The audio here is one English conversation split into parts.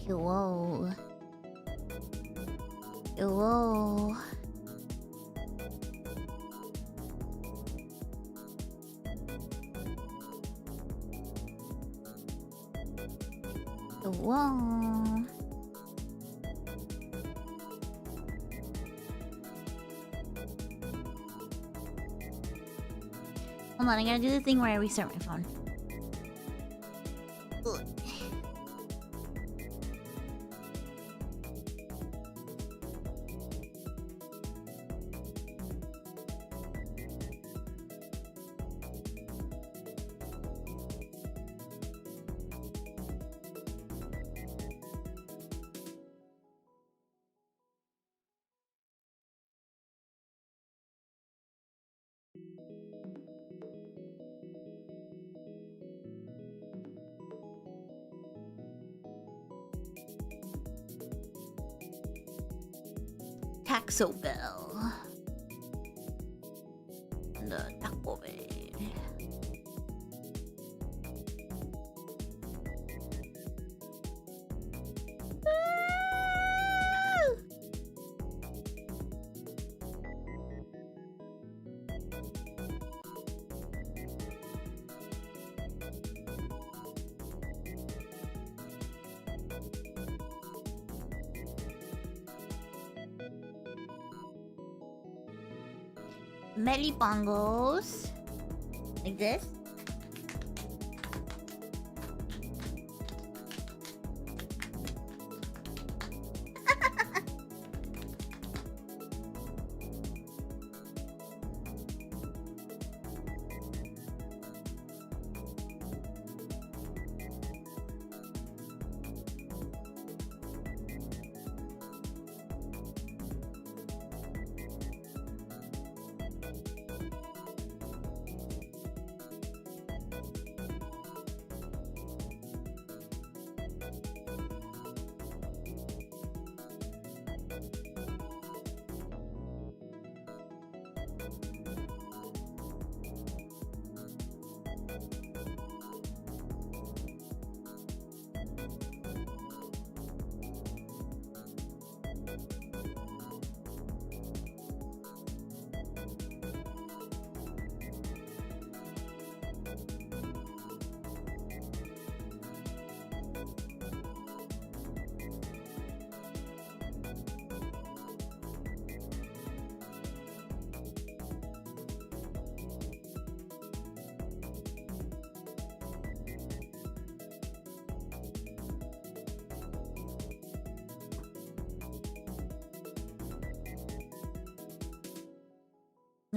Whoa. Whoa. Whoa. Hold on, I gotta do the thing where I restart my phone. Ugh. Taco Bell. The Taco Bell. Melipongos. Like this.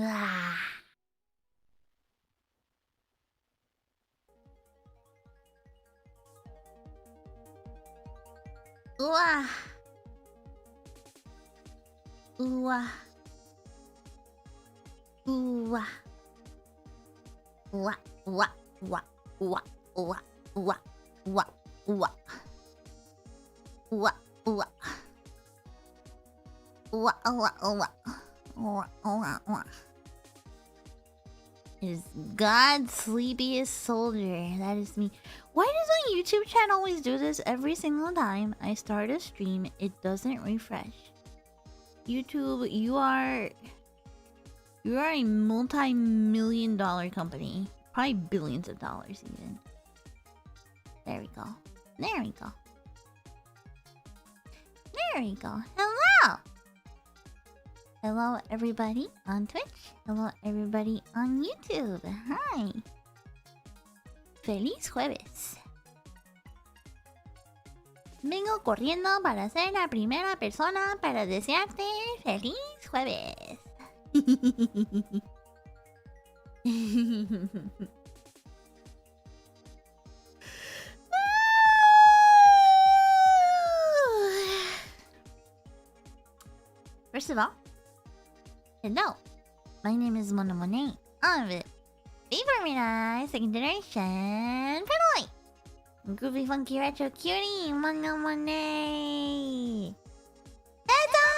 Ah. Ooh-ah. Ooh-ah. Ooh-ah. Ooh-ah. Ooh-ah. Ooh-ah. Ooh-ah. Ooh-ah. Ooh-ah. Ooh-ah. Ooh-ah. Ooh-ah. Ooh-ah. Ooh-ah. Ooh-ah. Ooh-ah. Ooh-ah. Ooh-ah. Ooh-ah. Is God's sleepiest soldier. That is me. Why does my YouTube channel always do this every single time I start a stream? It doesn't refresh. YouTube, you are a multi-million-dollar company. Probably billions of dollars even. There we go. There we go. There we go. Hello! Hello everybody on Twitch. Hello everybody on YouTube. Hi. Feliz jueves. Vengo corriendo para ser la primera persona para desearte feliz jueves. First of all, hello, my name is Monet. I'm a Favorite second generation Pinoy. Groovy funky retro cutie Monet. Hello!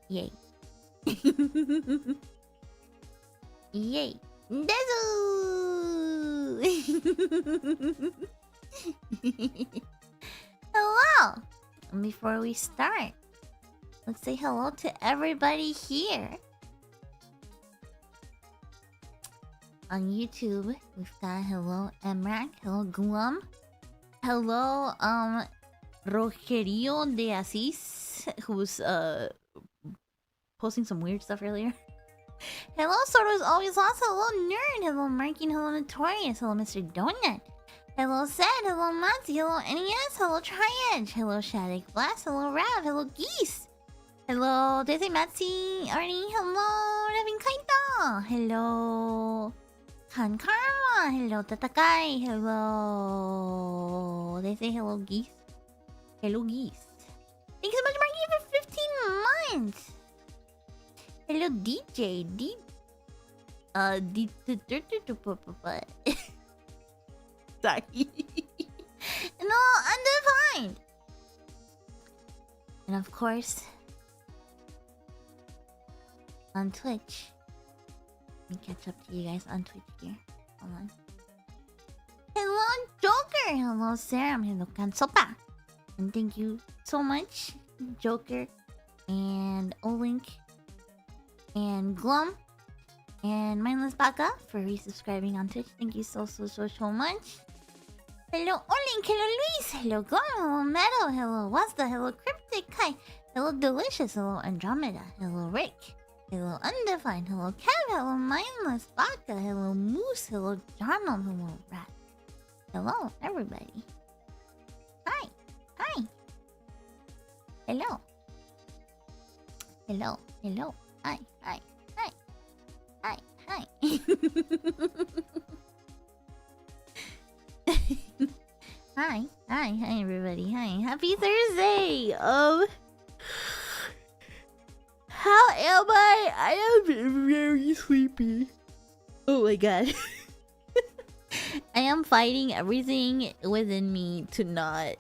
Yay. Yay. Desu! Hello! And before we start, let's say hello to everybody here. On YouTube, we've got hello Emrak, hello Glum, hello Rogerio de Asís, who's posting some weird stuff earlier. Hello Sordo's always lost, hello Nerd, hello Marking, hello Notorious, hello Mr. Donut, hello Zed, hello Nazi, hello NES, hello Triedge, hello Shadik Blast, hello Rav, hello Geese, hello Desi Matsi, Arnie, hello Revin Kaito, hello Han Karma, hello Tatakai, hello... They say hello Geese. Hello Geese. Thanks so much Marky for 15 months! Hello DJ, Sorry. No, undefined! And of course... on Twitch. Let me catch up to you guys on Twitch here. Hold on. Hello, Joker! Hello, Sam. Hello, Kansopa. And thank you so much, Joker, and Olink, and Glum, and Mindless Baka for resubscribing on Twitch. Thank you so much. Hello, Olink. Hello, Luis. Hello, Glum. Hello, Meadow. Hello, Wazda. Hello, Cryptic Kai. Hello, Delicious. Hello, Andromeda. Hello, Rick. Hello, Undefined. Hello, Kev. Hello, Mindless Baka. Hello, Moose. Hello, Donald. Hello, Rat. Hello, everybody. Hi. Hi. Hello. Hello. Hello. Hi. Hi. Hi. Hi. Hi. Hi. Hi. Hi, everybody. Hi. Happy Thursday. How am I? I am very sleepy. Oh my god. I am fighting everything within me to not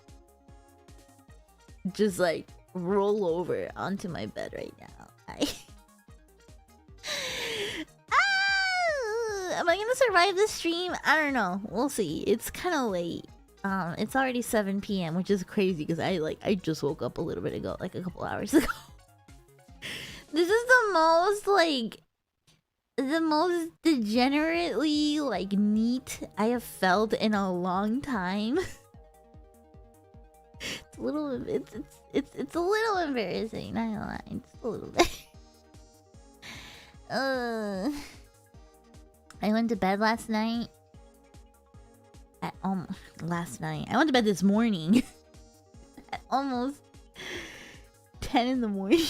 just like roll over onto my bed right now. Am I gonna survive this stream? I don't know. We'll see. It's kind of late. It's already 7 p.m., which is crazy because I just woke up a little bit ago, like a couple hours ago. This is the most degenerately like neat I have felt in a long time. It's a little embarrassing, not gonna lie. It's a little bit. I went to bed last night at last night. I went to bed this morning at almost 10 in the morning.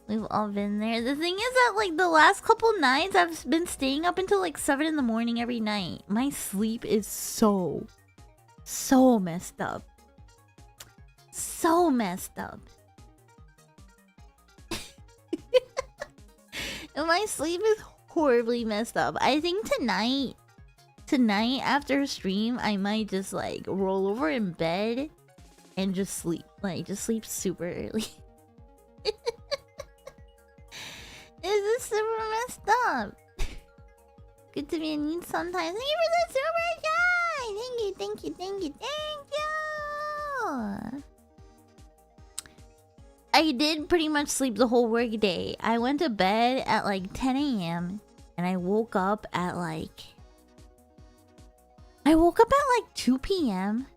We've all been there. The thing is that like the last couple nights I've been staying up until like 7 in the morning every night. My sleep is so messed up. So messed up. And my sleep is horribly messed up. I think tonight after stream I might just like roll over in bed and just sleep. Like just sleep super early. This is super messed up. Good to be in need sometimes. Thank you for the super chat! Thank you. I did pretty much sleep the whole work day. I went to bed at like 10 a.m. and I woke up at like 2 p.m.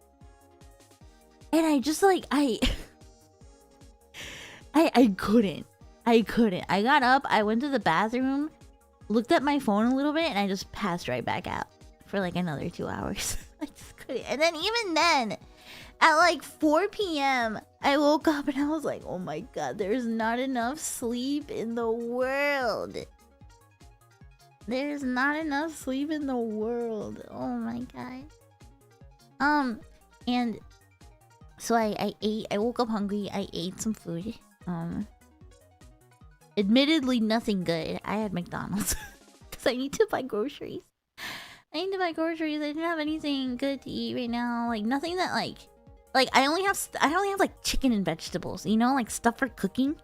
And I just like I couldn't. I got up, I went to the bathroom, looked at my phone a little bit, and I just passed right back out for like another 2 hours. I just couldn't. And then even then, at like 4 p.m., I woke up and I was like, oh my god, there's not enough sleep in the world. There's not enough sleep in the world. Oh my god. And so I ate, I woke up hungry, I ate some food. Admittedly, nothing good. I had McDonald's. because I need to buy groceries. I need to buy groceries. I didn't have anything good to eat right now. Like nothing that like I only have like chicken and vegetables. You know, like stuff for cooking.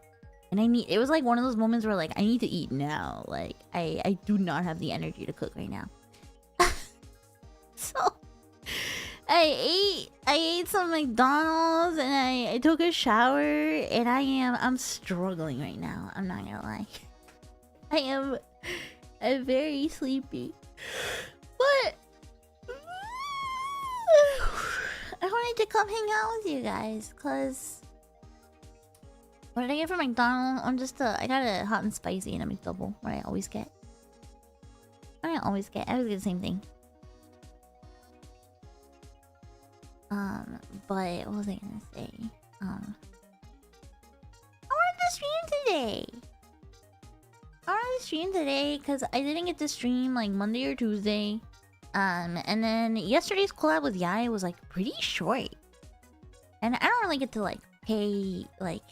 And it was like one of those moments where like I need to eat now. Like I do not have the energy to cook right now. So I ate some McDonald's and I took a shower and I'm struggling right now. I'm not gonna lie. I'm very sleepy. But I wanted to come hang out with you guys because what did I get from McDonald's? I got a hot and spicy and a McDouble, what I always get. I always get the same thing. But what was I gonna say? I wanted to stream today because I didn't get to stream like Monday or Tuesday. And then yesterday's collab with Yae was like pretty short. And I don't really get to like pay like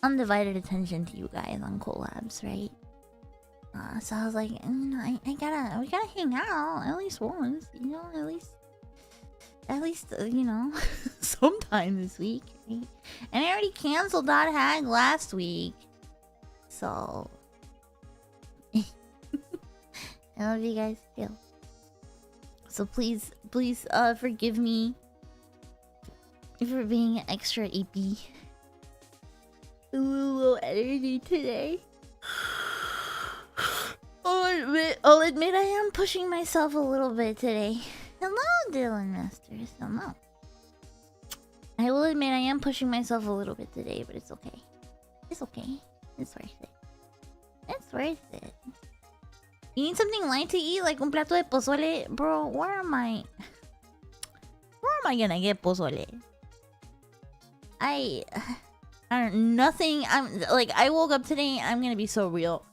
undivided attention to you guys on collabs, right? So I was like, we gotta hang out at least once, you know, at least you know, sometime this week, right? And I already canceled that hag last week, so I love you guys still. So please, forgive me for being extra AP. A little energy today. I'll admit I am pushing myself a little bit today. Hello, Dylan Masters. Hello. I will admit I am pushing myself a little bit today, but it's okay. It's okay. It's worth it. It's worth it. You need something light to eat, like un plato de pozole? Bro, where am I gonna get pozole? I don't... Nothing... I woke up today, I'm gonna be so real.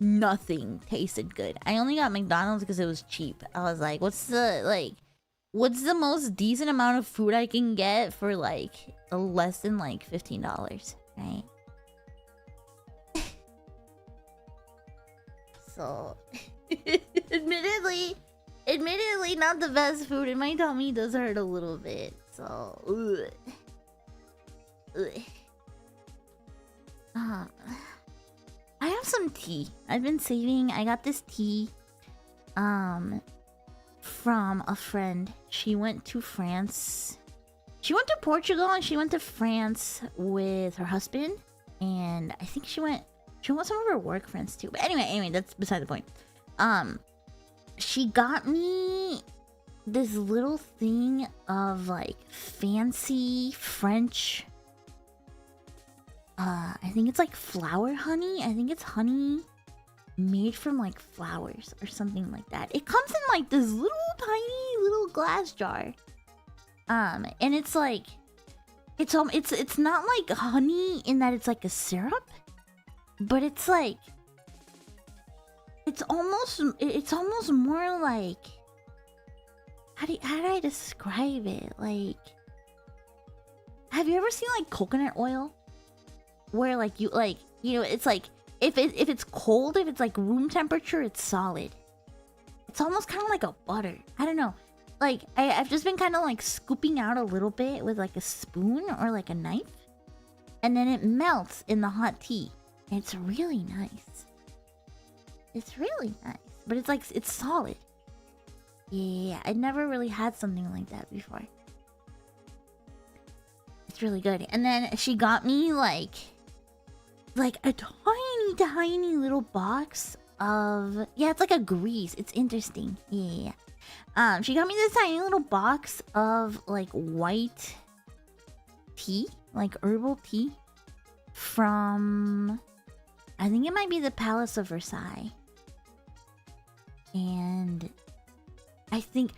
Nothing tasted good. I only got McDonald's because it was cheap. I was like, what's the most decent amount of food I can get for like less than like $15, right? So admittedly not the best food, and my tummy does hurt a little bit. So I have some tea. I've been saving. I got this tea from a friend. She went to France. She went to Portugal and she went to France with her husband. And I think she went with some of her work friends too. But anyway, that's beside the point. She got me this little thing of like fancy French, I think it's like flower honey. I think it's honey made from like flowers or something like that. It comes in like this tiny little glass jar. And it's like it's not like honey in that it's like a syrup, but it's like it's almost more like, how do I describe it? Like, have you ever seen like coconut oil? Where like it's like if it's cold, if it's like room temperature, it's solid. It's almost kind of like a butter. I don't know. Like I've just been kind of like scooping out a little bit with like a spoon or like a knife, and then it melts in the hot tea. And it's really nice. It's really nice, but it's solid. Yeah, I never really had something like that before. It's really good. And then she got me like a tiny little box of, yeah, it's like a grease. It's interesting. Yeah. She got me this tiny little box of like white tea, like herbal tea from, I think it might be the Palace of Versailles. And I think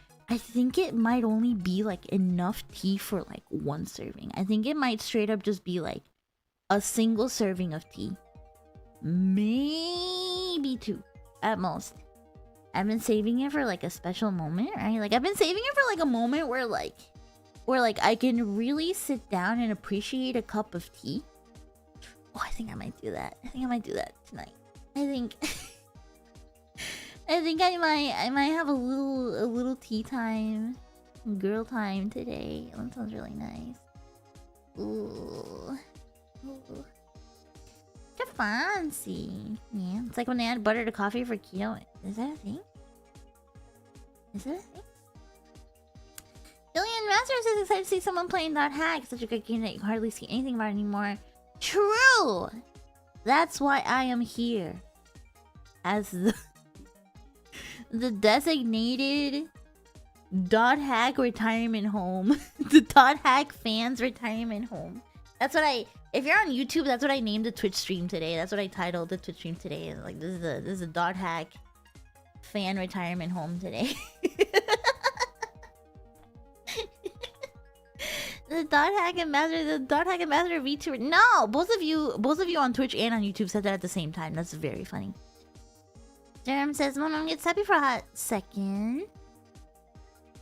it might only be like enough tea for like one serving. I think it might straight up just be like a single serving of tea. Maybe two at most. I've been saving it for like a special moment, right? Like I've been saving it for like a moment where I can really sit down and appreciate a cup of tea. Oh, I think I might do that. I think I might do that tonight. I I think I might have a little tea time, girl time today. That sounds really nice. Ooh. Ooh. You're fancy. Yeah, it's like when they add butter to coffee for keto. Is that a thing? Is that a thing? Julian Master says excited to see someone playing that hack. Such a good game that you hardly see anything about anymore. True! That's why I am here. As the designated dot hack retirement home. The dot hack fans retirement home. That's what if you're on YouTube, that's what I named the Twitch stream today. That's what I titled the Twitch stream today. Like this is a dot hack fan retirement home today. The dot hack ambassador VTuber. No, both of you on Twitch and on YouTube said that at the same time. That's very funny. Jerem says, "Mom gets happy for a hot second.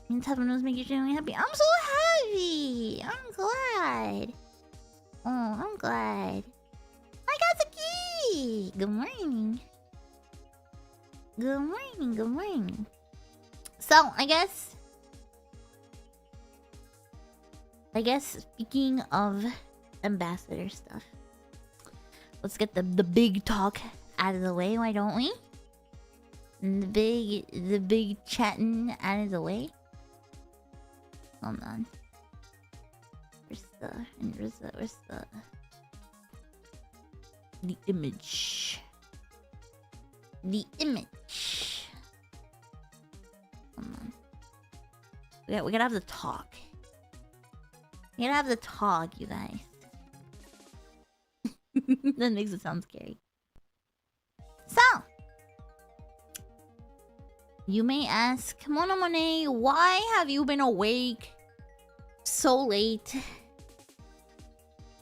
Means tabemonos make you genuinely happy." I'm so happy. I'm glad. Oh, I'm glad. I got the key. Good morning. Good morning. Good morning. So I guess speaking of ambassador stuff, let's get the big talk out of the way. Why don't we? The big chatting out of the way. Hold on. Where's the image? The image. Hold on. We gotta have the talk. We gotta have the talk, you guys. That makes it sound scary. So, you may ask, Monet, why have you been awake so late?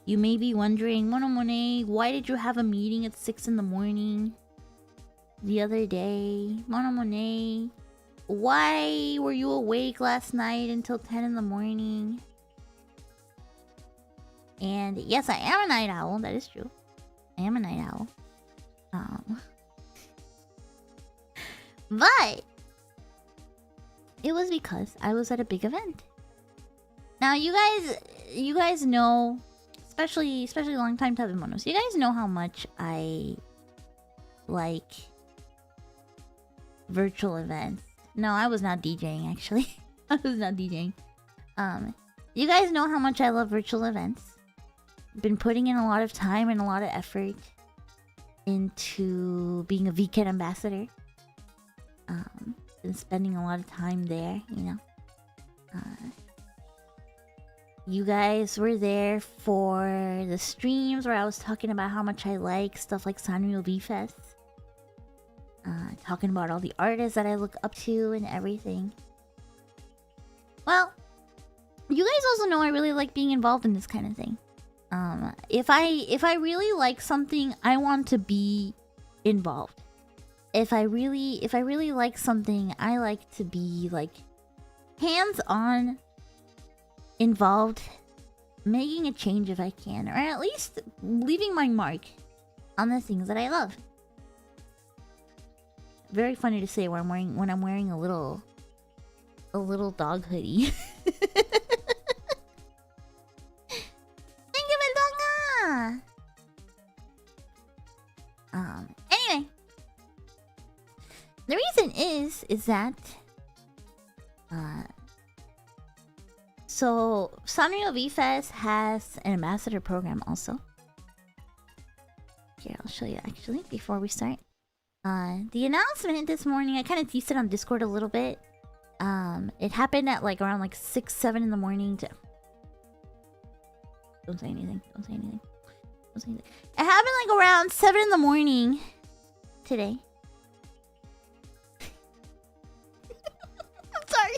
You may be wondering, Monet, why did you have a meeting at 6 in the morning the other day? Monet, why were you awake last night until 10 in the morning? And yes, I am a night owl. That is true. I am a night owl. But it was because I was at a big event. Now, you guys know, especially long-time tabemonos, you guys know how much I like virtual events. No, I was not DJing, actually. I was not DJing. You guys know how much I love virtual events. Been putting in a lot of time and a lot of effort into being a VCAT ambassador. Been spending a lot of time there, you know. You guys were there for the streams where I was talking about how much I like stuff like Sanrio V-Fest. Talking about all the artists that I look up to and everything. Well, you guys also know I really like being involved in this kind of thing. If I really like something, I want to be involved. If I really like something, I like to be like hands-on, involved, making a change if I can, or at least leaving my mark on the things that I love. Very funny to say when I'm wearing a little dog hoodie. Anyway, the reason is that so Sanrio V-Fest has an ambassador program also. Here, I'll show you actually before we start. The announcement this morning, I kind of teased it on Discord a little bit. It happened at like around like 6, 7 in the morning. Don't say anything. Don't say anything. Don't say anything. It happened like around 7 in the morning today. I'm sorry.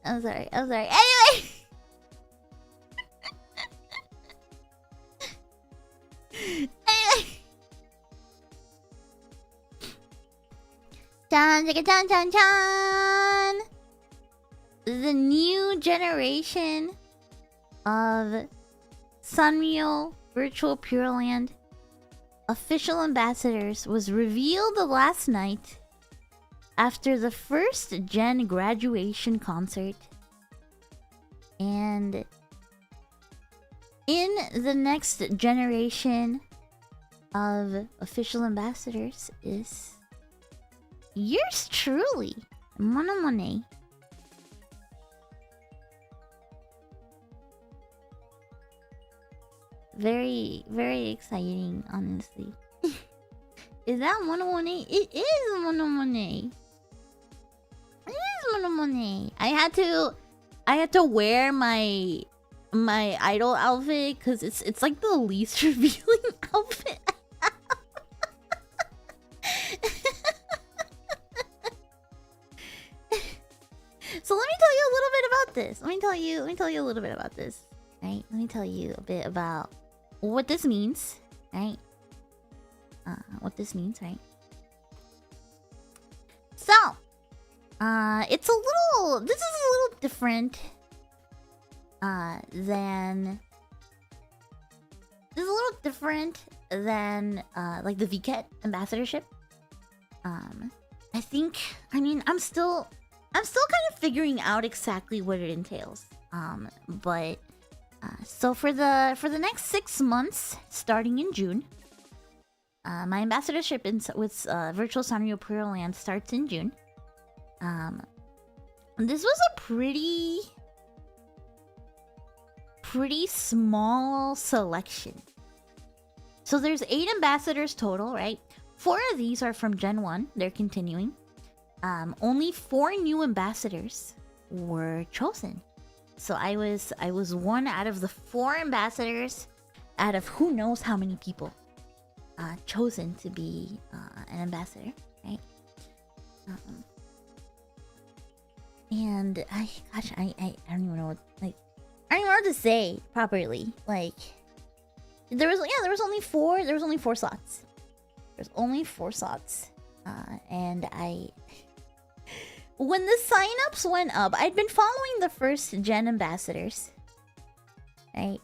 I'm sorry. I'm sorry. Anyway. Anyway. Chan, chan, chan, chan. The new generation of Sanrio Virtual Pure Land official ambassadors was revealed last night after the first gen graduation concert. And in the next generation of official ambassadors is yours truly, Monet. Very, very exciting, honestly. Is that Monet? It is Monet. It is Monet. I had to wear my idol outfit because it's like the least revealing outfit. So let me tell you a little bit about this. Let me tell you a little bit about this. Right? Let me tell you a bit about what this means. Right? What this means, right? So, it's a little. This is a little different. Than. This is a little different than like the VCAT ambassadorship. I think. I mean, I'm still kind of figuring out exactly what it entails. But so for the next 6 months, starting in June, my ambassadorship with Virtual Sanrio Pure Land starts in June. This was a pretty small selection. So there's 8 ambassadors total, right? 4 of these are from Gen 1. They're continuing. Only 4 new ambassadors were chosen. So I was one out of the 4 ambassadors out of who knows how many people chosen to be an ambassador, right? And I don't even know what I don't even know what to say properly. Like there was only 4 slots. There's only 4 slots. And when the signups went up, I'd been following the first gen ambassadors. Right?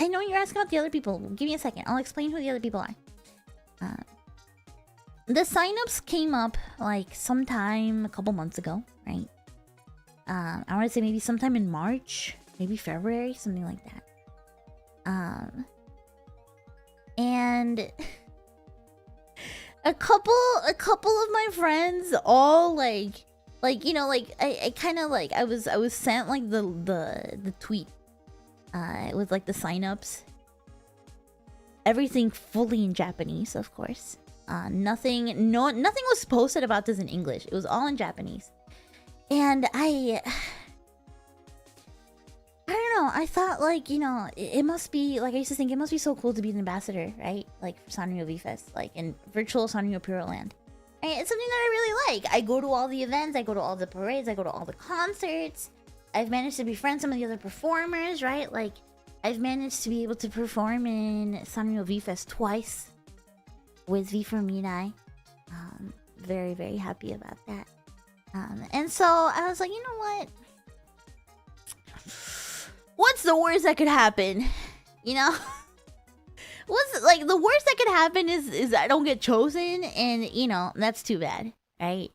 I know you're asking about the other people. Give me a second. I'll explain who the other people are. The signups came up like sometime a couple months ago, right? I want to say maybe sometime in March, maybe February, something like that. And a couple of my friends all like you know, like I kind of like I was sent like the tweet with like the signups, everything fully in Japanese, of course. Nothing was posted about this in English. It was all in Japanese. And I don't know. I thought, like, you know, it must be, like, I used to think it must be so cool to be an ambassador, right? Like, for Sanrio V-Fest, like, in virtual Sanrio Pure Land. And it's something that I really like. I go to all the events, I go to all the parades, I go to all the concerts. I've managed to befriend some of the other performers, right? Like, I've managed to be able to perform in Sanrio V-Fest twice with V for Mirai. Very, very happy about that. And so I was like, you know what? What's the worst that could happen? You know? What's like the worst that could happen is I don't get chosen, and you know, that's too bad, right?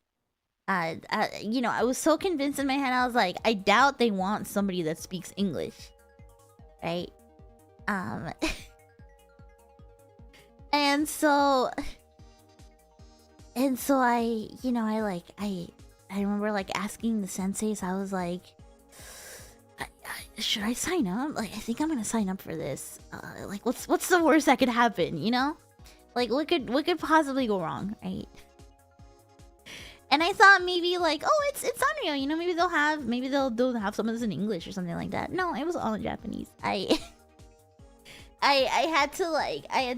You know, I was so convinced in my head, I was like, I doubt they want somebody that speaks English, right? And so I, you know, I remember like asking the senseis, I was like, should I sign up? Like, I think I'm gonna sign up for this. Like, what's the worst that could happen? You know, like what could possibly go wrong, right? And I thought maybe like, oh, it's Sanrio, you know, maybe they'll have some of this in English or something like that. No, it was all in Japanese. I had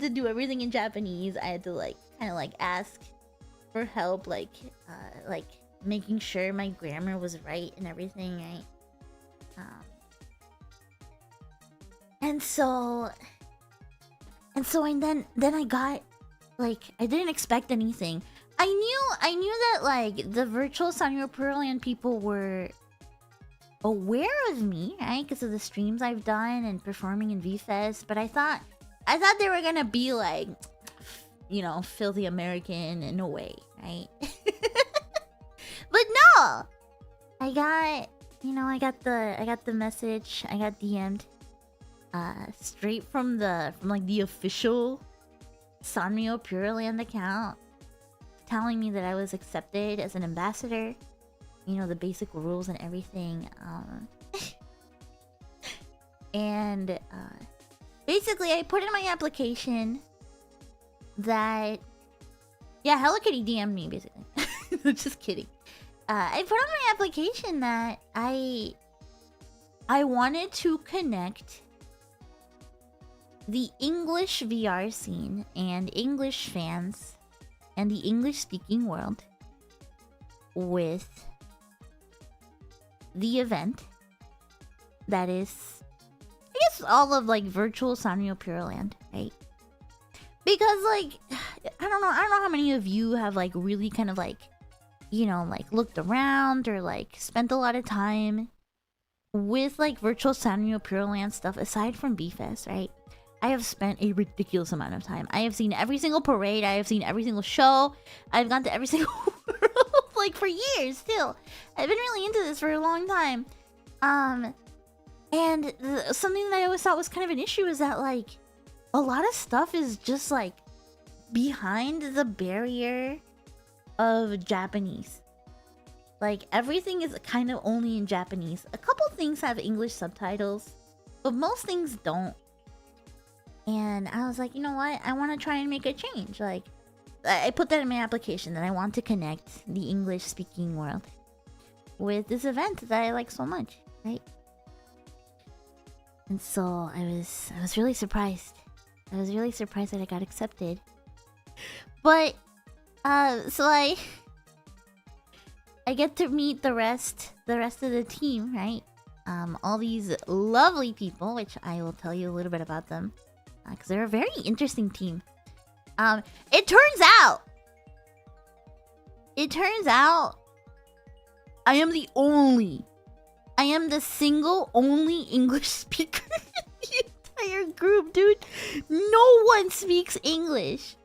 to do everything in Japanese. I had to like kind of like ask for help, like making sure my grammar was right and everything, right? And then I got, like, I didn't expect anything. I knew that like the virtual Sanrio Pure Land people were aware of me, right? Because of the streams I've done and performing in V-Fest. But I thought I thought they were gonna be like, you know, filthy American in a way, right? But no, I got, you know, I got the message. I got DM'd, straight from like the official Sanrio Pure Land account, telling me that I was accepted as an ambassador. You know, the basic rules and everything. And basically, I put in my application that, yeah, Hello Kitty DM'd me basically. Just kidding. I put on my application that I wanted to connect the English VR scene and English fans and the English speaking world with the event that is, I guess, all of like virtual Sanrio Pure Land, right? Because like, I don't know how many of you have like really kind of like, you know, like looked around or like spent a lot of time with like virtual Sanrio Pure Land stuff aside from B-Fest, right? I have spent a ridiculous amount of time. I have seen every single parade. I have seen every single show. I've gone to every single world, like for years still. I've been really into this for a long time. And something that I always thought was kind of an issue is that like a lot of stuff is just like behind the barrier of Japanese. Like everything is kind of only in Japanese. A couple things have English subtitles, but most things don't. And I was like, you know what? I want to try and make a change. Like, I put that in my application that I want to connect the English-speaking world with this event that I like so much, right? And so I was really surprised. I was really surprised that I got accepted. But so I get to meet the rest of the team, right? All these lovely people, which I will tell you a little bit about them. Because they're a very interesting team. It turns out I am the single only English speaker in the entire group, dude. No one speaks English.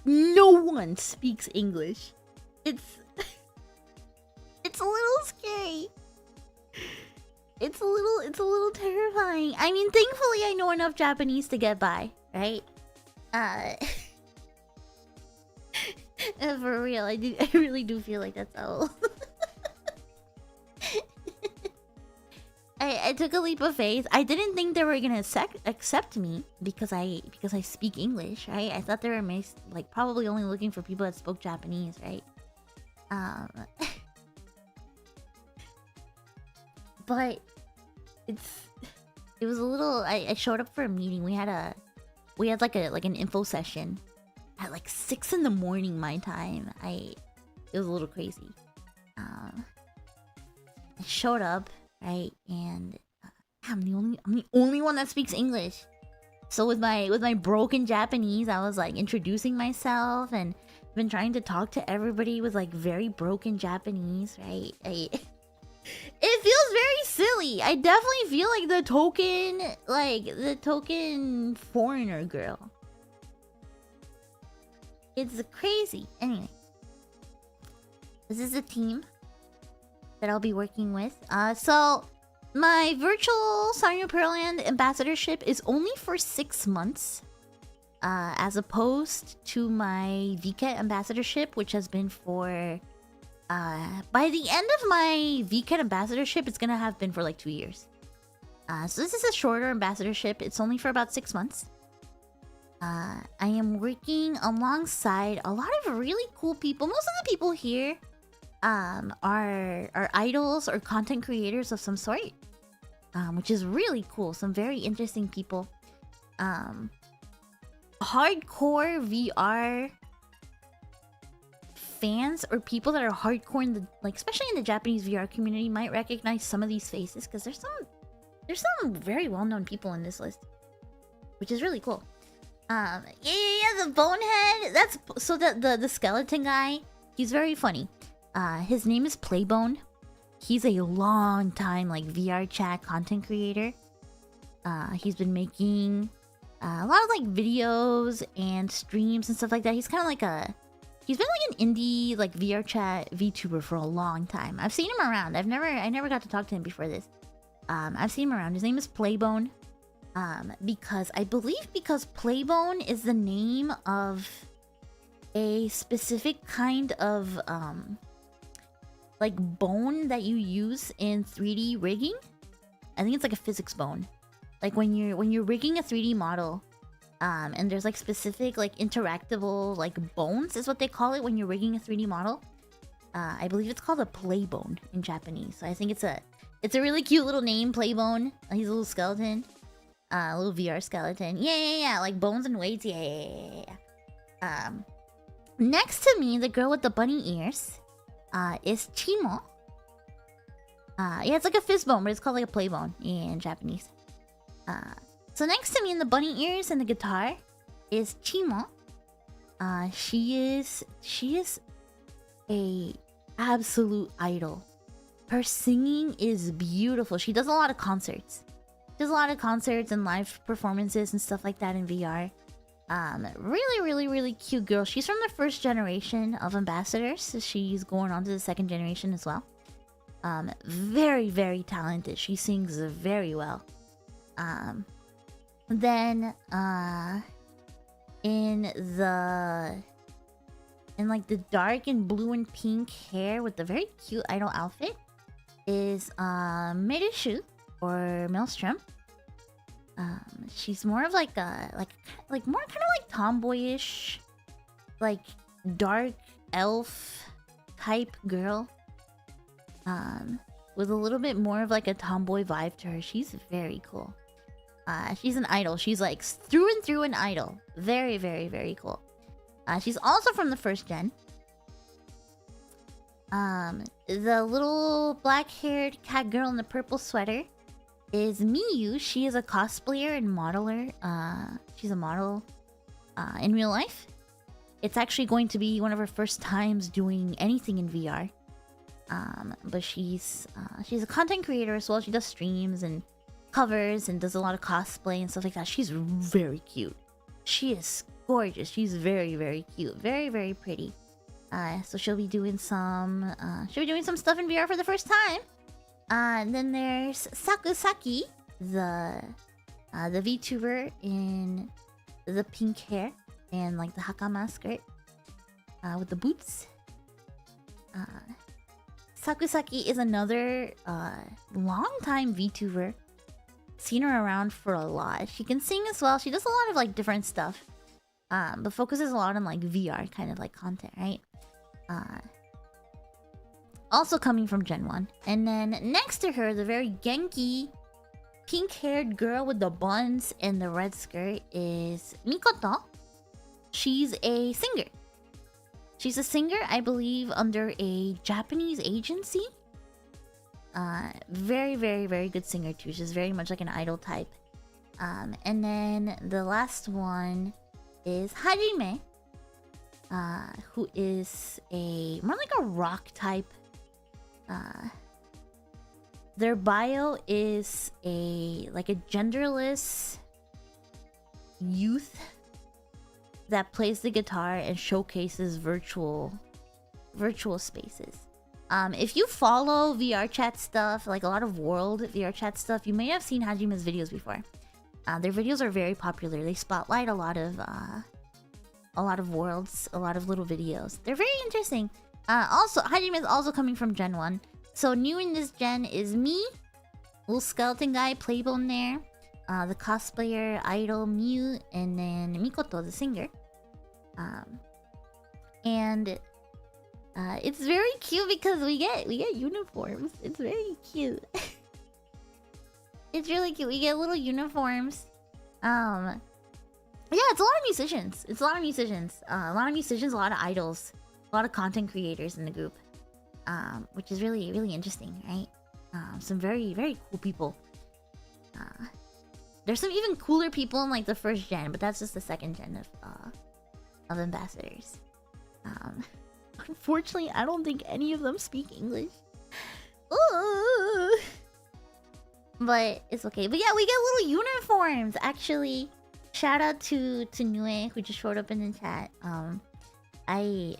No one speaks English. It's a little scary. It's a little terrifying. I mean, thankfully I know enough Japanese to get by, right? For real, I really do feel like that's how. I took a leap of faith. I didn't think they were gonna accept me because I speak English, right? I thought they were like probably only looking for people that spoke Japanese, right? But it was a little. I showed up for a meeting. We had like an info session at like 6 in the morning my time. It was a little crazy. I showed up, right, and I'm the only one that speaks English. So with my broken Japanese, I was like introducing myself and been trying to talk to everybody with like very broken Japanese, right? It feels very silly. I definitely feel like the token foreigner girl. It's crazy. Anyway, this is the team that I'll be working with. So my virtual Sanrio Pure Land ambassadorship is only for 6 months, as opposed to my VCAT ambassadorship, which has been for. By the end of my VCAT ambassadorship, it's gonna have been for like 2 years. So this is a shorter ambassadorship. It's only for about 6 months. I am working alongside a lot of really cool people. Most of the people here are idols or content creators of some sort, which is really cool. Some very interesting people. Hardcore VR fans or people that are hardcore in the, like, especially in the Japanese VR community, might recognize some of these faces because there's some very well-known people in this list, which is really cool. Yeah, the bonehead. That's so the skeleton guy. He's very funny. His name is Playbone. He's a long time like VR chat content creator. He's been making a lot of like videos and streams and stuff like that. He's kind of like he's been like an indie like VR chat VTuber for a long time. I've seen him around. I never got to talk to him before this. I've seen him around. His name is Playbone. Because Playbone is the name of a specific kind of like bone that you use in 3D rigging. I think it's like a physics bone. Like when you're rigging a 3D model, and there's like specific like interactable like bones is what they call it when you're rigging a 3D model. I believe it's called a playbone in Japanese. So I think it's a really cute little name, Playbone. He's a little skeleton. A little VR skeleton. Yeah. Like bones and weights. Yeah. Next to me, the girl with the bunny ears, is Chimo. Yeah, it's like a fist bone, but it's called like a play bone in Japanese. So next to me in the bunny ears and the guitar is Chimo. She is a absolute idol. Her singing is beautiful. She does a lot of concerts. Does a lot of concerts and live performances and stuff like that in VR. Really cute girl. She's from the first generation of ambassadors, so she's going on to the second generation as well. Very talented. She sings very well. Then in like the dark and blue and pink hair with the very cute idol outfit is Merishu or Maelstrom. She's more of like a more kind of like tomboyish, like dark elf type girl. With a little bit more of like a tomboy vibe to her. She's very cool. She's an idol. She's like through and through an idol. Very cool. She's also from the first gen. The little black-haired cat girl in the purple sweater is Miyu. She is a cosplayer and modeler. She's a model in real life. It's actually going to be one of her first times doing anything in VR. But she's a content creator as well. She does streams and covers and does a lot of cosplay and stuff like that. She's very cute. She is gorgeous. She's very cute. Very pretty. So she'll be doing some stuff in VR for the first time. And then there's Sakusaki, the VTuber in the pink hair and like the hakama skirt with the boots. Sakusaki is another long-time VTuber. Seen her around for a lot. She can sing as well. She does a lot of like different stuff, but focuses a lot on like VR kind of like content, right? Also coming from Gen 1. And then next to her, the very genki pink-haired girl with the buns and the red skirt is Mikoto. She's a singer. She's a singer, I believe, under a Japanese agency. Very good singer too. She's very much like an idol type. And then the last one is Hajime, who is more like a rock type. Their bio is a genderless youth that plays the guitar and showcases virtual spaces. If you follow VR chat stuff, like a lot of world VR chat stuff, you may have seen Hajime's videos before. Their videos are very popular. They spotlight a lot of worlds, a lot of little videos. They're very interesting. Also, Hajime is also coming from Gen 1. So new in this gen is me, little skeleton guy, Playbone there, the cosplayer, idol, Miu, and then Mikoto, the singer. And it's very cute because we get uniforms. It's very cute. It's really cute. We get little uniforms. Yeah, it's a lot of musicians. A lot of musicians, a lot of idols, a lot of content creators in the group. Which is really interesting, right? Some very cool people. There's some even cooler people in like the first gen, but that's just the second gen of ambassadors. Unfortunately, I don't think any of them speak English. Ooh. But it's okay. But yeah, we get little uniforms. Actually, Shout out to Nue who just showed up in the chat. I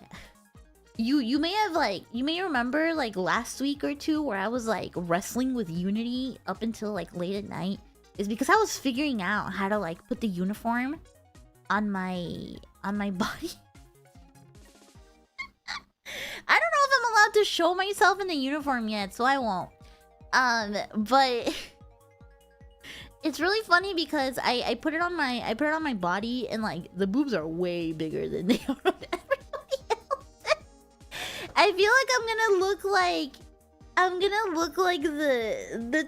you may remember like last week or two where I was like wrestling with Unity up until like late at night. Is because I was figuring out how to like put the uniform on my body. I don't know if I'm allowed to show myself in the uniform yet, so I won't. But it's really funny because I put it on my body and like the boobs are way bigger than they are on everybody else. I feel like I'm gonna look like the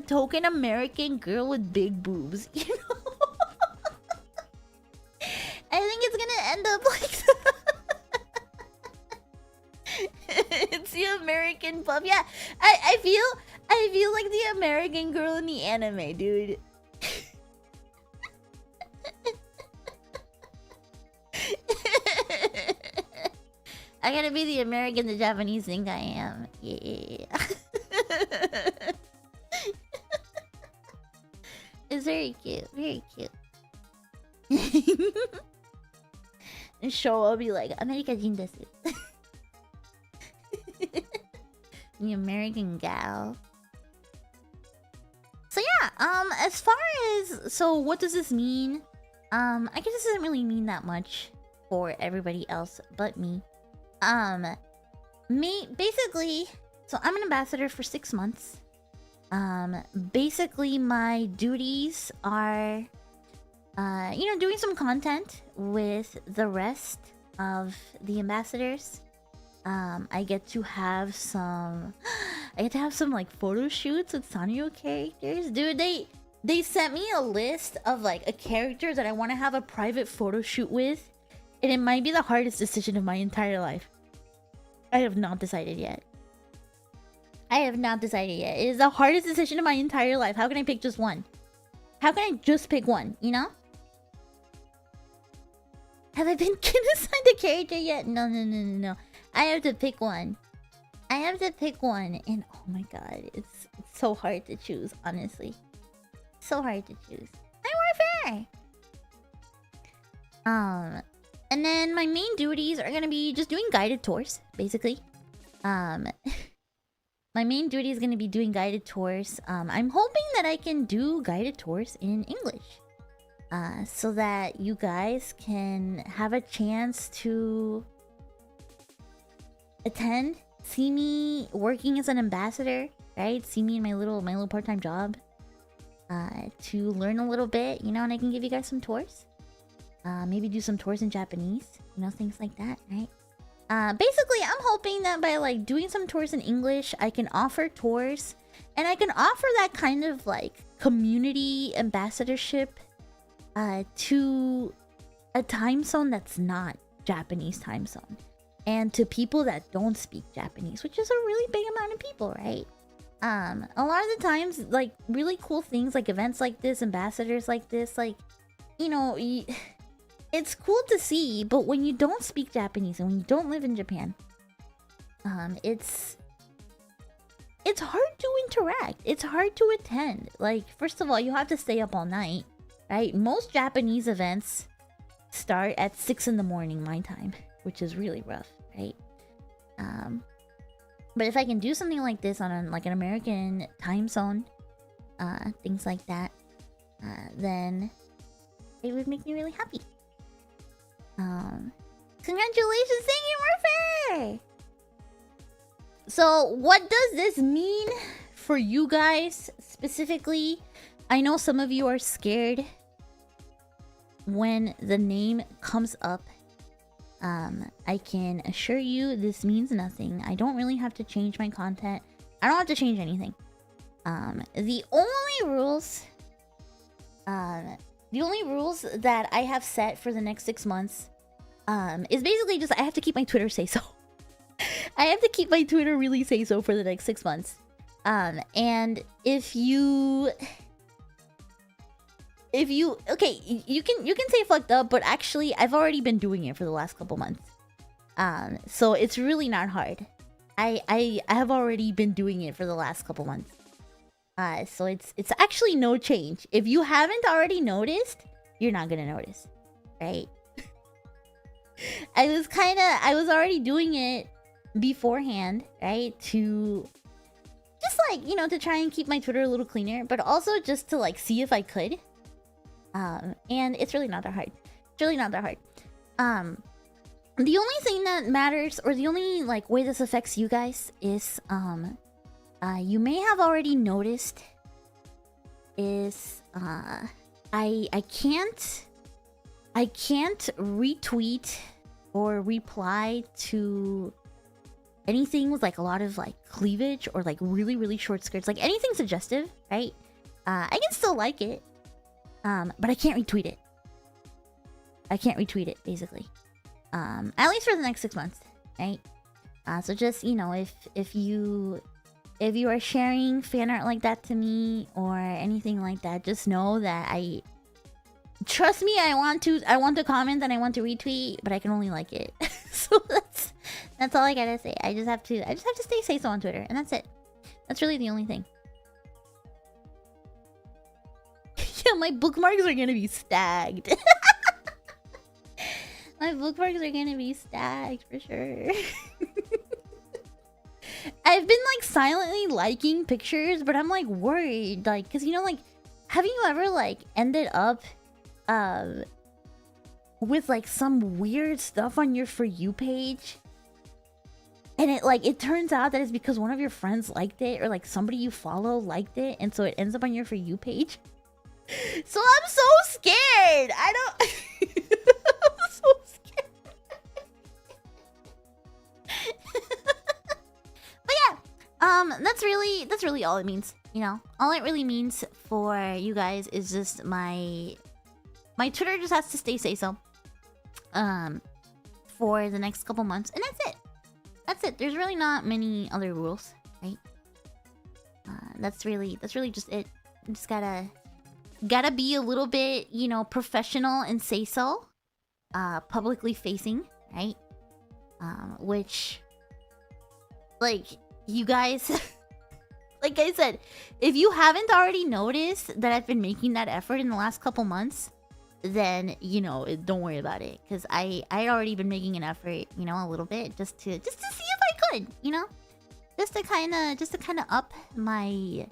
token American girl with big boobs, you know? I think it's gonna end up like it's the American pup. Yeah, I feel like the American girl in the anime, dude. I gotta be the American the Japanese think I am. Yeah. It's very cute. Very cute. And show will be like, America Jin desu. The American gal. So yeah, as far as what does this mean? I guess this doesn't really mean that much for everybody else but me. Basically, so I'm an ambassador for 6 months. Basically my duties are doing some content with the rest of the ambassadors. I get to have some like photo shoots with Sanrio characters. Dude, they sent me a list of like a character that I want to have a private photo shoot with. And it might be the hardest decision of my entire life. I have not decided yet. It is the hardest decision of my entire life. How can I pick just one? How can I just pick one, you know? Have I been assigned a character yet? No. I have to pick one. And oh my god, it's so hard to choose, honestly. So hard to choose. I'm Warfare! And then my main duties are gonna be just doing guided tours, basically. My main duty is gonna be doing guided tours. I'm hoping that I can do guided tours in English. So that you guys can have a chance to attend, see me working as an ambassador, right? See me in my little part-time job. To learn a little bit, you know, and I can give you guys some tours. Maybe do some tours in Japanese, you know, things like that, right? Basically, I'm hoping that by like doing some tours in English, I can offer tours, and I can offer that kind of like community ambassadorship to a time zone that's not Japanese time zone, and to people that don't speak Japanese, which is a really big amount of people, right? A lot of the times, like really cool things, like events like this, ambassadors like this, like, you know, it's cool to see, but when you don't speak Japanese and when you don't live in Japan, it's hard to interact. It's hard to attend. Like, first of all, you have to stay up all night, right? Most Japanese events start at 6 in the morning my time, which is really rough, right? But if I can do something like this on like an American time zone, things like that, then it would make me really happy. Congratulations, thank you, Warfare! So, what does this mean for you guys specifically? I know some of you are scared when the name comes up. I can assure you this means nothing. I don't really have to change my content. I don't have to change anything. The only rules that I have set for the next 6 months is basically just I have to keep my Twitter say-so. I have to keep my Twitter really say-so for the next 6 months. And if you okay, you can say fucked up, but actually I've already been doing it for the last couple months. So it's really not hard. I have already been doing it for the last couple months. So it's actually no change. If you haven't already noticed, you're not gonna notice, right? I was already doing it beforehand, right? To just like, you know, to try and keep my Twitter a little cleaner, but also just to like see if I could. And it's really not that hard. It's really not that hard. The only thing that matters, or the only like way this affects you guys is you may have already noticed is I can't retweet or reply to anything with like a lot of like cleavage or like really short skirts, like anything suggestive, right? I can still like it, but I can't retweet it. I can't retweet it, basically. At least for the next 6 months, right? So just, you know, if you are sharing fan art like that to me or anything like that, just know that trust me, I want to comment and I want to retweet, but I can only like it. So that's all I gotta say. I just have to say so on Twitter, and that's it. That's really the only thing. Yeah, my bookmarks are gonna be stacked. My bookmarks are gonna be stacked for sure. I've been like silently liking pictures, but I'm like worried, like, because you know, like, haven't you ever like ended up with like some weird stuff on your For You page, and it turns out that it's because one of your friends liked it, or like somebody you follow liked it, and so it ends up on your For You page. So I'm so scared. I don't. I'm so scared. But yeah, that's really all it means. You know, all it really means for you guys is just my Twitter just has to say so. For the next couple months, and that's it. That's it. There's really not many other rules, right? That's really just it. You just gotta be a little bit, you know, professional and say so. Publicly facing, right? Which, like, you guys, like I said, if you haven't already noticed that I've been making that effort in the last couple months, then, you know, don't worry about it, because I already been making an effort, you know, a little bit, just to see if I could, you know, just to kind of up my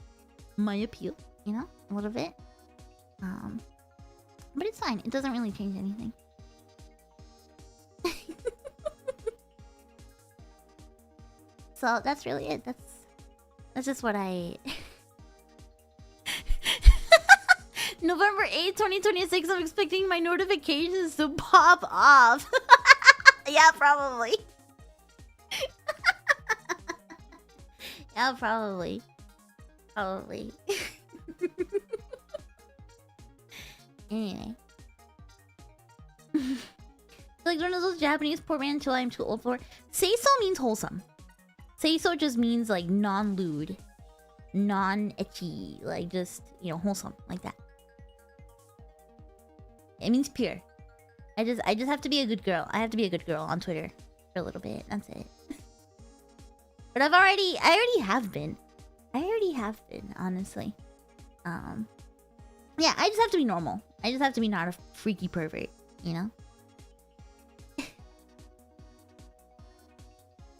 appeal, you know, a little bit. But it's fine. It doesn't really change anything. So that's really it. That's just what I. November 8th, 2026, I'm expecting my notifications to pop off. Yeah, probably. Yeah, probably. Anyway. Like one of those Japanese poor man until I'm too old for. Seiso means wholesome. Seiso just means like non-lewd, non-ecchi, like just, you know, wholesome, like that. It means pure. I just have to be a good girl. I have to be a good girl on Twitter for a little bit. That's it. But I already have been, honestly. Yeah, I just have to be normal. I just have to be not a freaky pervert, you know?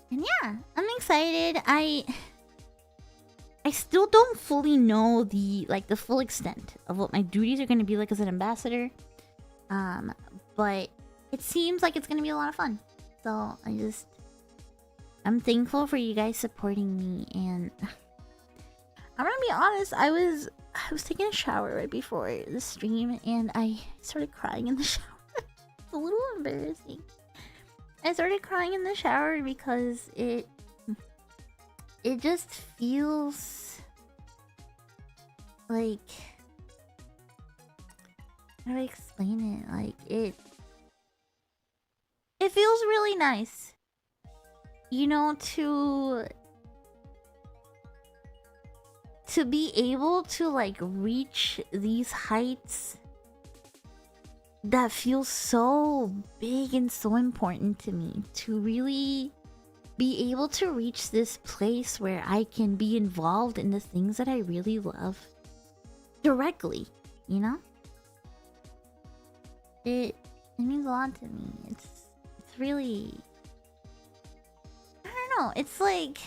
And yeah, I'm excited. I still don't fully know the full extent of what my duties are going to be like as an ambassador. But it seems like it's going to be a lot of fun. So I'm thankful for you guys supporting me, and I'm gonna be honest, I was taking a shower right before the stream, and I started crying in the shower. It's a little embarrassing. I started crying in the shower because it just feels like, how do I explain it? Like it feels really nice, you know, to be able to like reach these heights that feel so big and so important to me, to really be able to reach this place where I can be involved in the things that I really love directly, you know? It means a lot to me. It's really, I don't know, it's like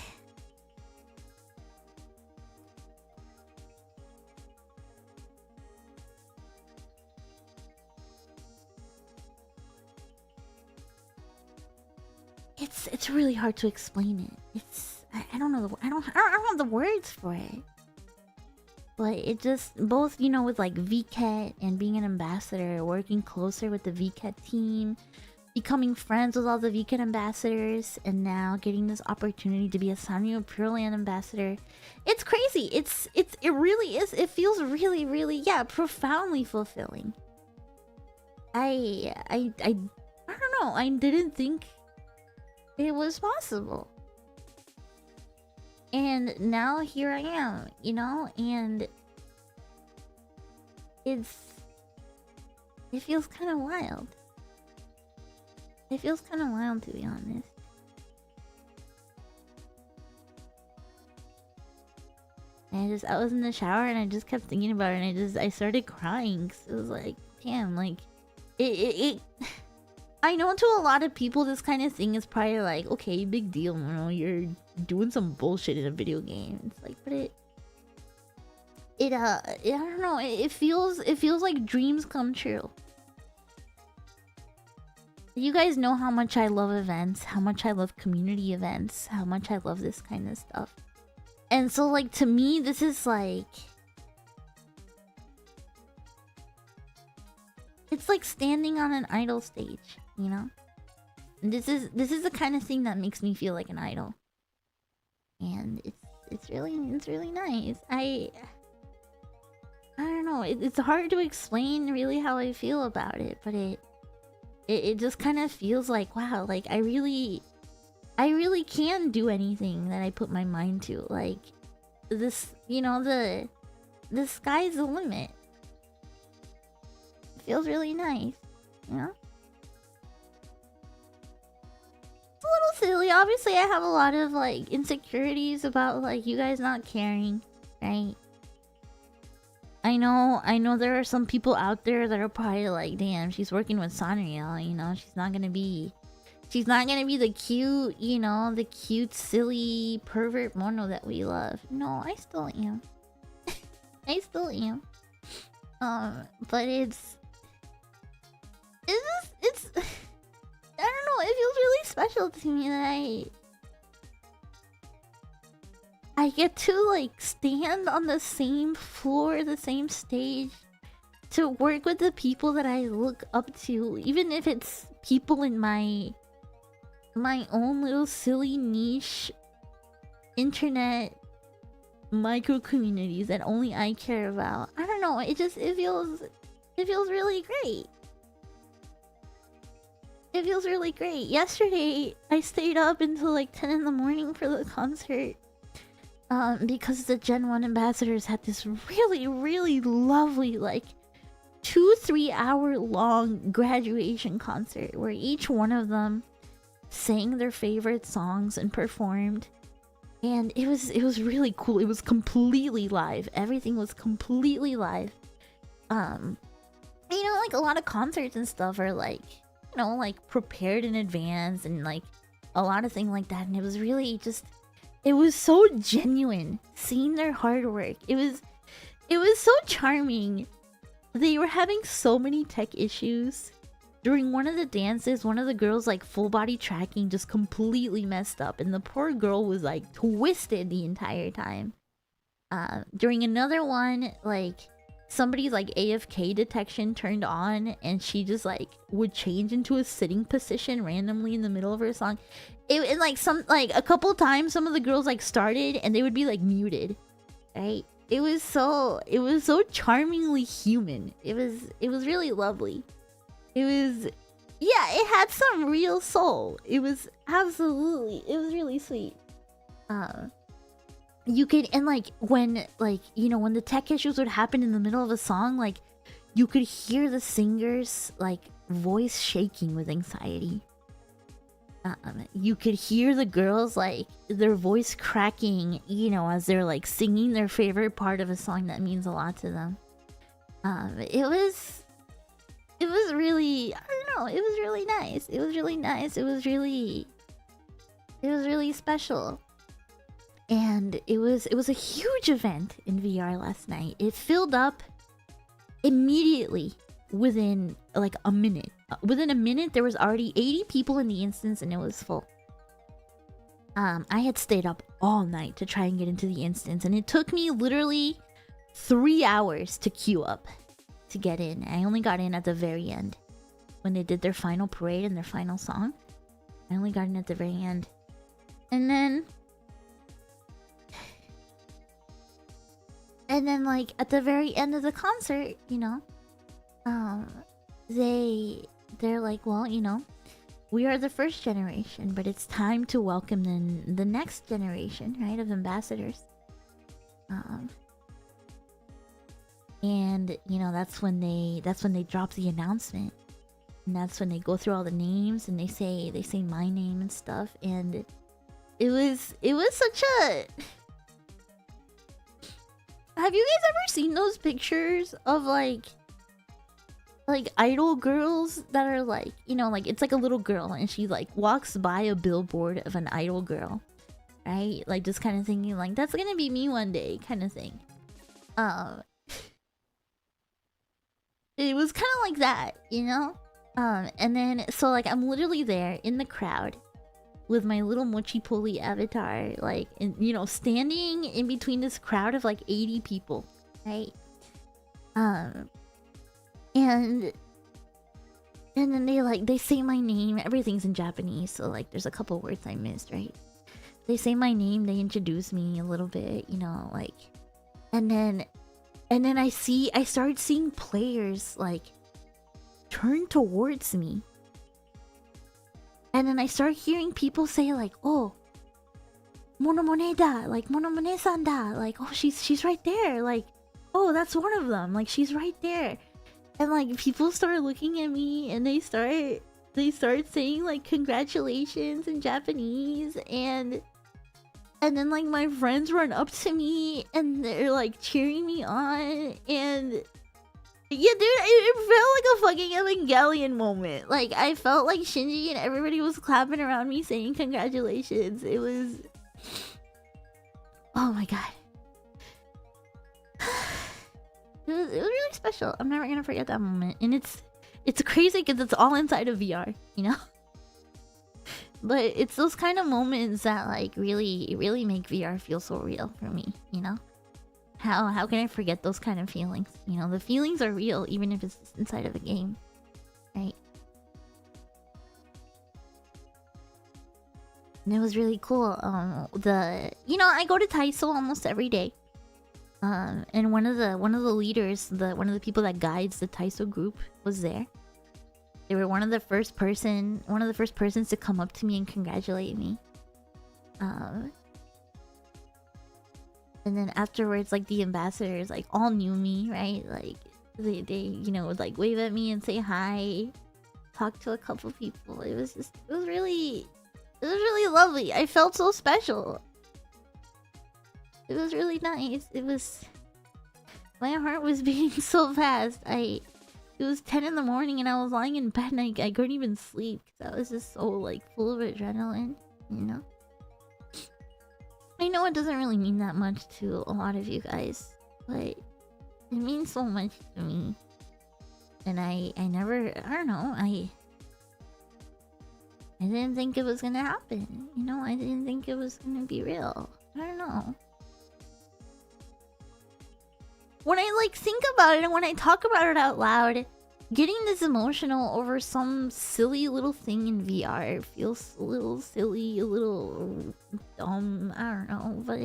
it's really hard to explain it. I don't know I don't have the words for it. But it just, both, you know, with like VCAT and being an ambassador, working closer with the VCAT team, becoming friends with all the VCAT ambassadors, and now getting this opportunity to be a Sanrio Pure Land ambassador. It's crazy. It really is. It feels really, really, yeah, profoundly fulfilling. I don't know. I didn't think it was possible. And now here I am, you know, and it feels kind of wild. It feels kind of wild, to be honest. And I was in the shower and I just kept thinking about it, and I started crying. 'Cause it was like, damn, like it I know to a lot of people this kind of thing is probably like, okay, big deal, you know, you're doing some bullshit in a video game. It's like, but I don't know, it feels like dreams come true. You guys know how much I love events, how much I love community events, how much I love this kind of stuff. And so, like, to me, this is like, it's like standing on an idol stage, you know? And this is the kind of thing that makes me feel like an idol. And it's really nice. I don't know, it's hard to explain really how I feel about it, but it just kind of feels like, wow, like I really can do anything that I put my mind to. Like, this, you know, the sky's the limit. It feels really nice, you know? It's a little silly. Obviously, I have a lot of, like, insecurities about, like, you guys not caring, right? I know there are some people out there that are probably like, damn, she's working with Sanrio, you know, she's not gonna be the cute, you know, the cute, silly, pervert mono that we love. No, I still am. I still am. But it's I don't know, it feels really special to me that I get to, like, stand on the same floor, the same stage, to work with the people that I look up to, even if it's people in my own little silly niche internet micro communities that only I care about. I don't know, it feels really great. It feels really great. Yesterday, I stayed up until like 10 in the morning for the concert. Because the Gen 1 ambassadors had this really, really lovely, like, 2-3 hour long graduation concert where each one of them sang their favorite songs and performed. And it was really cool. It was completely live. Everything was completely live. You know, like, a lot of concerts and stuff are like, you know, like, prepared in advance and like a lot of things like that. And it was really just, it was so genuine seeing their hard work. It was so charming. They were having so many tech issues. During one of the dances, one of the girls, like, full body tracking just completely messed up, and the poor girl was like twisted the entire time. During another one, like, somebody's like AFK detection turned on, and she just like would change into a sitting position randomly in the middle of her song. And like a couple times some of the girls like started and they would be like muted, right? It was so charmingly human. It was really lovely. It had some real soul. It was really sweet. You could, and like when, like, you know, when the tech issues would happen in the middle of a song, like, you could hear the singer's like voice shaking with anxiety. You could hear the girls, like, their voice cracking, you know, as they're like singing their favorite part of a song that means a lot to them. It was really, I don't know, it was really nice. It was really nice. It was really special. And it was a huge event in VR last night. It filled up immediately within like a minute. Within a minute, there was already 80 people in the instance and it was full. I had stayed up all night to try and get into the instance, and it took me literally 3 hours to queue up to get in. I only got in at the very end when they did their final parade and their final song. I only got in at the very end. And then like at the very end of the concert, you know, they're like, well, you know, we are the first generation, but it's time to welcome the next generation, right, of ambassadors. And you know, that's when they drop the announcement, and that's when they go through all the names and they say my name and stuff. And it was such a... Have you guys ever seen those pictures of like idol girls that are like, you know, like it's like a little girl and she like walks by a billboard of an idol girl, right? Like just kind of thinking like, that's gonna be me one day kind of thing. It was kind of like that, you know? And then so like I'm literally there in the crowd with my little mochi poli avatar, like, you know, standing in between this crowd of like 80 people, right? And then they say my name. Everything's in Japanese, so like there's a couple words I missed, right? They say my name, they introduce me a little bit, you know, like, and then I started seeing players like turn towards me. And then I start hearing people say like, oh, Monomone da, like Monomone-san da, like, oh, she's right there, like, oh, that's one of them, like she's right there. And like people start looking at me and they start saying like congratulations in Japanese, and then like my friends run up to me and they're like cheering me on. And yeah, dude, it felt like a fucking Evangelion moment. Like, I felt like Shinji and everybody was clapping around me saying congratulations. It was... Oh my god. It was really special. I'm never gonna forget that moment. And it's crazy because it's all inside of VR, you know? But it's those kind of moments that like really make VR feel so real for me, you know? How can I forget those kind of feelings? You know, the feelings are real even if it's inside of a game, right? And it was really cool. You know, I go to Taiso almost every day. And one of the leaders, one of the people that guides the Taiso group was there. They were one of the first persons to come up to me and congratulate me. And then afterwards, like, the ambassadors, like, all knew me, right? Like, they you know, would, like, wave at me and say hi. Talk to a couple people. It was really lovely. I felt so special. It was really nice. My heart was beating so fast. It was 10 in the morning and I was lying in bed and I couldn't even sleep because I was just so, like, full of adrenaline, you know? I know it doesn't really mean that much to a lot of you guys, but it means so much to me. And I don't know, I didn't think it was gonna happen, you know? I didn't think it was gonna be real. I don't know. When I, like, think about it and when I talk about it out loud, getting this emotional over some silly little thing in VR feels a little silly, a little dumb, I don't know, but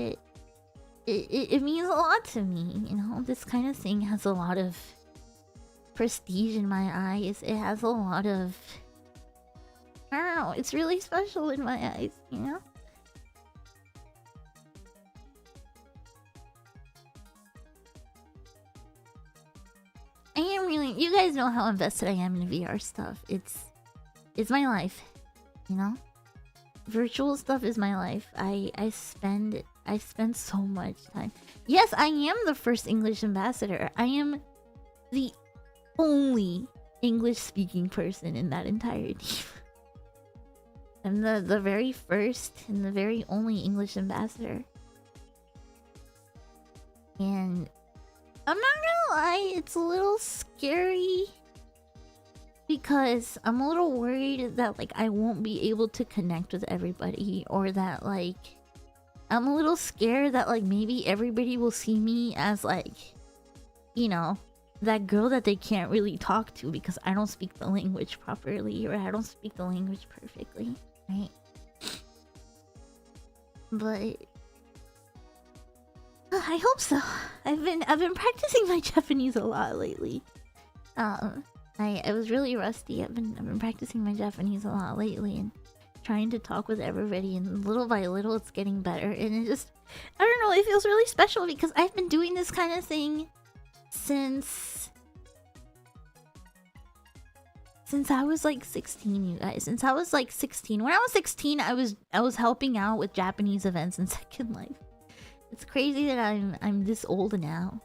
it means a lot to me, you know? This kind of thing has a lot of prestige in my eyes. It has a lot of... I don't know, it's really special in my eyes, you know? I am really... You guys know how invested I am in VR stuff. It's my life, you know? Virtual stuff is my life. I spend so much time. Yes, I am the first English ambassador. I am the only English speaking person in that entire team. I'm the very first and the very only English ambassador. And I'm not gonna lie, it's a little scary because I'm a little worried that like I won't be able to connect with everybody, or that like I'm a little scared that like maybe everybody will see me as like, you know, that girl that they can't really talk to because I don't speak the language properly, or I don't speak the language perfectly, right? But I hope so. I've been practicing my Japanese a lot lately. I was really rusty. I've been practicing my Japanese a lot lately and trying to talk with everybody, and little by little it's getting better, and it just, I don't know, it feels really special because I've been doing this kind of thing since I was like 16, you guys. Since I was like 16. When I was 16, I was helping out with Japanese events in Second Life. It's crazy that I'm this old now.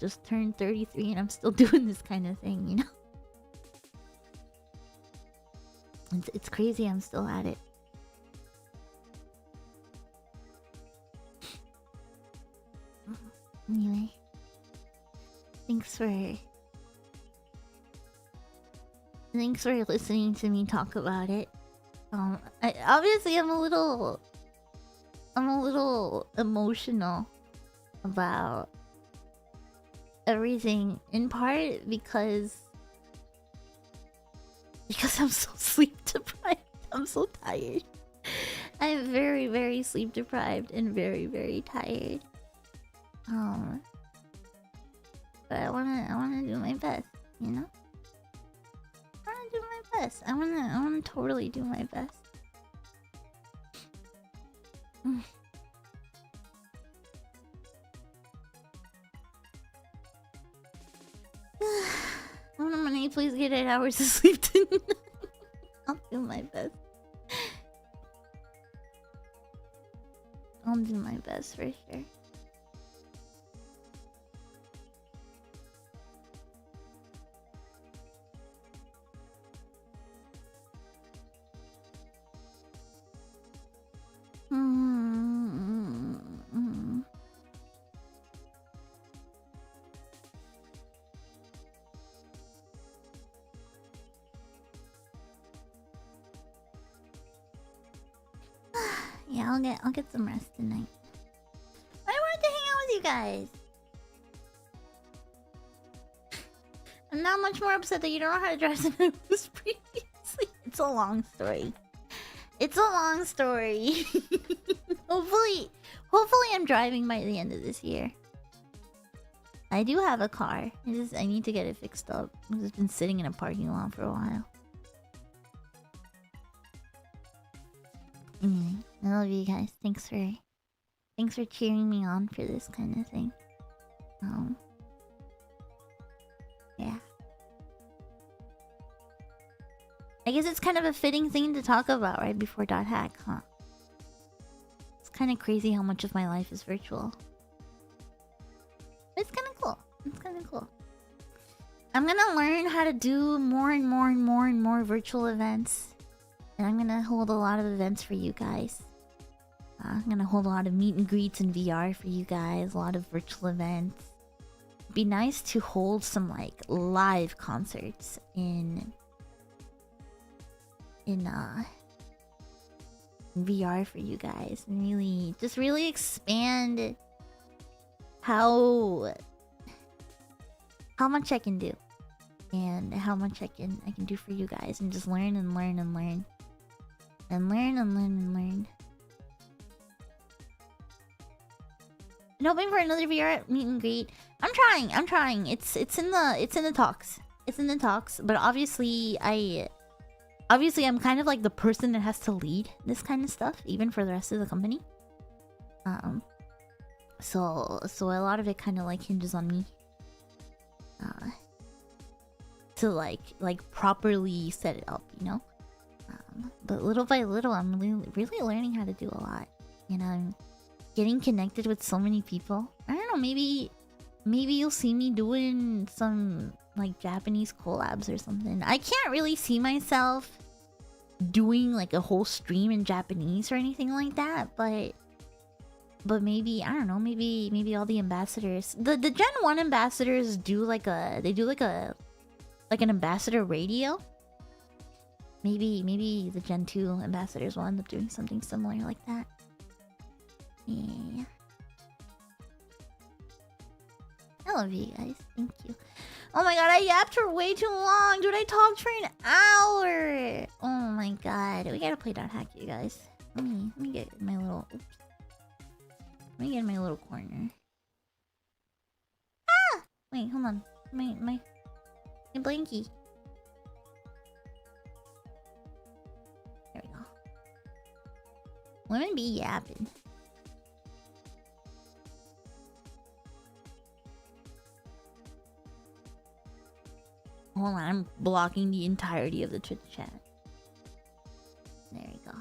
Just turned 33 and I'm still doing this kind of thing, you know? It's crazy I'm still at it. Anyway. Thanks for listening to me talk about it. Obviously I'm a little emotional about everything, in part because I'm so sleep deprived. I'm so tired. I'm very, very sleep deprived and very, very tired. But I wanna do my best, you know? I wanna do my best. I wanna totally do my best. Monet, please get 8 hours of sleep tonight. I'll do my best. I'll do my best for sure. Yeah, I'll get some rest tonight. I wanted to hang out with you guys. I'm now much more upset that you don't know how to drive than I was previously. It's a long story. It's a long story. Hopefully I'm driving by the end of this year. I do have a car. I need to get it fixed up. It's just been sitting in a parking lot for a while. I love you guys. Thanks for cheering me on for this kind of thing. Yeah. I guess it's kind of a fitting thing to talk about right before .hack, huh? It's kind of crazy how much of my life is virtual. But it's kind of cool. It's kind of cool. I'm gonna learn how to do more and more virtual events. And I'm gonna hold a lot of events for you guys. I'm gonna hold a lot of meet and greets in VR for you guys. A lot of virtual events. It'd be nice to hold some like live concerts in VR for you guys, and really expand how much I can do, and how much I can do for you guys, and just learn and learn and learn. And learn. I'm hoping for another VR meet and greet. I'm trying. It's in the talks. It's in the talks. But obviously I'm kind of like the person that has to lead this kind of stuff, even for the rest of the company. So a lot of it kind of like hinges on me. To like properly set it up, you know. But little by little, I'm really learning how to do a lot. And I'm getting connected with so many people. I don't know, maybe you'll see me doing some like Japanese collabs or something. I can't really see myself doing like a whole stream in Japanese or anything like that, but maybe, I don't know, maybe all the ambassadors, the Gen 1 ambassadors do like an ambassador radio. Maybe the Gen 2 ambassadors will end up doing something similar like that. Yeah. I love you guys. Thank you. Oh my god, I yapped for way too long. Dude, I talked for an hour. Oh my god. We gotta play Dot Hack, you guys. Let me get in my little... Oops. Let me get in my little corner. Ah! Wait, hold on. My blankie. There we go. Women be yapping. Hold on, I'm blocking the entirety of the Twitch chat. There we go.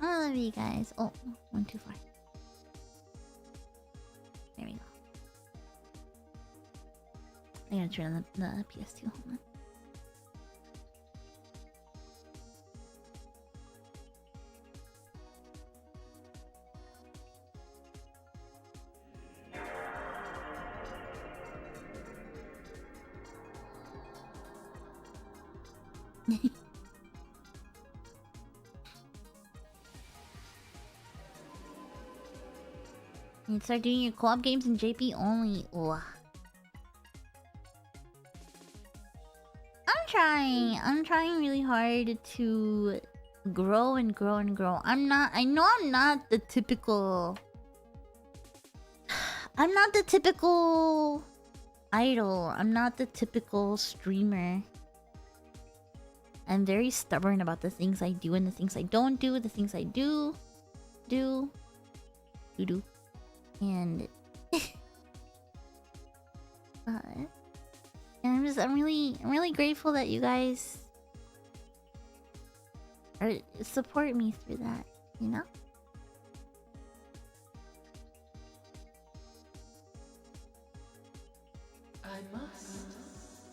I love you guys. Oh, went too far. There we go. I gotta turn on the PS2. Hold on. You start doing your co-op games in JP only. Ugh. I'm trying really hard to grow and grow and grow. I know I'm not the typical idol. I'm not the typical streamer. I'm very stubborn about the things I do and the things I don't do, the things I do. And and I'm really grateful that you guys support me through that, you know? I must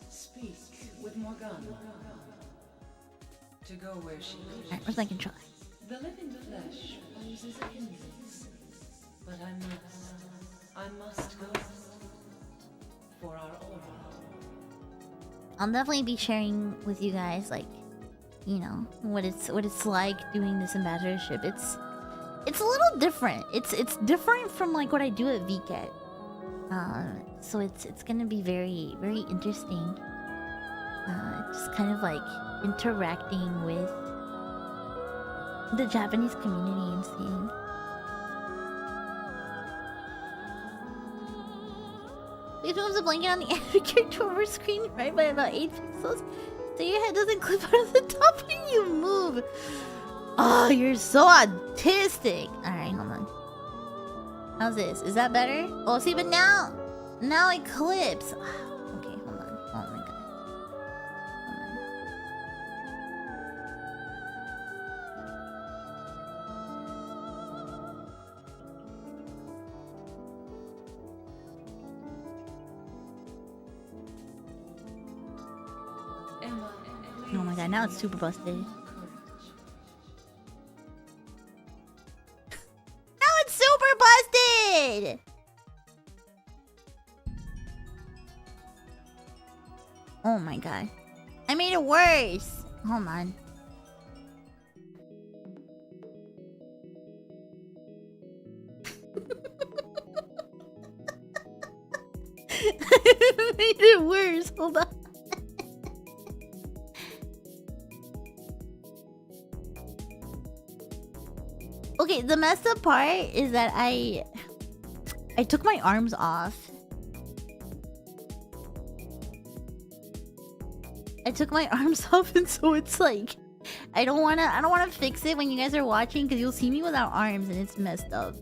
speak with Morgana to go where she lives. Alright, where's my controller? The living flesh poses a hindrance, but I must go for our aura. I'll definitely be sharing with you guys, like, you know, what it's like doing this ambassadorship. It's a little different. It's different from like what I do at VCAT. So it's gonna be very, very interesting. Just kind of like interacting with the Japanese community and seeing. If it was a blanket on the anime character over screen, right by about 8 pixels, so your head doesn't clip out of the top when you move. Oh, you're so autistic. Alright, hold on. How's this? Is that better? Oh, see, but now it clips. Okay, hold on. Oh my god. Oh my god, now it's super busted. Now it's super busted! Oh my god. I made it worse! Hold on. I made it worse, hold on. Okay, the messed up part is that I took my arms off. I took my arms off, and so it's like I don't wanna fix it when you guys are watching, because you'll see me without arms and it's messed up.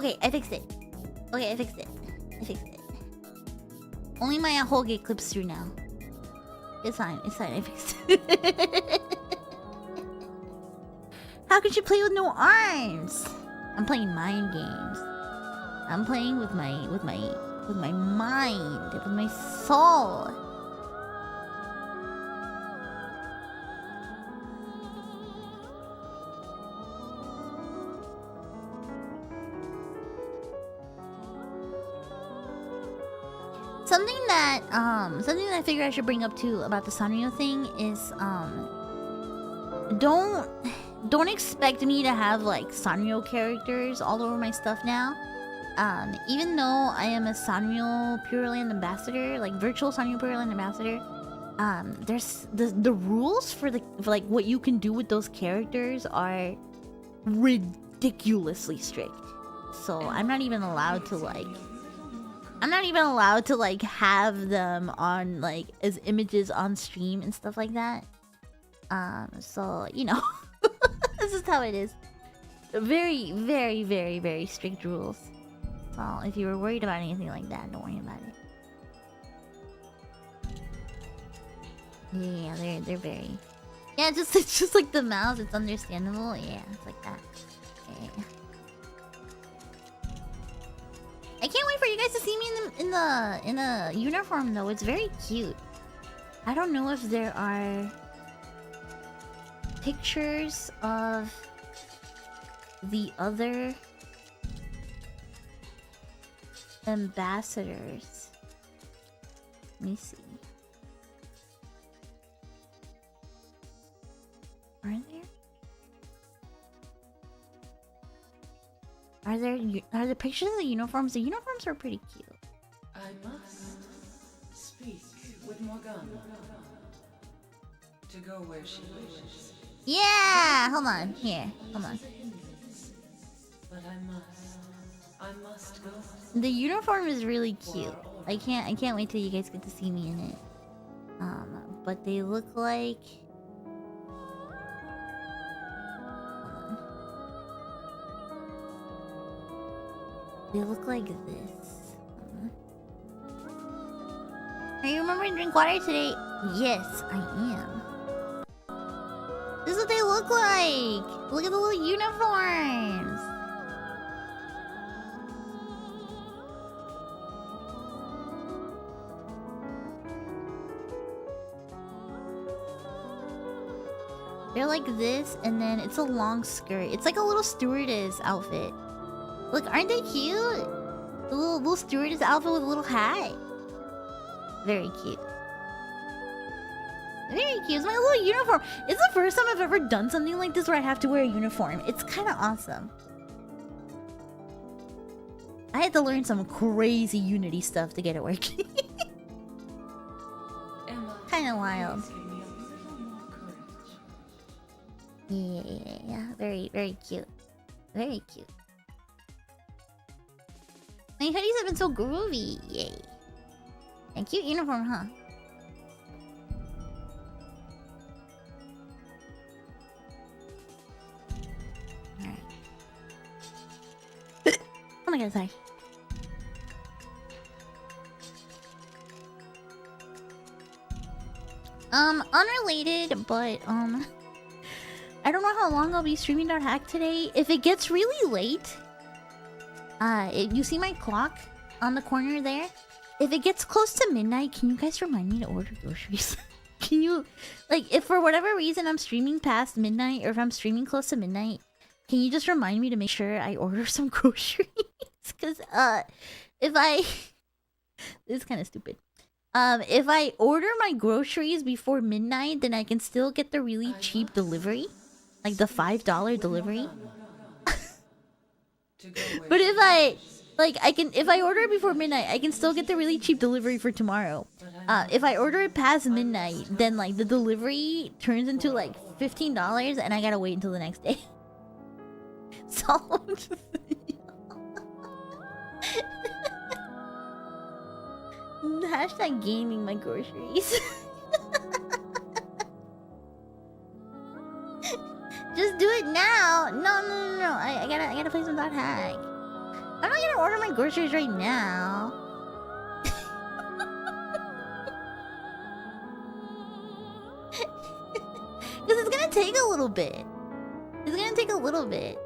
Okay, I fixed it. Okay, I fixed it. I fixed it. Only my Ahoge clips through now. It's fine. It's fine. I fixed it. How could you play with no arms? I'm playing mind games. I'm playing with my mind, with my soul. Something that I figure I should bring up too about the Sanrio thing is don't expect me to have like Sanrio characters all over my stuff now. Even though I am a Sanrio Pure Land ambassador, like virtual Sanrio Pure Land ambassador, there's the rules for like what you can do with those characters are ridiculously strict. So I'm not even allowed to have them on like as images on stream and stuff like that. So you know, this is how it is. Very, very, very, very strict rules. So if you were worried about anything like that, don't worry about it. Yeah, they're very. Yeah, it's just like the mouse. It's understandable. Yeah, it's like that. Yeah. I can't wait for you guys to see me in the uniform though. It's very cute. I don't know if there are pictures of the other ambassadors. Let me see. Are there pictures of the uniforms? The uniforms are pretty cute. I must speak with Morgana to go where she wishes. Yeah, hold on. Here, hold on. But I must go. The uniform is really cute. I can't wait till you guys get to see me in it. But they look like. They look like this. Are you remembering to drink water today? Yes, I am. This is what they look like. Look at the little uniforms. They're like this, and then it's a long skirt. It's like a little stewardess outfit. Look, aren't they cute? The little stewardess outfit with a little hat. Very cute. Very cute. It's my little uniform. It's the first time I've ever done something like this where I have to wear a uniform. It's kind of awesome. I had to learn some crazy Unity stuff to get it working. Kind of wild. Yeah. Very, very cute. Very cute. My hoodies have been so groovy. Yay. A cute uniform, huh? Alright. Oh my god, sorry. Unrelated, but I don't know how long I'll be streaming .hack today. If it gets really late, you see my clock on the corner there? If it gets close to midnight, can you guys remind me to order groceries? Can you, like, if for whatever reason I'm streaming past midnight, or if I'm streaming close to midnight, can you just remind me to make sure I order some groceries? Because, if I... This is kind of stupid. If I order my groceries before midnight, then I can still get the really cheap delivery. Like the $5 delivery. But if if I order it before midnight, I can still get the really cheap delivery for tomorrow. If I order it past midnight, then like the delivery turns into like $15 and I gotta wait until the next day. So hashtag gaming my groceries. Just do it now. No. I gotta play some .hack. I'm not gonna order my groceries right now. Because it's gonna take a little bit. It's gonna take a little bit.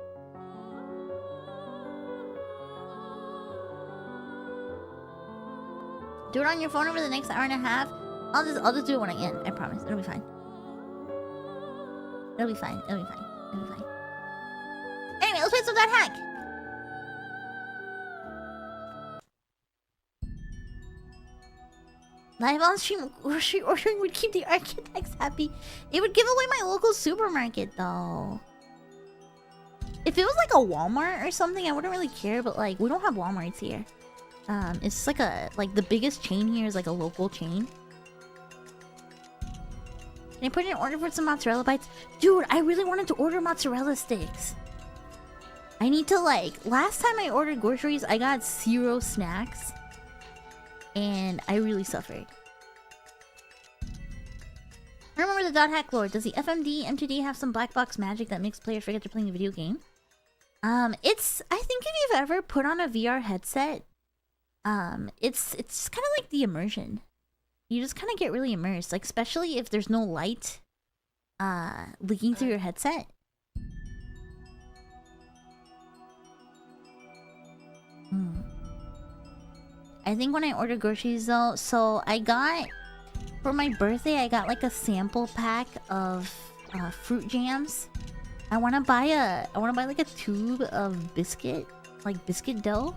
Do it on your phone over the next hour and a half. I'll just do it when I end. I promise. It'll be fine. It'll be fine. It'll be fine. It'll be fine. Anyway, let's play some Dot Hack. Live on stream grocery ordering would keep the architects happy. It would give away my local supermarket though. If it was like a Walmart or something, I wouldn't really care, but like we don't have Walmarts here. It's just like the biggest chain here is like a local chain. Can I put in an order for some mozzarella bites? Dude, I really wanted to order mozzarella sticks. I need to last time I ordered groceries, I got 0 snacks. And I really suffered. I remember the Dot Hack lore. Does the FMD M2D have some black box magic that makes players forget they're playing a video game? I think if you've ever put on a VR headset, it's kind of like the immersion. You just kind of get really immersed, like especially if there's no light leaking through your headset. I think when I ordered groceries though, so I got for my birthday I got like a sample pack of fruit jams. I want to buy like a tube of biscuit dough,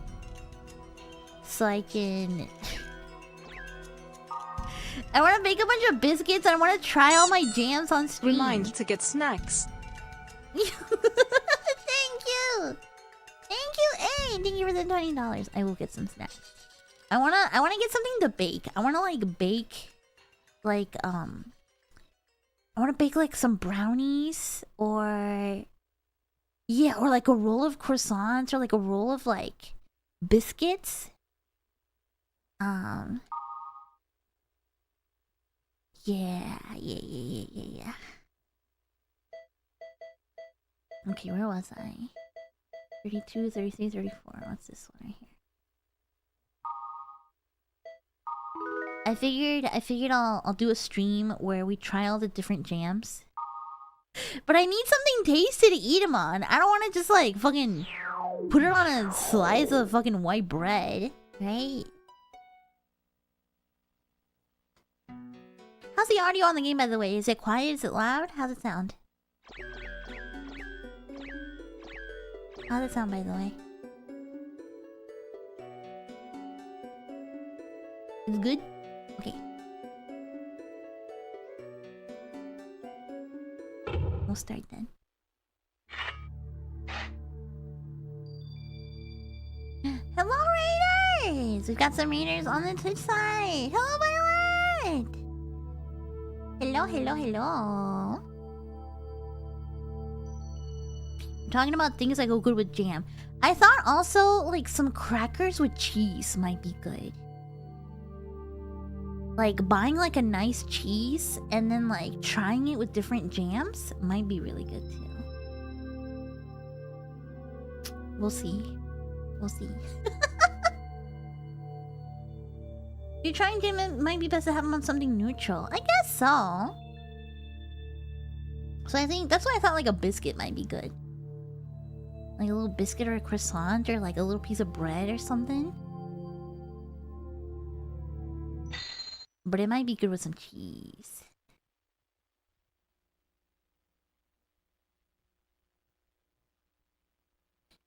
so I can. I want to make a bunch of biscuits and I want to try all my jams on stream. Remind to get snacks. Thank you. Hey, thank you for the $20. I will get some snacks. I wanna get something to bake. I wanna bake I wanna bake like some brownies or like a roll of croissants or like a roll of like biscuits. Yeah. Okay, where was I? 32, 33, 34. What's this one right here? I figured I'll do a stream where we try all the different jams. But I need something tasty to eat them on. I don't want to just like fucking put it on a slice of fucking white bread, right? How's the audio on the game, by the way? Is it quiet? Is it loud? How's it sound? How's it sound, by the way? It's good? Okay. We'll start then. Hello, Raiders! We've got some Raiders on the Twitch side. Hello, Violet! Hello. I'm talking about things that go good with jam. I thought also, like, some crackers with cheese might be good. Like, buying, like, a nice cheese and then, like, trying it with different jams might be really good, too. We'll see. If you're trying jam, it might be best to have them on something neutral. I guess so. So I think, that's why I thought, like, a biscuit might be good. Like a little biscuit or a croissant or, like, a little piece of bread or something. But it might be good with some cheese.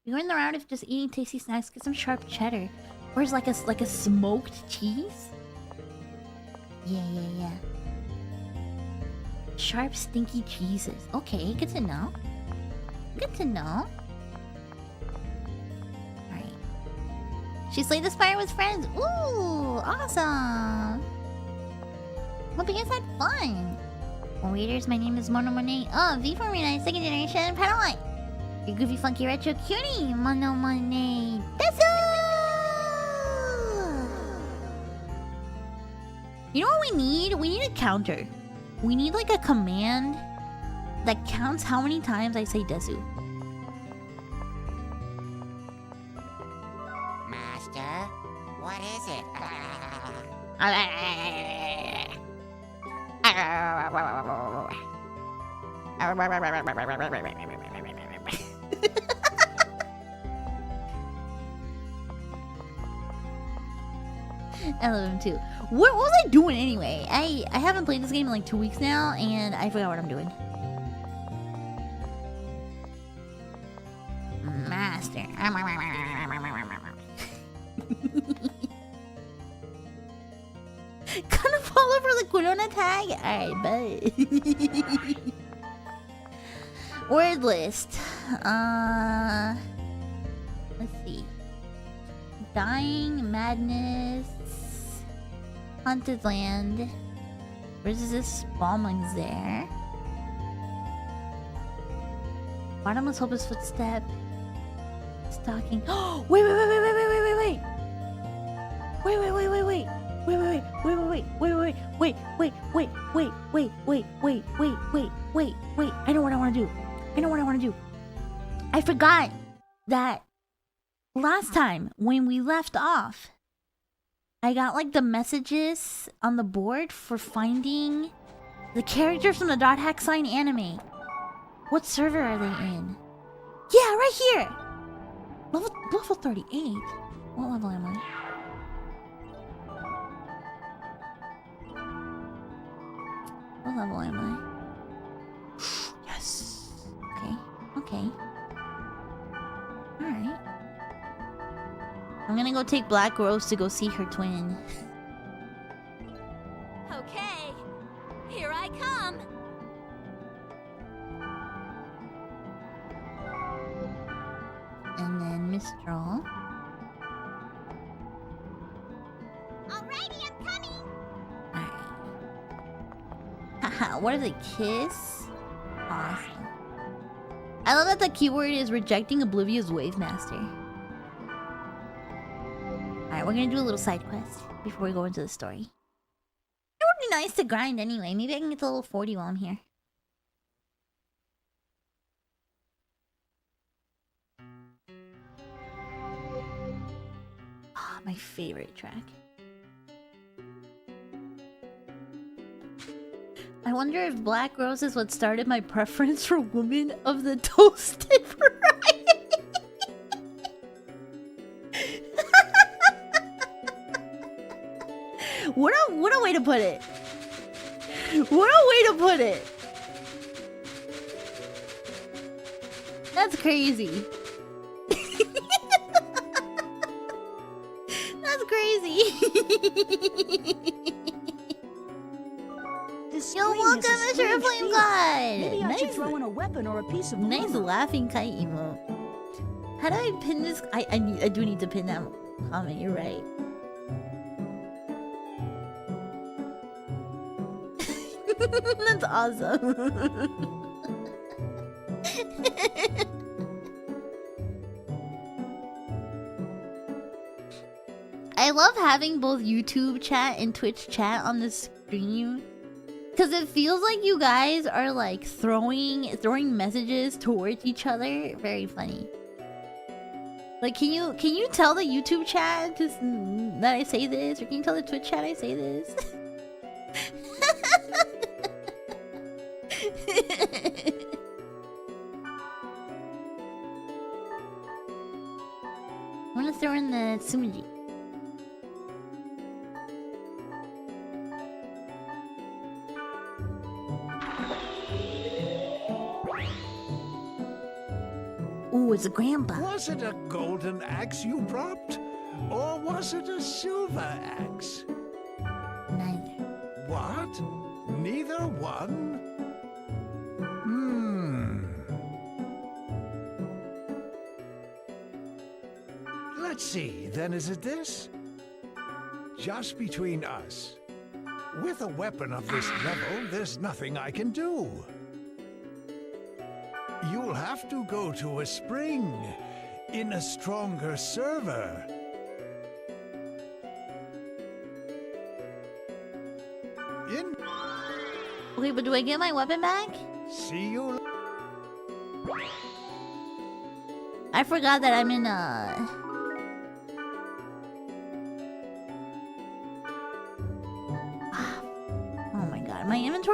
You're in the round of just eating tasty snacks, get some sharp cheddar. Or is like a smoked cheese? Yeah. Sharp, stinky cheeses. Okay, good to know. Alright. She slayed the spire with friends. Ooh, awesome. Hope you guys had fun. Well, readers, my name is Monet. Oh, V for Monet, second generation Padawan. You goofy, funky, retro cutie, Monet. Desu! You know what we need? We need a counter. We need like a command that counts how many times I say Desu. I love him too. What was I doing anyway? I haven't played this game in like 2 weeks now, and I forgot what I'm doing. Master. Gonna follow for the Corona tag? Alright, bet. Word list. Let's see. Dying, madness, haunted land. Where's this? Bombings there. Bottomless hopeless footstep. Stalking. Oh, wait. Wait. I know what I want to do. I forgot that last time when we left off, I got like the messages on the board for finding the characters from the Dot Hack Sign anime. What server are they in? Yeah, right here! Level 38? What level am I? What level am I? Yes! Okay. Alright. I'm gonna go take Black Rose to go see her twin. Okay, here I come. And then Mistral. Alrighty, I'm coming. Alright. Haha, what is it? Kiss? Awesome. I love that the keyword is rejecting Oblivious Wave Master. Alright, we're gonna do a little side quest before we go into the story. It would be nice to grind anyway. Maybe I can get to level 40 while I'm here. Ah, my favorite track. I wonder if Black Rose is what started my preference for women of the toasted variety. What a way to put it. What a way to put it. That's crazy. That's crazy. You're welcome, Mr. Flame God. Maybe I Nice. should throw in a weapon or a piece of Nice armor. laughing kite emote. How do I pin this? I do need to pin that comment. You're right. That's awesome. I love having both YouTube chat and Twitch chat on the stream. Because it feels like you guys are like throwing messages towards each other. Very funny. Like, can you tell the YouTube chat just that I say this, or can you tell the Twitch chat I say this? I'm gonna throw in the Sumaji. Ooh, it's a grandpa. Was it a golden axe you dropped? Or was it a silver axe? Neither. What? Neither one? Let's see, then is it this? Just between us. With a weapon of this level, there's nothing I can do. You'll have to go to a spring in a stronger server. Okay, but do I get my weapon back? See you. I forgot that I'm in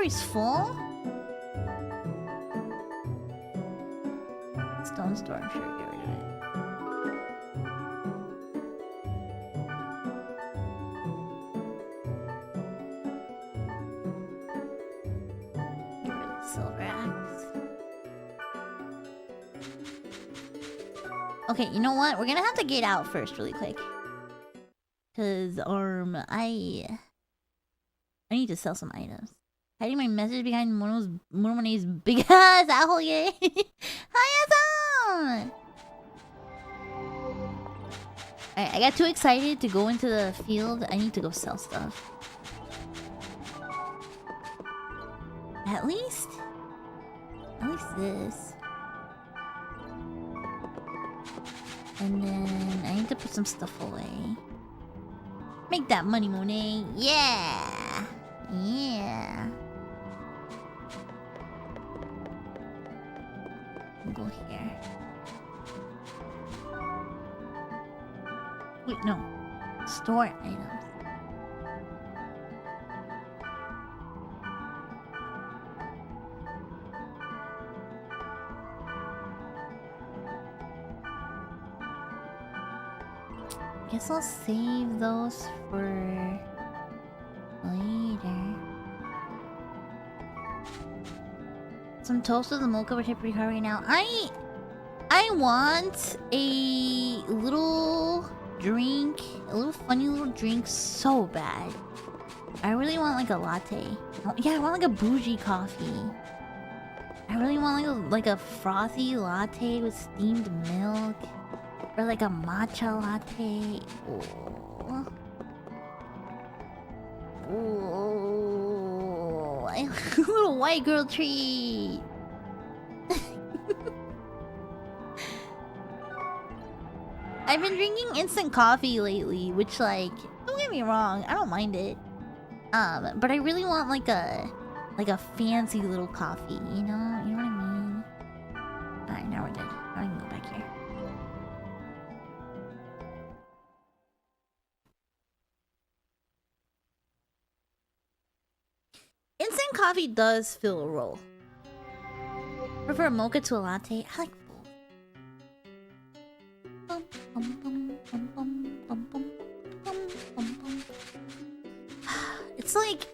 inventory's full? Stone store, I'm sure. Get rid of it. Get rid of the silver axe. Okay, you know what? We're gonna have to get out first really quick. Cause I need to sell some items. Hiding my message behind Monet's big ass asshole, yay! Hi, Alright, I got too excited to go into the field. I need to go sell stuff. At least this. And then I need to put some stuff away. Make that money, Monet. Yeah. Yeah. We'll go here. Wait, no. Store items. Guess I'll save those for later. Some toast with the mocha, which I pretty hard right now. I want a little drink, a little funny little drink so bad. I really want like a latte. Yeah, I want like a bougie coffee. I really want like a frothy latte with steamed milk. Or like a matcha latte. Ooh. Ooh. A little white girl treat. I've been drinking instant coffee lately, which like, don't get me wrong, I don't mind it. But I really want like a fancy little coffee, you know? You know what I mean? Alright, now we're good. Now I can go back here. Instant coffee does fill a role. Prefer a mocha to a latte? I like both. It's like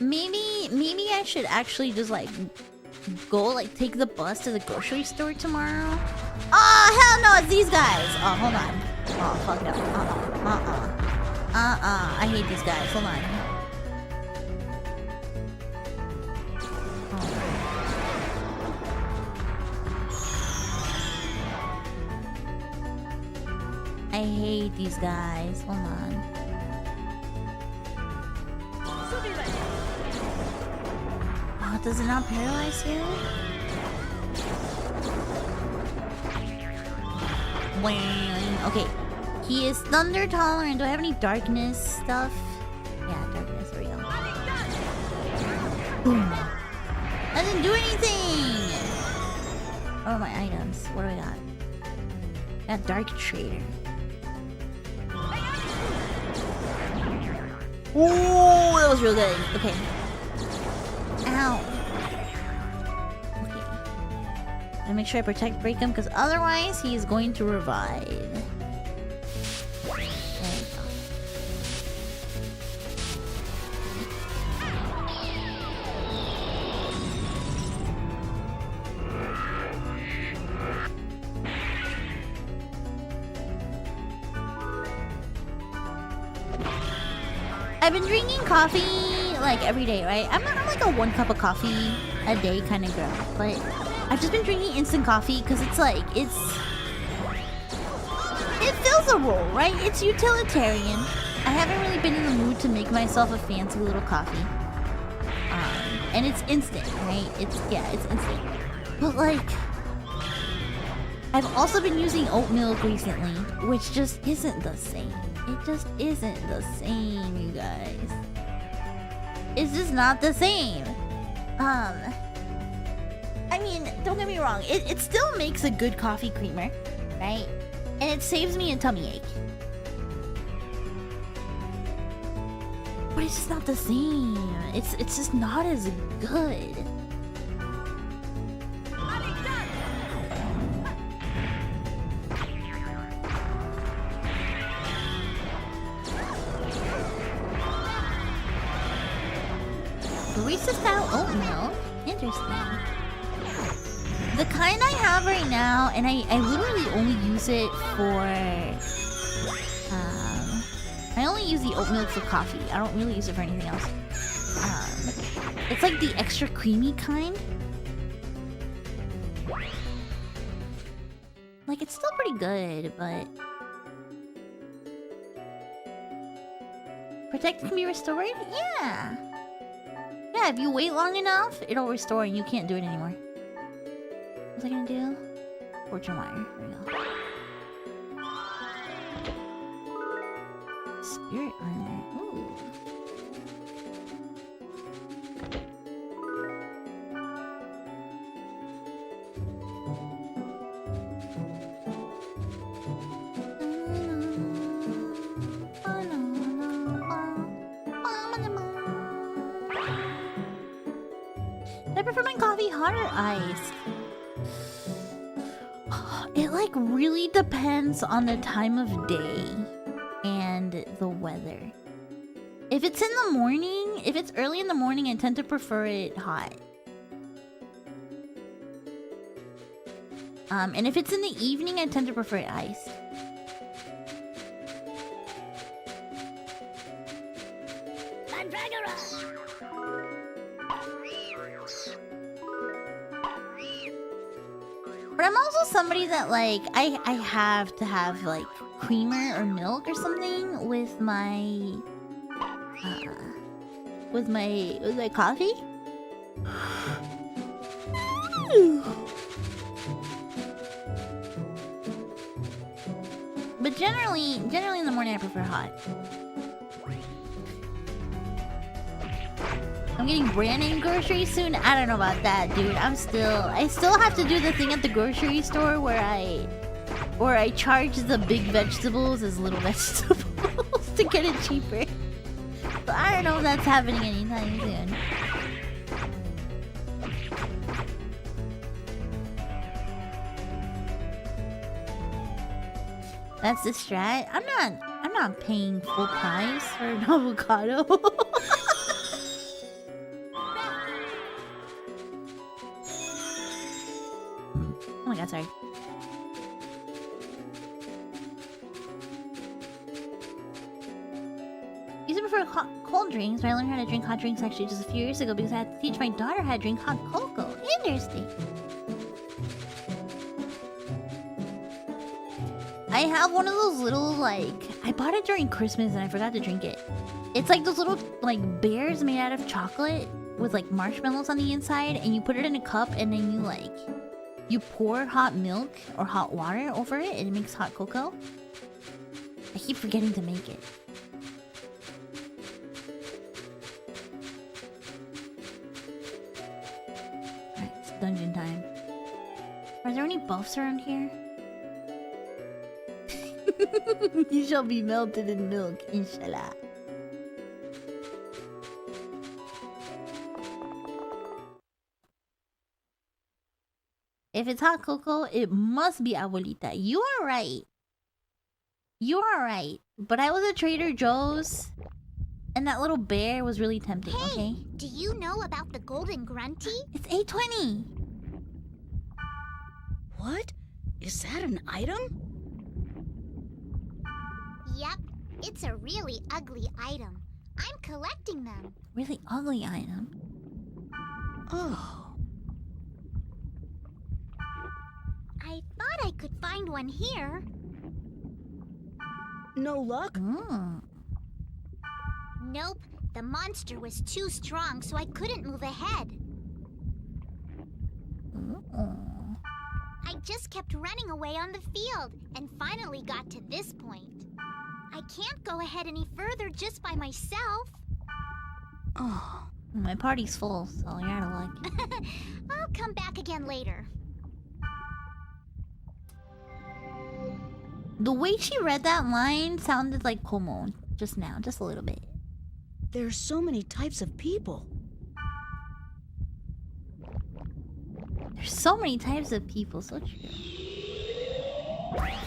maybe I should actually just like go like take the bus to the grocery store tomorrow. Oh hell no, it's these guys. Oh hold on. Oh fuck no. I hate these guys. Hold on. I hate these guys. Hold on. Oh, does it not paralyze you? Okay. He is thunder tolerant. Do I have any darkness stuff? Yeah, darkness. There we go. Boom. Doesn't do anything! Oh, my items. What do I got? Got Dark Trader. Ooh, that was real good. Okay. Ow. Okay. I make sure I break him, because otherwise he is going to revive. There we go. I've been drinking coffee like every day, right? I'm like a 1 cup of coffee a day kind of girl, but I've just been drinking instant coffee because it's like it fills a role, right? It's utilitarian. I haven't really been in the mood to make myself a fancy little coffee, and it's instant, right? It's instant. But like, I've also been using oat milk recently, which just isn't the same. It just isn't the same, you guys. It's just not the same. I mean, don't get me wrong. It still makes a good coffee creamer, right? And it saves me a tummy ache. But it's just not the same. It's just not as good. Barista style oat milk? Interesting. The kind I have right now, and I literally only use it for... I only use the oat milk for coffee. I don't really use it for anything else. It's like the extra creamy kind. Like, it's still pretty good, but... Protect can be restored? Yeah! Yeah, if you wait long enough, it'll restore and you can't do it anymore. What was I gonna do? Fortune wire. There we go. Spirit armor. Ooh. I prefer my coffee hot or iced. It like really depends on the time of day and the weather. If it's in the morning, if it's early in the morning, I tend to prefer it hot. And if it's in the evening, I tend to prefer it iced. But I'm also somebody that like I have to have like creamer or milk or something with my coffee. But generally in the morning I prefer hot. I'm getting brand name groceries soon. I don't know about that, dude. I still have to do the thing at the grocery store where I charge the big vegetables as little vegetables to get it cheaper. So I don't know if that's happening anytime soon. That's the strat. I'm not paying full price for an avocado. Oh my god, sorry. Used to prefer cold drinks, but I learned how to drink hot drinks actually just a few years ago because I had to teach my daughter how to drink hot cocoa. Interesting. I have one of those little, like... I bought it during Christmas and I forgot to drink it. It's like those little, like, bears made out of chocolate with, like, marshmallows on the inside, and you put it in a cup and then you, like... You pour hot milk or hot water over it and it makes hot cocoa. I keep forgetting to make it. Alright, it's dungeon time. Are there any buffs around here? You shall be melted in milk, inshallah. If it's hot cocoa, it must be abuelita. You are right. You are right. But I was at Trader Joe's, and that little bear was really tempting, Hey, okay? do you know about the golden grunty? It's 820. What? Is that an item? Yep, it's a really ugly item. I'm collecting them. Really ugly item. Oh. I thought I could find one here. No luck? Mm. Nope, the monster was too strong, so I couldn't move ahead. Mm. I just kept running away on the field and finally got to this point. I can't go ahead any further just by myself. Oh. My party's full, so you're out of luck. I'll come back again later. The way she read that line sounded like Como just now, just a little bit. There's so many types of people. There's so many types of people, so true. Alright.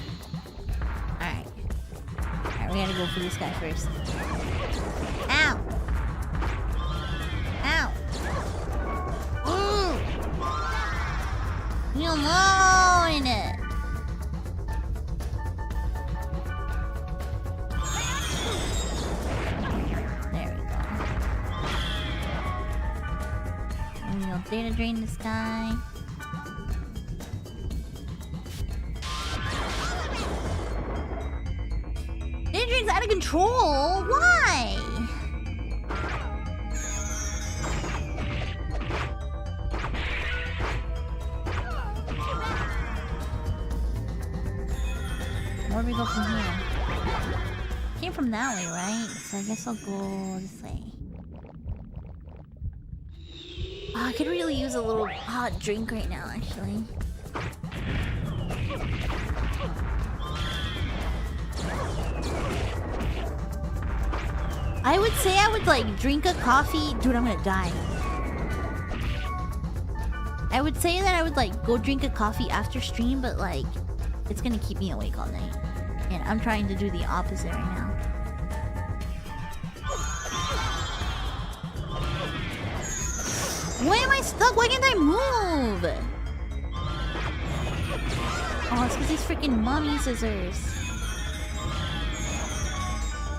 Alright, we gotta go for this guy first. Ow! Ow! Ooh! You alone! There we go. And we'll data drain this guy. Data drain's out of control! Why? Where do we go from here? Came from that way, right? So I guess I'll go this way. Oh, I could really use a little hot drink right now, actually. I would say I would like drink a coffee. Dude, I'm gonna die. I would say that I would like go drink a coffee after stream, but like it's gonna keep me awake all night. And I'm trying to do the opposite right now. Why am I stuck? Why can't I move? Oh, it's because these freaking mommy scissors.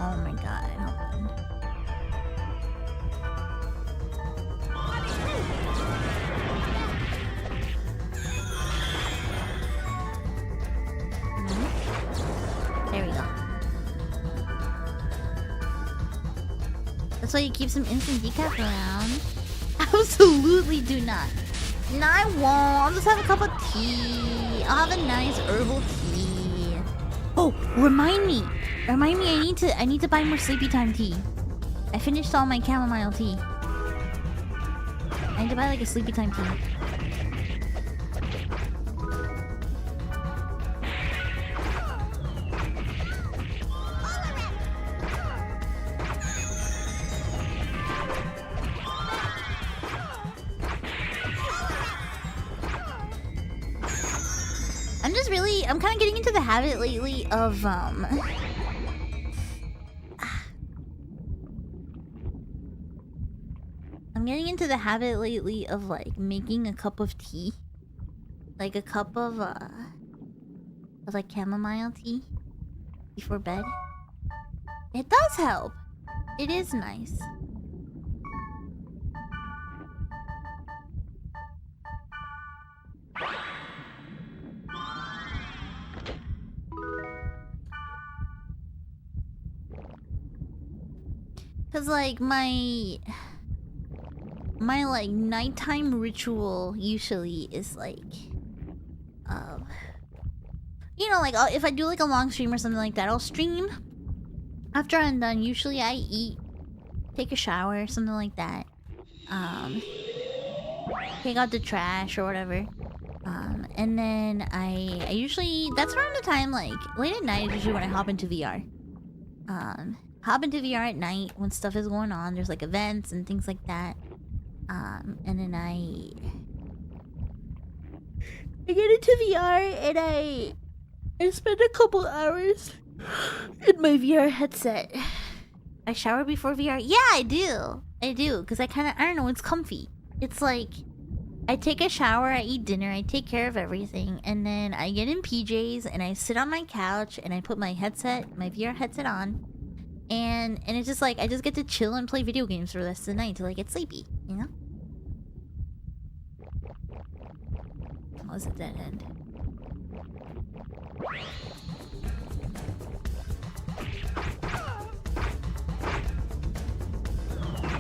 Oh my god, hold on. There we go. That's why you keep some instant decaf around. Absolutely do not. No, I won't. I'll just have a cup of tea. I'll have a nice herbal tea. Oh, remind me. Remind me, I need to buy more sleepy time tea. I finished all my chamomile tea. I need to buy like a sleepy time tea. I'm kind of getting into the habit lately of I'm getting into the habit lately of like making a cup of tea, like a cup of like chamomile tea before bed. It does help. It is nice. Cause like my like nighttime ritual usually is like you know, like if I do like a long stream or something like that, I'll stream. After I'm done, usually I eat, take a shower, something like that. Take out the trash or whatever. And then I usually, that's around the time like late at night is usually when I hop into VR. Hop into VR at night when stuff is going on. There's like events and things like that. And then I get into VR and I spend a couple hours in my VR headset. I shower before VR. Yeah, I do. Because I don't know, it's comfy. It's like I take a shower, I eat dinner, I take care of everything, and then I get in PJs and I sit on my couch and I put my headset, my VR headset on. And it's just like I just get to chill and play video games for the rest of the night till I get sleepy, you know? Oh, it's a dead end.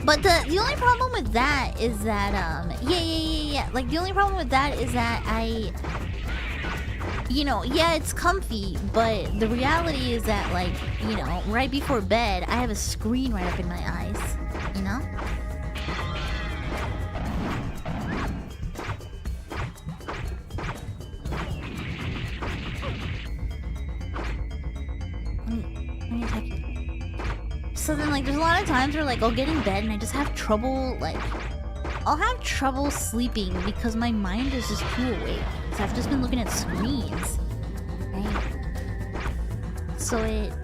But the only problem with that is that yeah. Like the only problem with that is that you know, yeah, it's comfy, but the reality is that, like, you know, right before bed, I have a screen right up in my eyes, you know? Let me attack you. So then, like, there's a lot of times where, like, I'll get in bed and I just have trouble, like... I'll have trouble sleeping because my mind is just too awake. Because I've just been looking at screens. Right? So it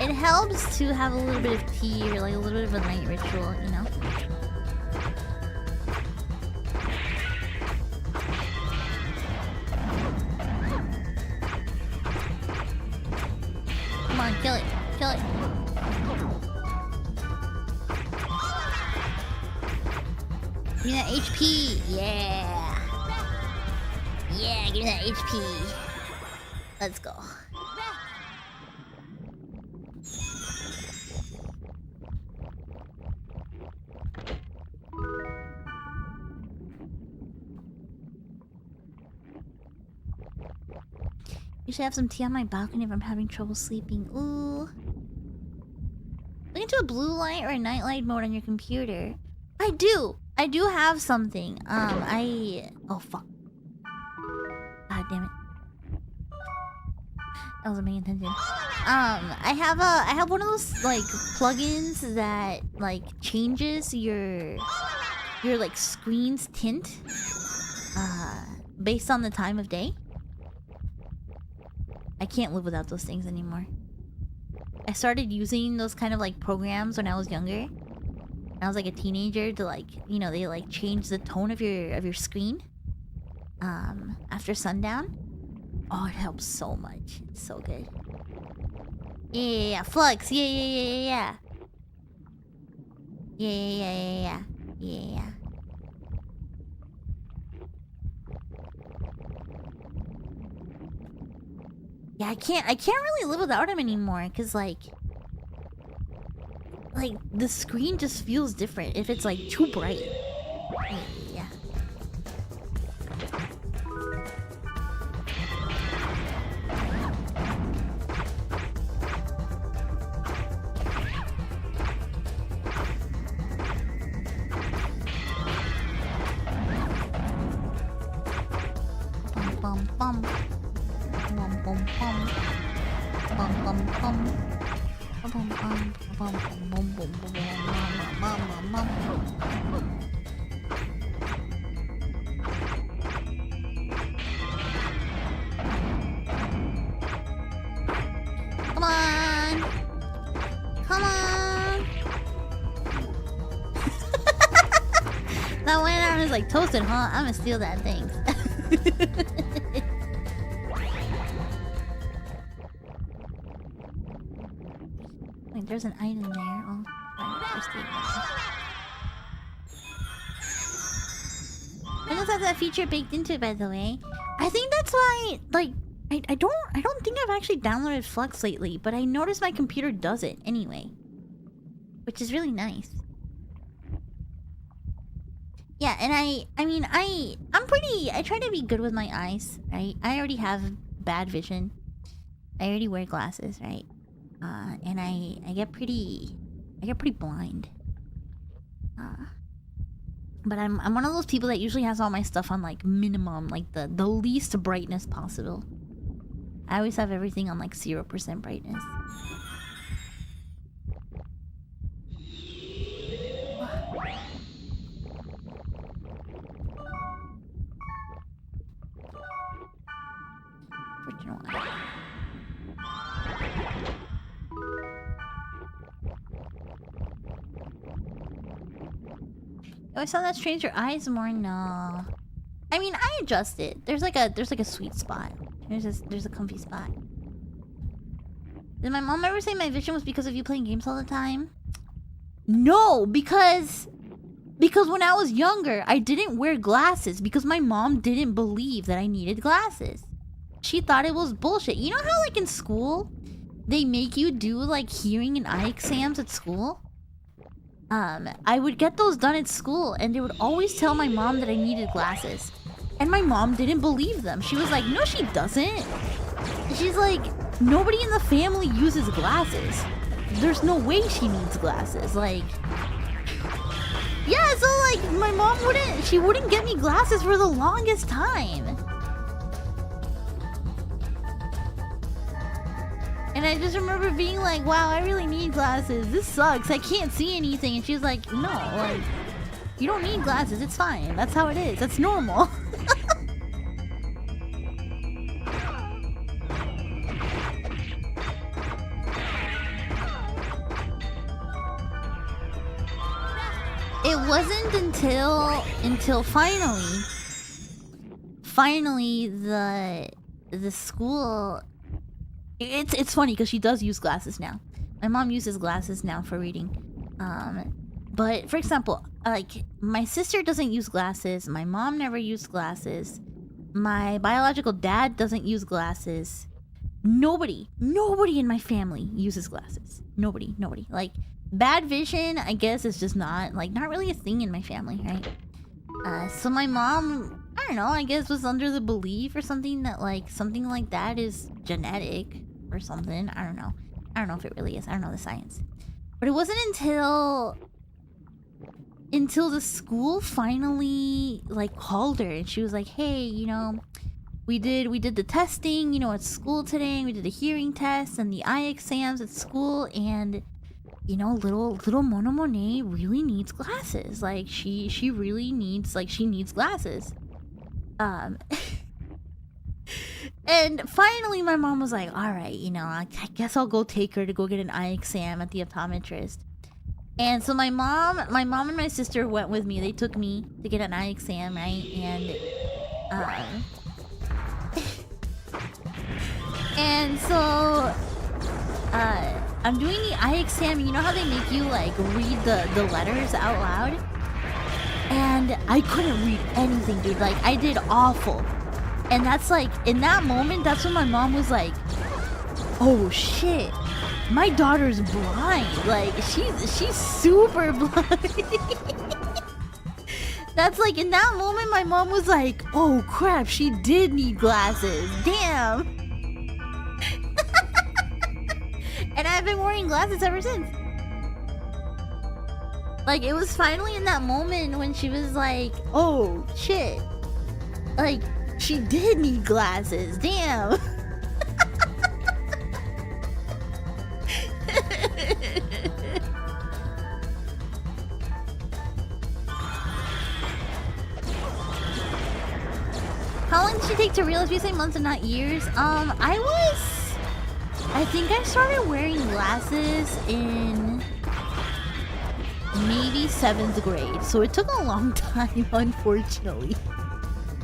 helps to have a little bit of tea or, like, a little bit of a night ritual, you know? Come on, kill it. Kill it. Give me that HP! Yeah! Yeah, give me that HP! Let's go. You should have some tea on my balcony if I'm having trouble sleeping. Ooh. Look into a blue light or a night light mode on your computer. I do have something. Oh fuck. God damn it. That wasn't paying attention. I have one of those like plugins that like changes your like screen's tint based on the time of day. I can't live without those things anymore. I started using those kind of like programs when I was younger. When I was like a teenager to like, you know, they like change the tone of your screen after sundown. Oh, it helps so much. It's so good. Yeah, Flux. Yeah. Yeah, I can't really live without him anymore, cause like the screen just feels different if it's like too bright. Yeah. Bum bum bum. Bum bum bum. Bum bum bum. Bum bum bum. Bum bum bum bum bum bum bum. Come on! Come on! That one arm is like toasted, huh? I'm gonna steal that thing. Wait, there's an item there. Oh, I just have that feature baked into it, by the way. I think that's why, like, I don't think I've actually downloaded Flux lately, but I noticed my computer does it anyway, which is really nice. Yeah, and I try to be good with my eyes, right? I already have bad vision. I already wear glasses, right? And I get pretty blind. But I'm one of those people that usually has all my stuff on like minimum, like the least brightness possible. I always have everything on like 0% brightness. Oh, I saw that strains your eyes more. No, I mean I adjust it. There's like a sweet spot. There's a comfy spot. Did my mom ever say my vision was because of you playing games all the time? No, because when I was younger, I didn't wear glasses because my mom didn't believe that I needed glasses. She thought it was bullshit. You know how like in school, they make you do like hearing and eye exams at school? I would get those done at school and they would always tell my mom that I needed glasses. And my mom didn't believe them. She was like, no, she doesn't. She's like, nobody in the family uses glasses. There's no way she needs glasses. Like, yeah, so like my mom wouldn't get me glasses for the longest time. And I just remember being like, wow, I really need glasses. This sucks. I can't see anything. And she was like, no, like, you don't need glasses. It's fine. That's how it is. That's normal. It wasn't until finally the school. It's funny because she does use glasses now. My mom uses glasses now for reading. But for example, like my sister doesn't use glasses. My mom never used glasses. My biological dad doesn't use glasses. Nobody in my family uses glasses. Nobody. Like bad vision, I guess, is just not really a thing in my family, right? So my mom, I don't know, I guess was under the belief or something that like something like that is genetic or something. I don't know if it really is. I don't know the science. But it wasn't until the school finally like called her and she was like, hey, you know, we did the testing, you know, at school today. We did the hearing test and the eye exams at school, and you know, little Mona Monet really needs glasses. Like she really needs, like, she needs glasses. And finally my mom was like, all right, you know, I guess I'll go take her to go get an eye exam at the optometrist. And so my mom and my sister went with me. They took me to get an eye exam, right? And and so I'm doing the eye exam. You know how they make you like read the letters out loud? And I couldn't read anything, dude. Like I did awful. And that's like, in that moment, that's when my mom was like, oh shit, my daughter's blind. Like she's super blind. That's like, in that moment my mom was like, oh crap, she did need glasses. Damn. And I've been wearing glasses ever since. Like, it was finally in that moment when she was like, oh shit, like she did need glasses. Damn. How long did she take to realize? We say months and not years. I think I started wearing glasses in maybe 7th grade. So it took a long time, unfortunately.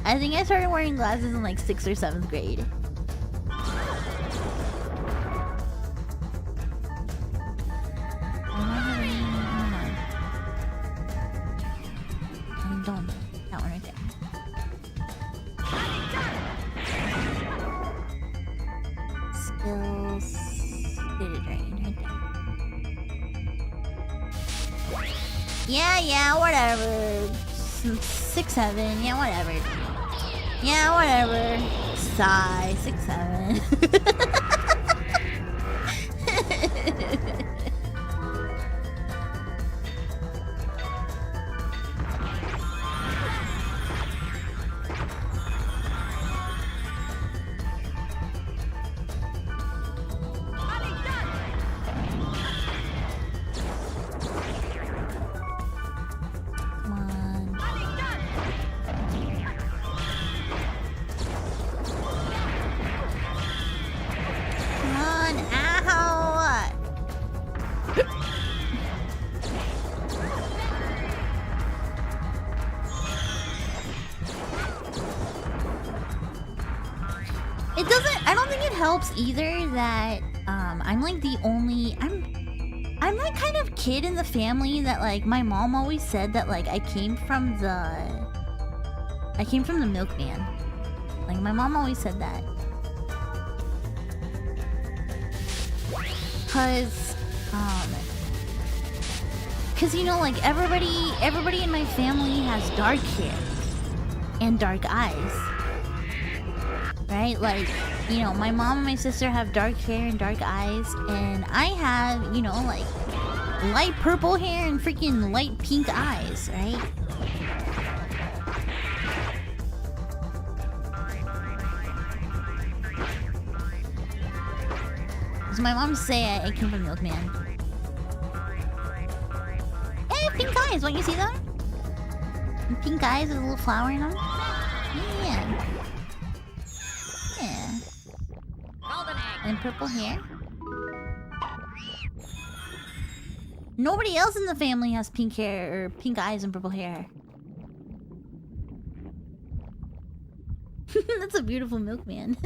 I think I started wearing glasses in like 6th or 7th grade. I'm done. That one right there. Skills. Data drain right there. Yeah, whatever. 6, 7. Yeah, whatever. Yeah, whatever. Sigh. 6, 7. Either that I'm like the only I'm like kind of kid in the family that like my mom always said that like I came from the milkman. Like my mom always said that. Cause you know, like everybody in my family has dark hair and dark eyes. Right? Like, you know, my mom and my sister have dark hair and dark eyes, and I have, you know, like light purple hair and freaking light pink eyes, right? Does my mom say I came from Milkman? Hey, pink eyes! Don't you see them? Pink eyes with a little flower in them? Yeah. Yeah. And purple hair. Nobody else in the family has pink hair or pink eyes and purple hair. That's a beautiful milkman.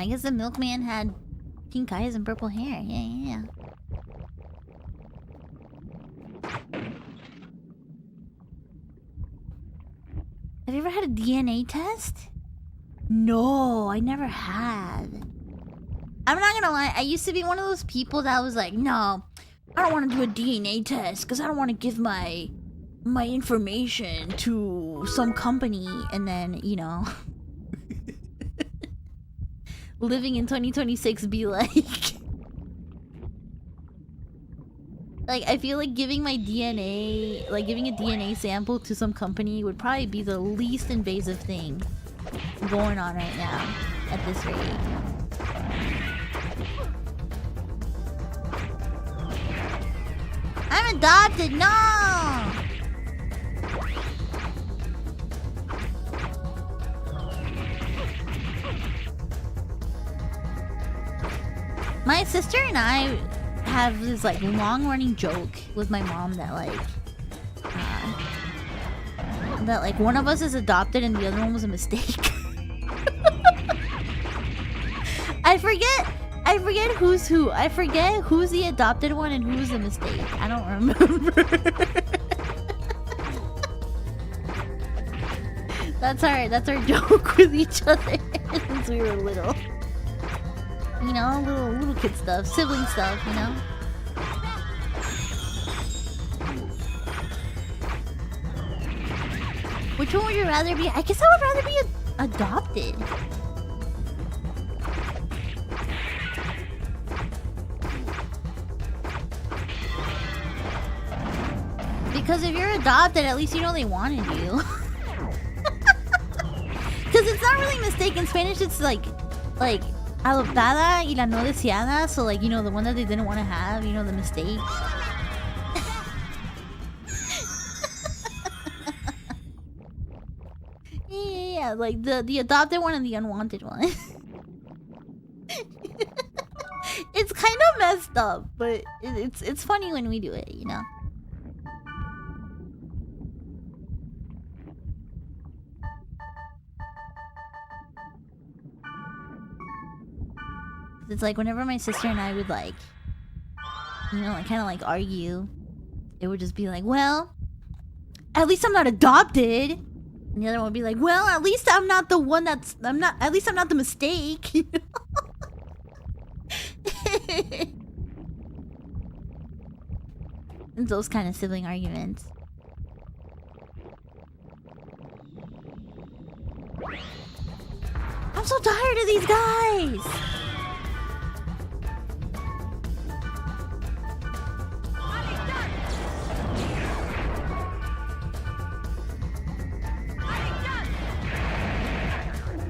I guess the milkman had pink eyes and purple hair. Yeah. Have you ever had a DNA test? No, I never had. I'm not gonna lie, I used to be one of those people that was like, no, I don't want to do a DNA test because I don't want to give my information to some company and then, you know, living in 2026 be like... Like, I feel like giving my DNA, like giving a DNA sample to some company would probably be the least invasive thing going on right now at this rate. I'm adopted, no! My sister and I have this like long-running joke with my mom that like one of us is adopted and the other one was a mistake. I forget who's who. I forget who's the adopted one and who's the mistake. I don't remember. That's our joke with each other since we were little. You know, little kid stuff, sibling stuff, you know? Which one would you rather be? I guess I would rather be adopted. Because if you're adopted, at least you know they wanted you. Because it's not really a mistake. In Spanish, it's like adoptada y la no deseada. So like, you know, the one that they didn't want to have, you know, the mistake. Yeah, like the adopted one and the unwanted one. It's kind of messed up, but it's funny when we do it, you know. It's like whenever my sister and I would like, you know, like kind of like argue, it would just be like, well, at least I'm not adopted. And the other one would be like, well, at least I'm not the one at least I'm not the mistake. You know? And those kind of sibling arguments. I'm so tired of these guys.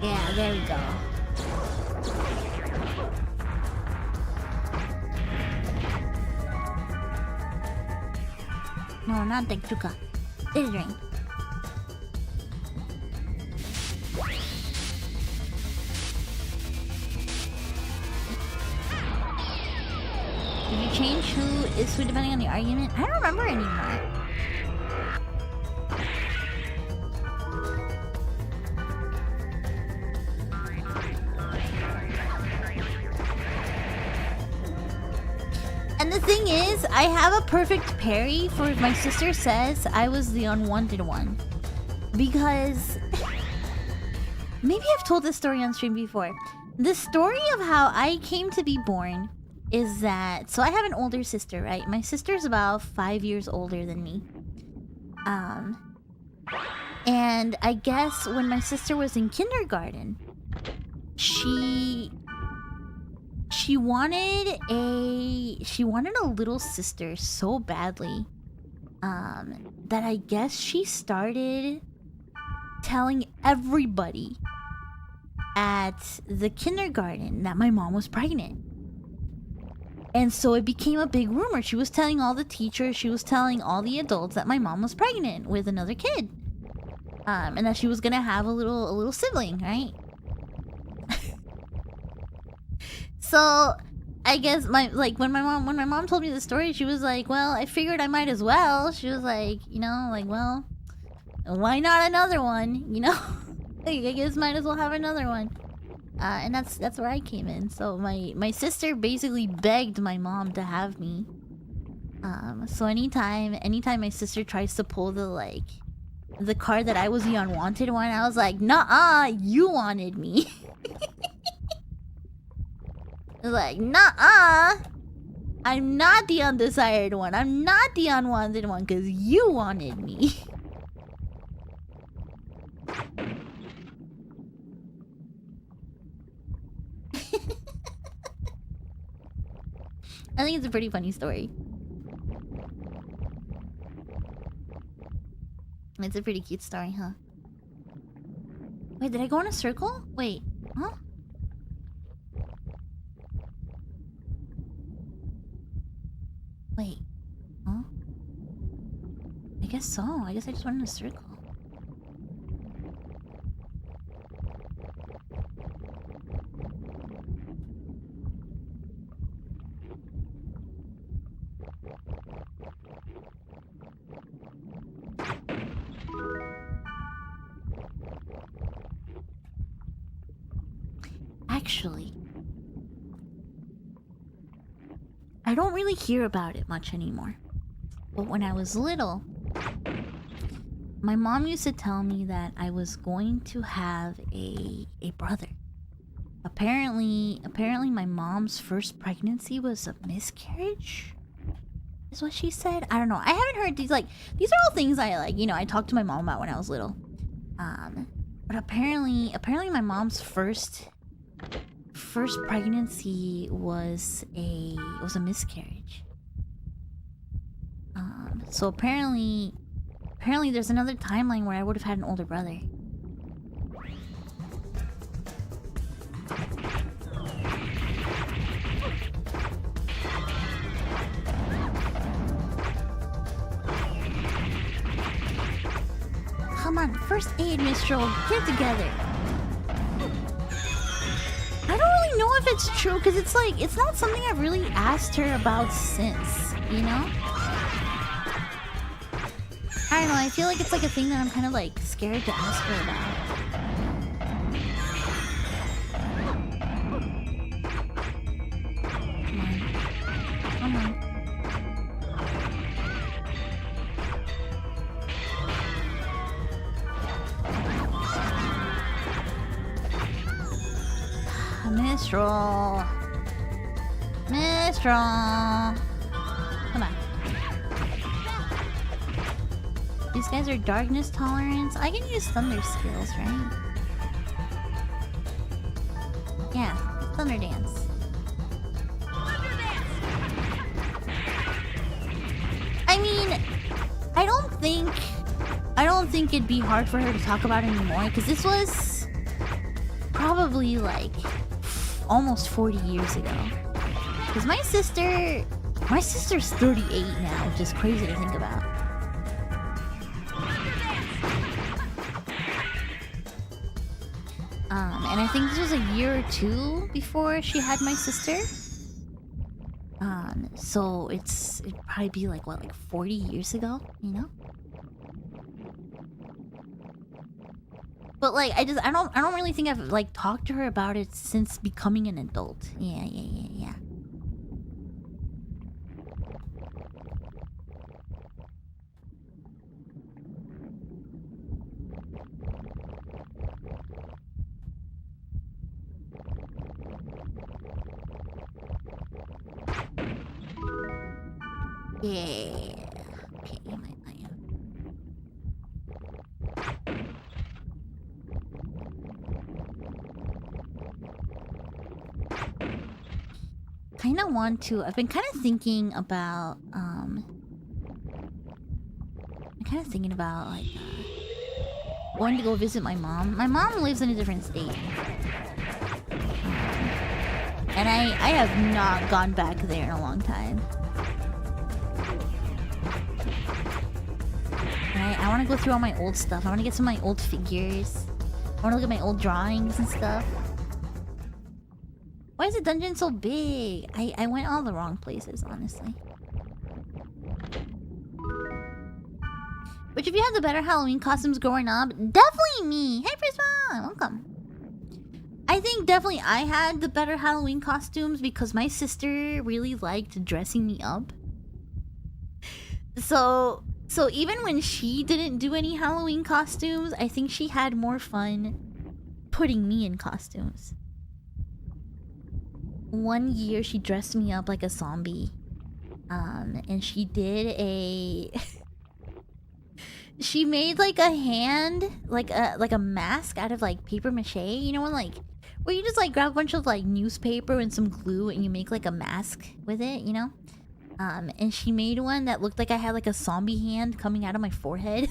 Yeah, there we go. No, not the chuka. This drink. Did you change who is who depending on the argument? I don't remember anymore. And the thing is, I have a perfect parry for if my sister says I was the unwanted one. Because... maybe I've told this story on stream before. The story of how I came to be born is that... so I have an older sister, right? My sister's about 5 years older than me. And I guess when my sister was in kindergarten, she wanted a little sister so badly. that I guess she started telling everybody at the kindergarten that my mom was pregnant. And so it became a big rumor. She was telling all the teachers, she was telling all the adults that my mom was pregnant with another kid. And that she was gonna have a little sibling, right? So I guess when my mom told me the story, she was like, well, I figured I might as well. She was like, you know, like, well, why not another one? You know? I guess might as well have another one. And that's where I came in. So my sister basically begged my mom to have me. So anytime my sister tries to pull the card that I was the unwanted one, I was like, "Nuh-uh, you wanted me." Like, "Nuh-uh, I'm not the undesired one. I'm not the unwanted one because you wanted me." I think it's a pretty funny story. It's a pretty cute story, huh? Wait, did I go in a circle? Wait, huh? Wait, huh? I guess so. I guess I just went in a circle. Actually, I don't really hear about it much anymore. But when I was little, my mom used to tell me that I was going to have a brother. Apparently my mom's first pregnancy was a miscarriage, is what she said. I don't know. I haven't heard these are all things I talked to my mom about when I was little. But apparently my mom's first pregnancy was a miscarriage. So apparently there's another timeline where I would have had an older brother. Come on, first aid, Mistral, get together. I don't really know if it's true, because it's not something I've really asked her about since, you know? I don't know, I feel like it's a thing that I'm kind of scared to ask her about. Come on. Mistral. Come on. These guys are darkness tolerance. I can use thunder skills, right? Yeah, thunder dance. I mean, I don't think it'd be hard for her to talk about anymore, because this was probably almost 40 years ago. Because my sister's 38 now, which is crazy to think about. And I think this was a year or two before she had my sister. So it'd probably be 40 years ago, you know? But I don't really think I've talked to her about it since becoming an adult. Yeah. Yeah. Okay, my kind of want to. I've been kind of thinking about kind of thinking about like going to go visit my mom. My mom lives in a different state, and I have not gone back there in a long time. And I want to go through all my old stuff. I want to get some of my old figures. I want to look at my old drawings and stuff. Why is the dungeon so big? I went all the wrong places, honestly. Which if you had the better Halloween costumes growing up, definitely me. Hey, Prisma, welcome. I think definitely I had the better Halloween costumes because my sister really liked dressing me up. So even when she didn't do any Halloween costumes, I think she had more fun putting me in costumes. One year she dressed me up like a zombie. And she did a she made like a hand, like a mask out of like paper mache, you know, when like where you just like grab a bunch of like newspaper and some glue and you make like a mask with it, you know? And she made one that looked like I had like a zombie hand coming out of my forehead.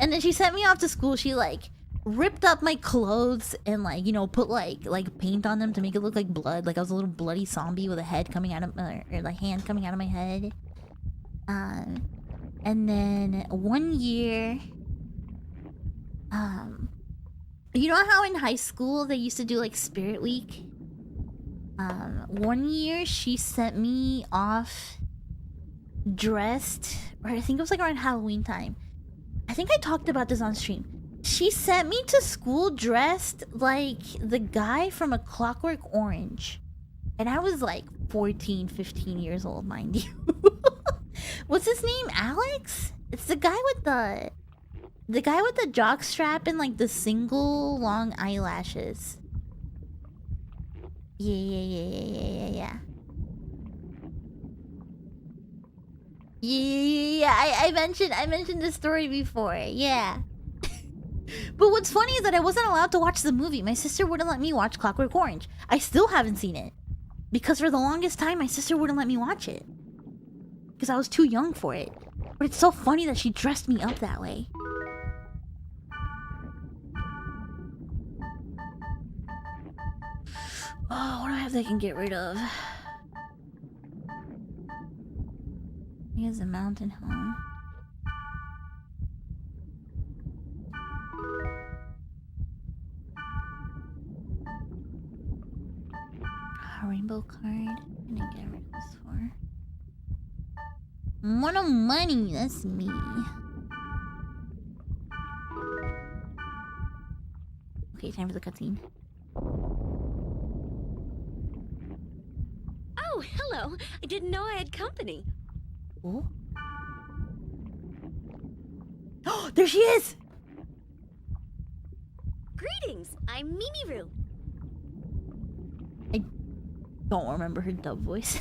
And then she sent me off to school. She like ripped up my clothes and like, you know, put like paint on them to make it look like blood. Like I was a little bloody zombie with a head coming out of or like hand coming out of my head. And then one year, you know how in high school they used to do like Spirit Week? One year she sent me off dressed, or I think it was like around Halloween time. I think I talked about this on stream. She sent me to school dressed like the guy from A Clockwork Orange. And I was like 14, 15 years old, mind you. What's his name? Alex? It's the guy with the jock strap and like the single long eyelashes. Yeah. I mentioned this story before. Yeah. But what's funny is that I wasn't allowed to watch the movie. My sister wouldn't let me watch Clockwork Orange. I still haven't seen it. Because for the longest time, my sister wouldn't let me watch it. Because I was too young for it. But it's so funny that she dressed me up that way. Oh, what do I have that I can get rid of? I think it's a mountain home. A rainbow card. I'm gonna get rid of this for. More money, that's me. Okay, time for the cutscene. Oh, hello. I didn't know I had company. Oh. Oh, there she is! Greetings, I'm Mimiru. I don't remember her dub voice.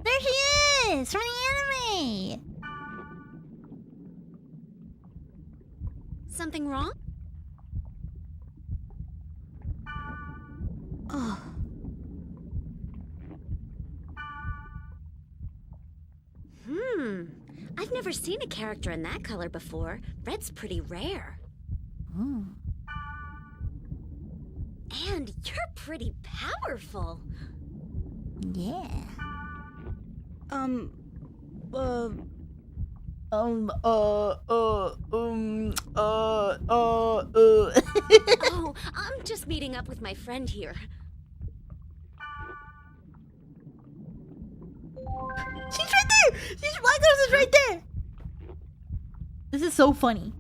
There she is! From the anime! Something wrong? Oh. I've never seen a character in that color before. Red's pretty rare. Oh. And you're pretty powerful. Yeah. Oh, I'm just meeting up with my friend here. She's right there! She's Black Girls is right there! This is so funny.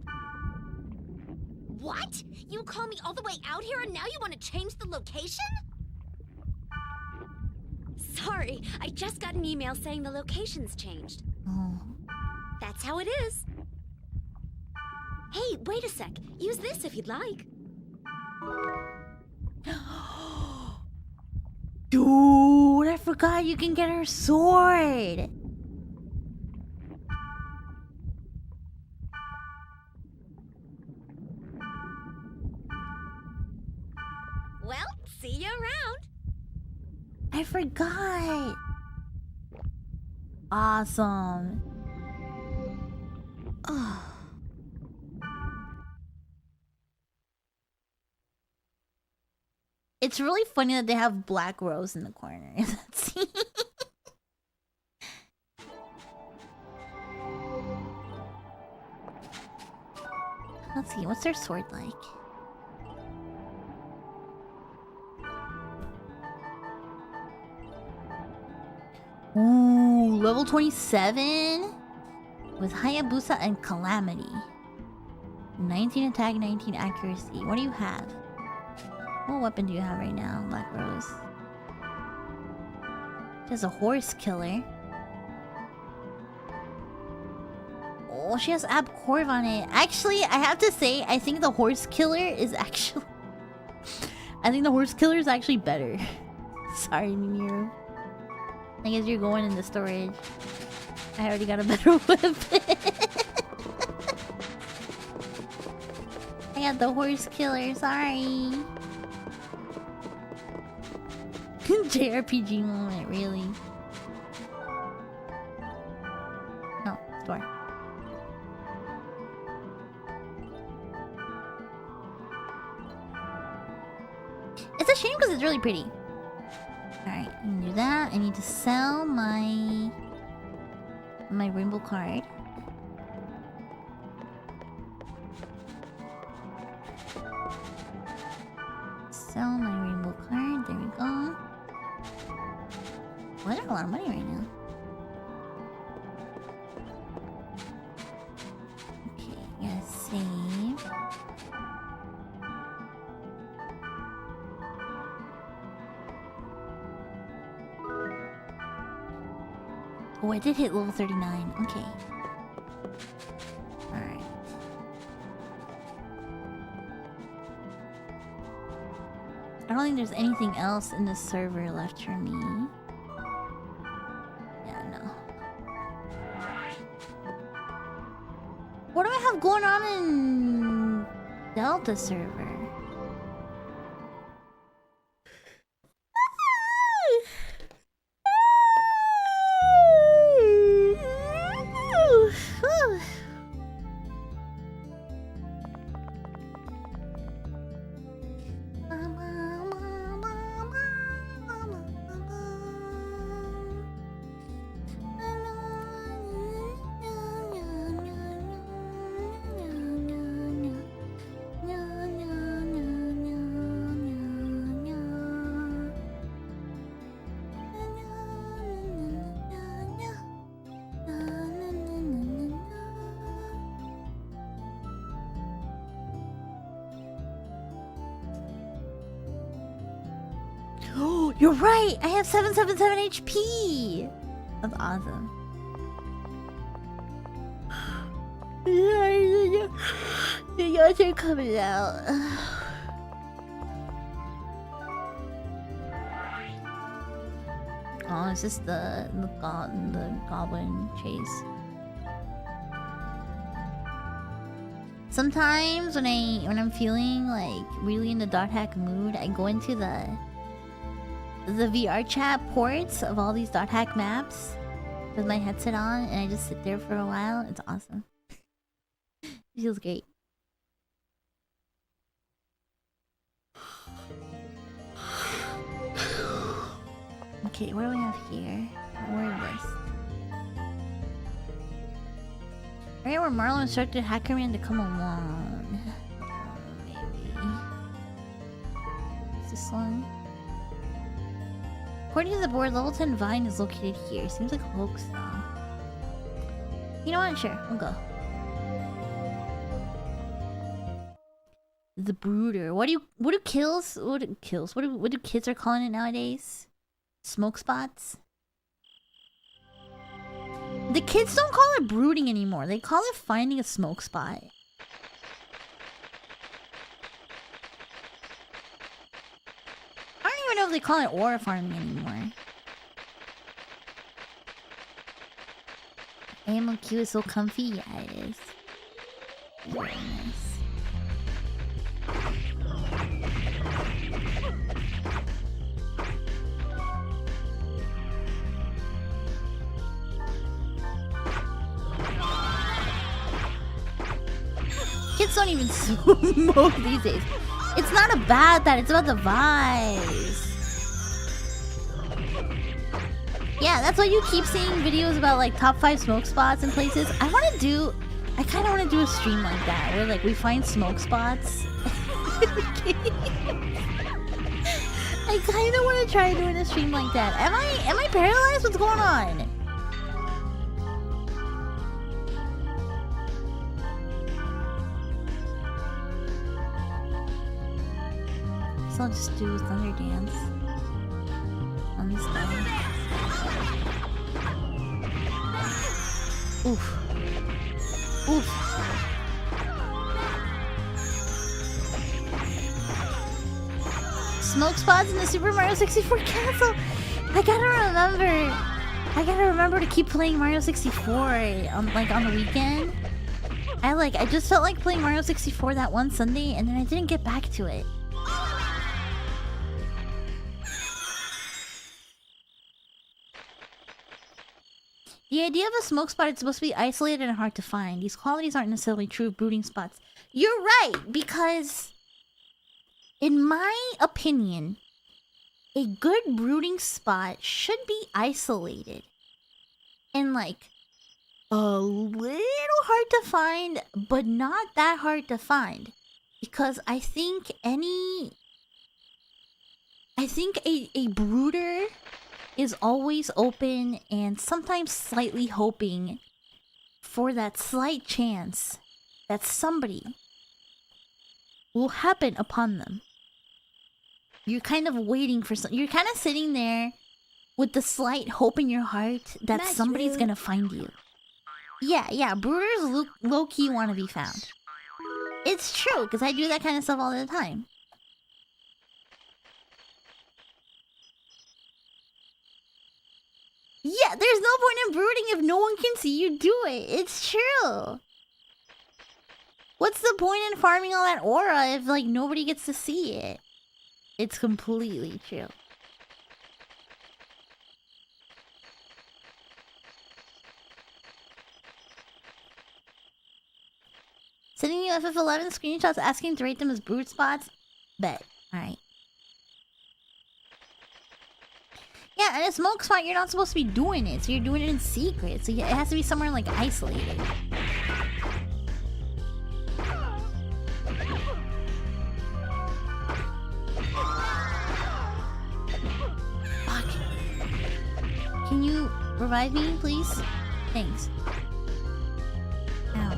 What? You call me all the way out here and now you want to change the location? Sorry, I just got an email saying the location's changed. Oh. That's how it is. Hey, wait a sec. Use this if you'd like. Dude, I forgot you can get her sword. Well, see you around. I forgot. Awesome. It's really funny that they have black rose in the corner. Let's see. Let's see, what's their sword like? Ooh, level 27? With Hayabusa and Calamity. 19 attack, 19 accuracy. What do you have? What weapon do you have right now, Black Rose? She has a horse killer. Oh, she has Ab Corv on it. Actually, I have to say, I think the horse killer is actually... I think the horse killer is actually better. Sorry, Mimiru. I guess you're going in the storage. I already got a better weapon. I got the horse killer, sorry. JRPG moment, really. No, store. It's a shame because it's really pretty. Alright, I can do that. I need to sell my rainbow card. Sell my rainbow card. There we go. Well, I got a lot of money right now. Okay, gotta save. Oh, I did hit level 39. Okay. Alright. I don't think there's anything else in the server left for me. Yeah, no. What do I have going on in Delta server? You're right! I have 777 HP! That's awesome. The yards are coming out. Oh, it's just the goblin chase. Sometimes when I'm feeling like really in the dot hack mood, I go into the VR chat ports of all these dot hack maps with my headset on, and I just sit there for a while. It's awesome. It feels great. Okay, what do we have here? Word list. Right where Marlo instructed Hackerman to come along. Maybe. What's this one? According to the board, level 10 Vine is located here. Seems like a hoax, though. You know what? Sure, we'll go. The Brooder. What do kids are calling it nowadays? Smoke spots? The kids don't call it brooding anymore. They call it finding a smoke spot. I don't even know if they call it aura farming anymore. AMOQ is so comfy. Yeah, it is. Very nice. kids don't even smoke these days. It's not about that. It's about the vibes. Yeah, that's why you keep seeing videos about like top 5 smoke spots and places. I kind of want to do a stream like that where like we find smoke spots. I kind of want to try doing a stream like that. Am I paralyzed? What's going on? So I'll just do Thunder Dance on this thing. Oof. Oof. Smoke spots in the Super Mario 64 castle. I gotta remember to keep playing Mario 64 on the weekend. I just felt like playing Mario 64 that one Sunday and then I didn't get back to it. The idea of a smoke spot is supposed to be isolated and hard to find. These qualities aren't necessarily true of brooding spots. You're right, because in my opinion, a good brooding spot should be isolated and like a little hard to find, but not that hard to find. Because I think a brooder is always open and sometimes slightly hoping for that slight chance that somebody will happen upon them. You're kind of waiting for you're kind of sitting there with the slight hope in your heart that That's somebody's rude. gonna find you. Yeah, brooders low-key want to be found. It's true, because I do that kind of stuff all the time. Yeah, there's no point in brooding if no one can see you do it. It's true. What's the point in farming all that aura if, like, nobody gets to see it? It's completely true. Sending you FF11 screenshots asking to rate them as brood spots? Bet. Alright. Yeah, and a smoke spot, you're not supposed to be doing it, so you're doing it in secret. So it has to be somewhere, like, isolated. Fuck. Can you revive me, please? Thanks. Ow.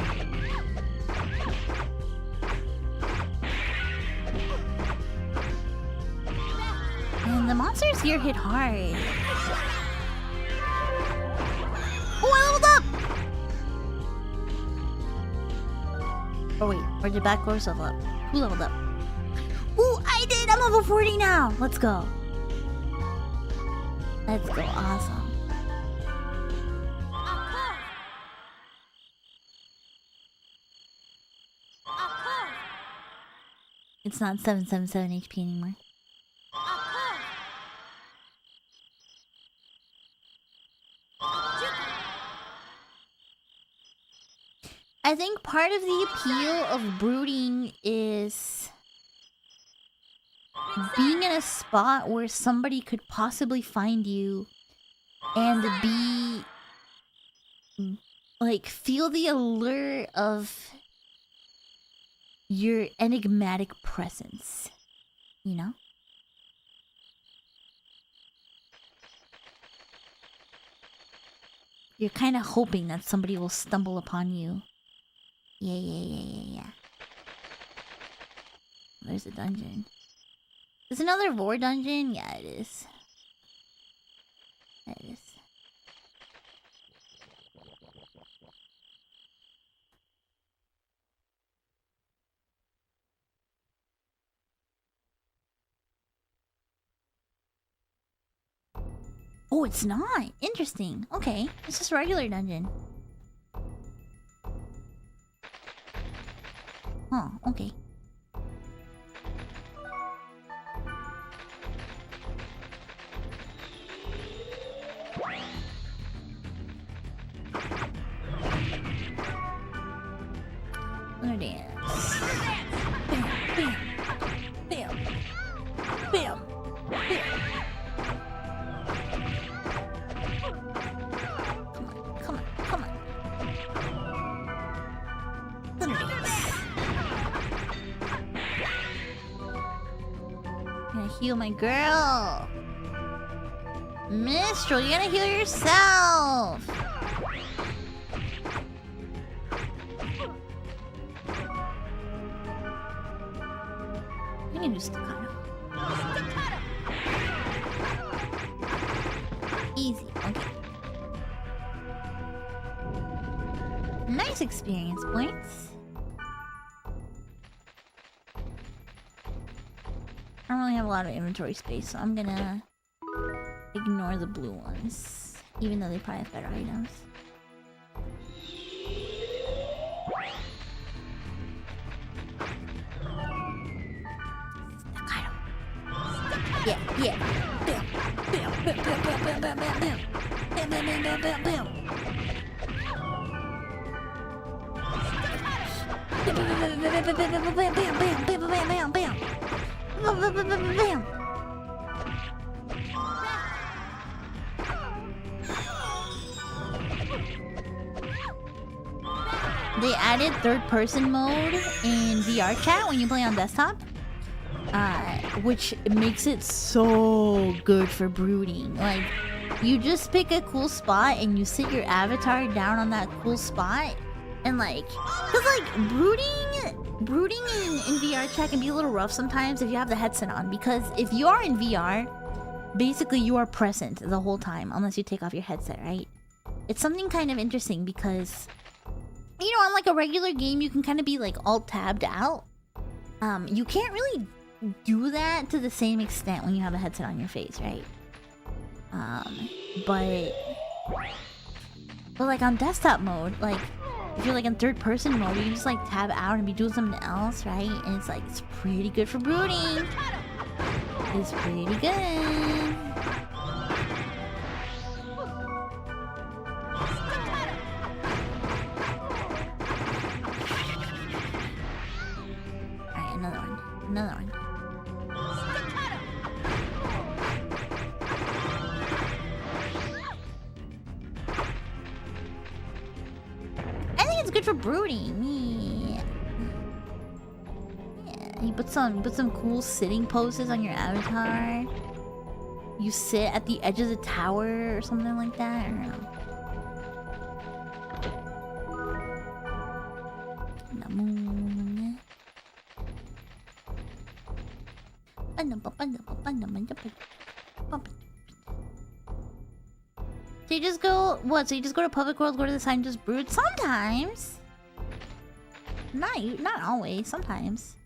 And the monsters here hit hard. Oh, I leveled up! Oh wait, or did Backcourse level up? Who leveled up? Ooh, I did! I'm level 40 now! Let's go. Let's go, awesome. It's not 777 HP anymore. I think part of the appeal of brooding is being in a spot where somebody could possibly find you and be like feel the allure of your enigmatic presence, you know? You're kind of hoping that somebody will stumble upon you. Yeah. There's a dungeon. Is another Vor dungeon? Yeah, it is. It is. Oh, it's not. Interesting. Okay, it's just a regular dungeon. Huh, okay. Thunder Dance. heal my girl. Mistral, you gotta heal yourself. I can do staccato. Easy, okay. Nice experience points. I don't really have a lot of inventory space, so I'm gonna ignore the blue ones, even though they probably have better items. Yeah, yeah. Bam, bam, bam, bam, bam, bam, bam, bam, bam. Bam, bam, bam, bam, bam, bam. Bam, bam, bam, bam, bam, bam, bam, bam, bam, bam, bam, bam. Bam, bam, bam, bam, bam. They added third-person mode in VR chat when you play on desktop. Which makes it so good for brooding. Like, you just pick a cool spot and you sit your avatar down on that cool spot, and like, cause like brooding in VR chat can be a little rough sometimes if you have the headset on, because if you are in VR, basically you are present the whole time unless you take off your headset, right? It's something kind of interesting because, you know, on like a regular game you can kind of be like alt tabbed out. You can't really do that to the same extent when you have a headset on your face, right? But like on desktop mode, like if you're like in third person mode, you can just like tab out and be doing something else, right? And it's like, it's pretty good for brooding. It's pretty good. Alright, another one. Another one. I think it's good for brooding. Yeah. Yeah. You put some cool sitting poses on your avatar. You sit at the edge of the tower or something like that. I don't know. So you just go what? So you just go to Public World, go to the side and just brood? Sometimes. Not always, sometimes.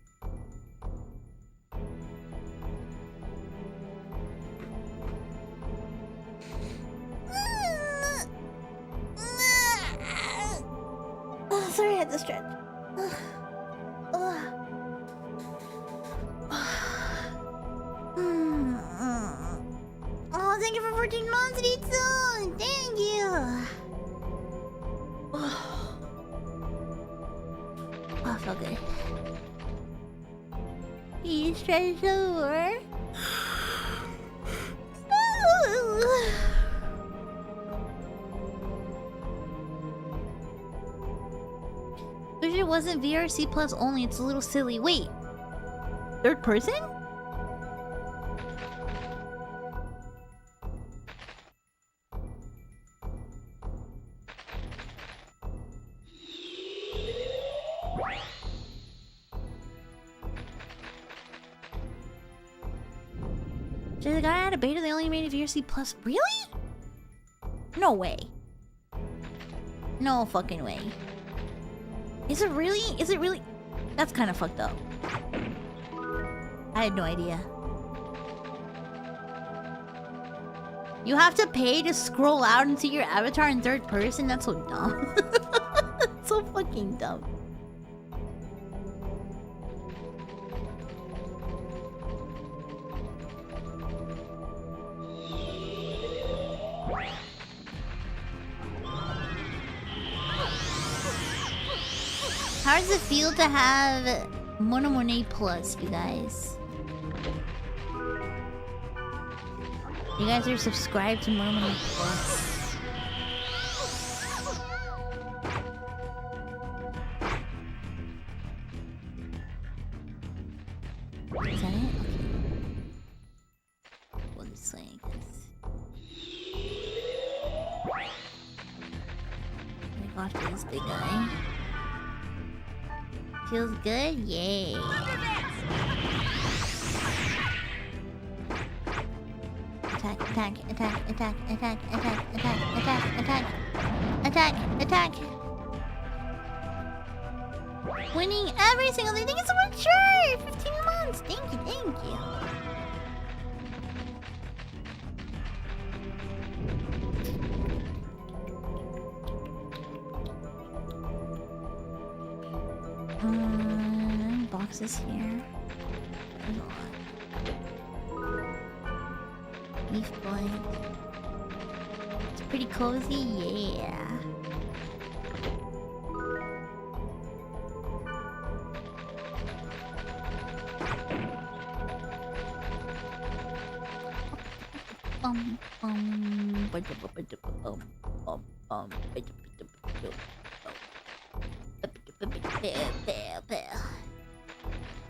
Oh, sorry, I had to stretch. Oh, thank you for 14 months, Ritsu! Thank you! Oh, I feel good. You stretched over. Wish it wasn't VRC Plus only, it's a little silly. Wait. Third person? Did the guy out of beta they only made a VRC Plus? Really? No way. No fucking way. Is it really? Is it really? That's kind of fucked up. I had no idea. You have to pay to scroll out and see your avatar in third person? That's so dumb. That's so fucking dumb. How does it feel to have Monet Plus, you guys? You guys are subscribed to Monet Plus. Is that it? Okay. off to this big guy. Feels good? Yay. Attack, attack, attack, attack, attack, attack, attack, attack, attack, attack, attack. Winning every single day. Thank you so much, sure! 15 months. Thank you, thank you. Boxes here. There's a lot. Leaf blanket. It's pretty cozy, yeah.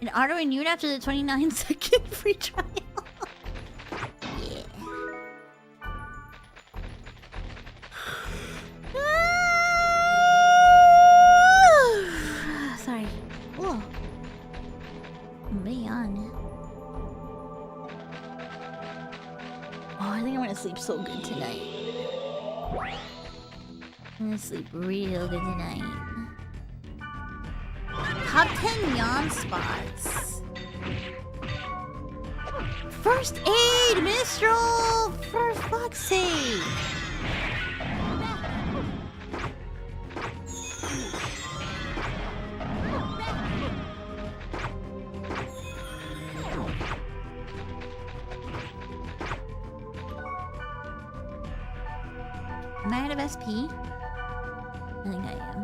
An auto renewed after the 29-second free trial. Yeah. Sorry. Whoa. Man. Oh, I think I'm gonna sleep so good tonight. I'm gonna sleep real good tonight. Top 10 yawn spots. First aid, Mistral! For fuck's sake! Am I out of SP? I think I am.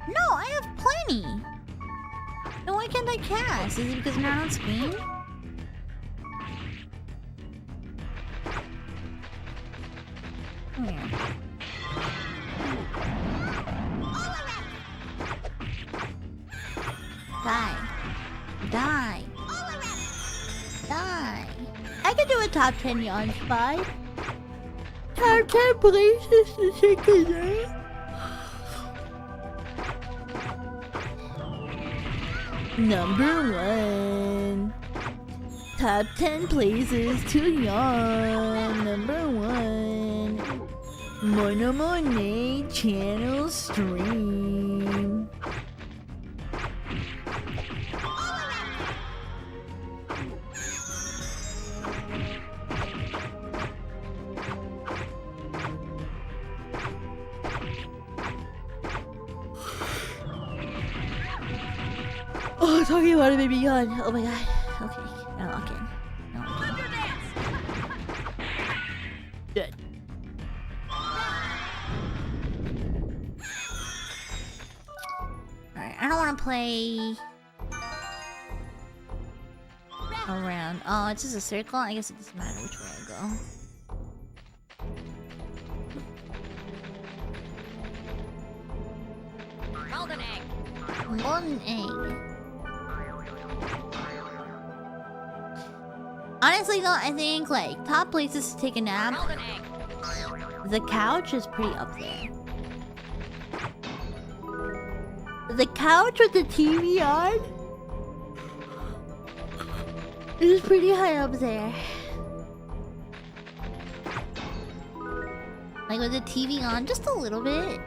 No, I have plenty! Then why can't I cast? Is it because I'm not on screen? Come here. Die. Die. Die. I could do a top 10 yawn spot. Top 10 places to check it out. Number 1. Top 10 places to yawn. Number 1. Monet channel stream. Oh, talking about it made me yawn. Oh my god. Okay, now lock in. Now lock in. Good. Alright, I don't want to play around. Oh, it's just a circle? I guess it doesn't matter which way I go. Golden egg. Golden egg. Honestly though, I think like top places to take a nap. Golden egg. The couch is pretty up there. The couch with the TV on is pretty high up there. Like with the TV on just a little bit.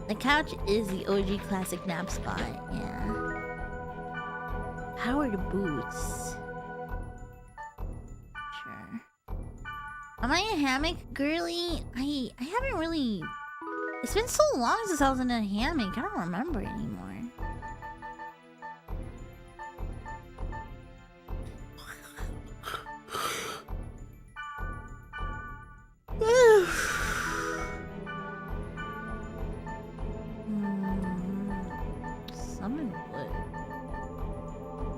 The couch is the OG classic nap spot, yeah. Powered boots. Sure. Am I a hammock girly? I haven't really... It's been so long since I was in a hammock, I don't remember anymore. Summon wood.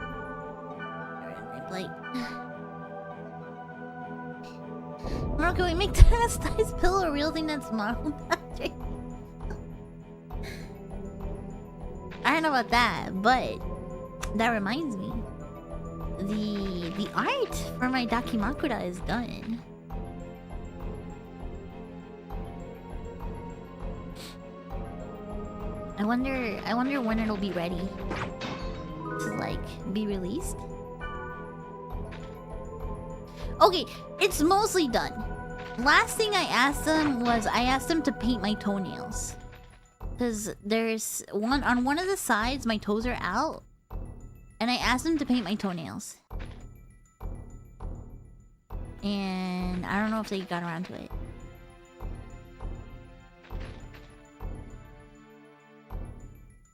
Alright, my plate. Marco, can we make that size pillow a real thing that's model magic? I don't know about that, but that reminds me. the art for my Dakimakura is done. I wonder when it'll be ready to like be released. Okay, it's mostly done. Last thing I asked them was I asked them to paint my toenails. Cause there's one on one of the sides, my toes are out. And I asked them to paint my toenails. And I don't know if they got around to it.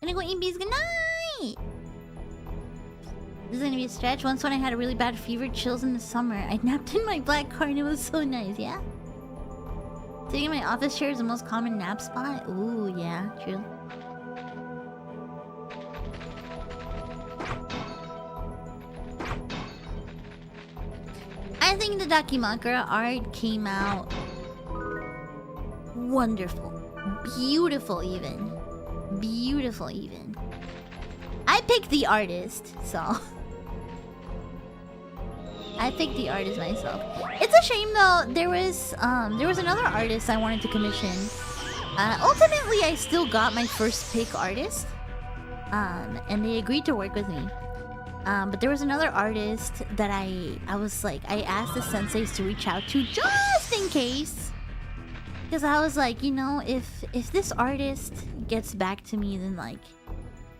Gonna go eat bees, good night! This is gonna be a stretch. Once when I had a really bad fever, chills in the summer, I napped in my black car and it was so nice, yeah? Sitting in my office chair is the most common nap spot. Ooh, yeah, true. I think the Dakimakura art came out wonderful. Beautiful even. Beautiful even. I picked the artist, so... I picked the artist myself. It's a shame though, there was another artist I wanted to commission. Ultimately, I still got my first pick artist. And they agreed to work with me. But there was another artist that I was like, I asked the senseis to reach out to just in case. Because I was like, you know, if this artist gets back to me, then like,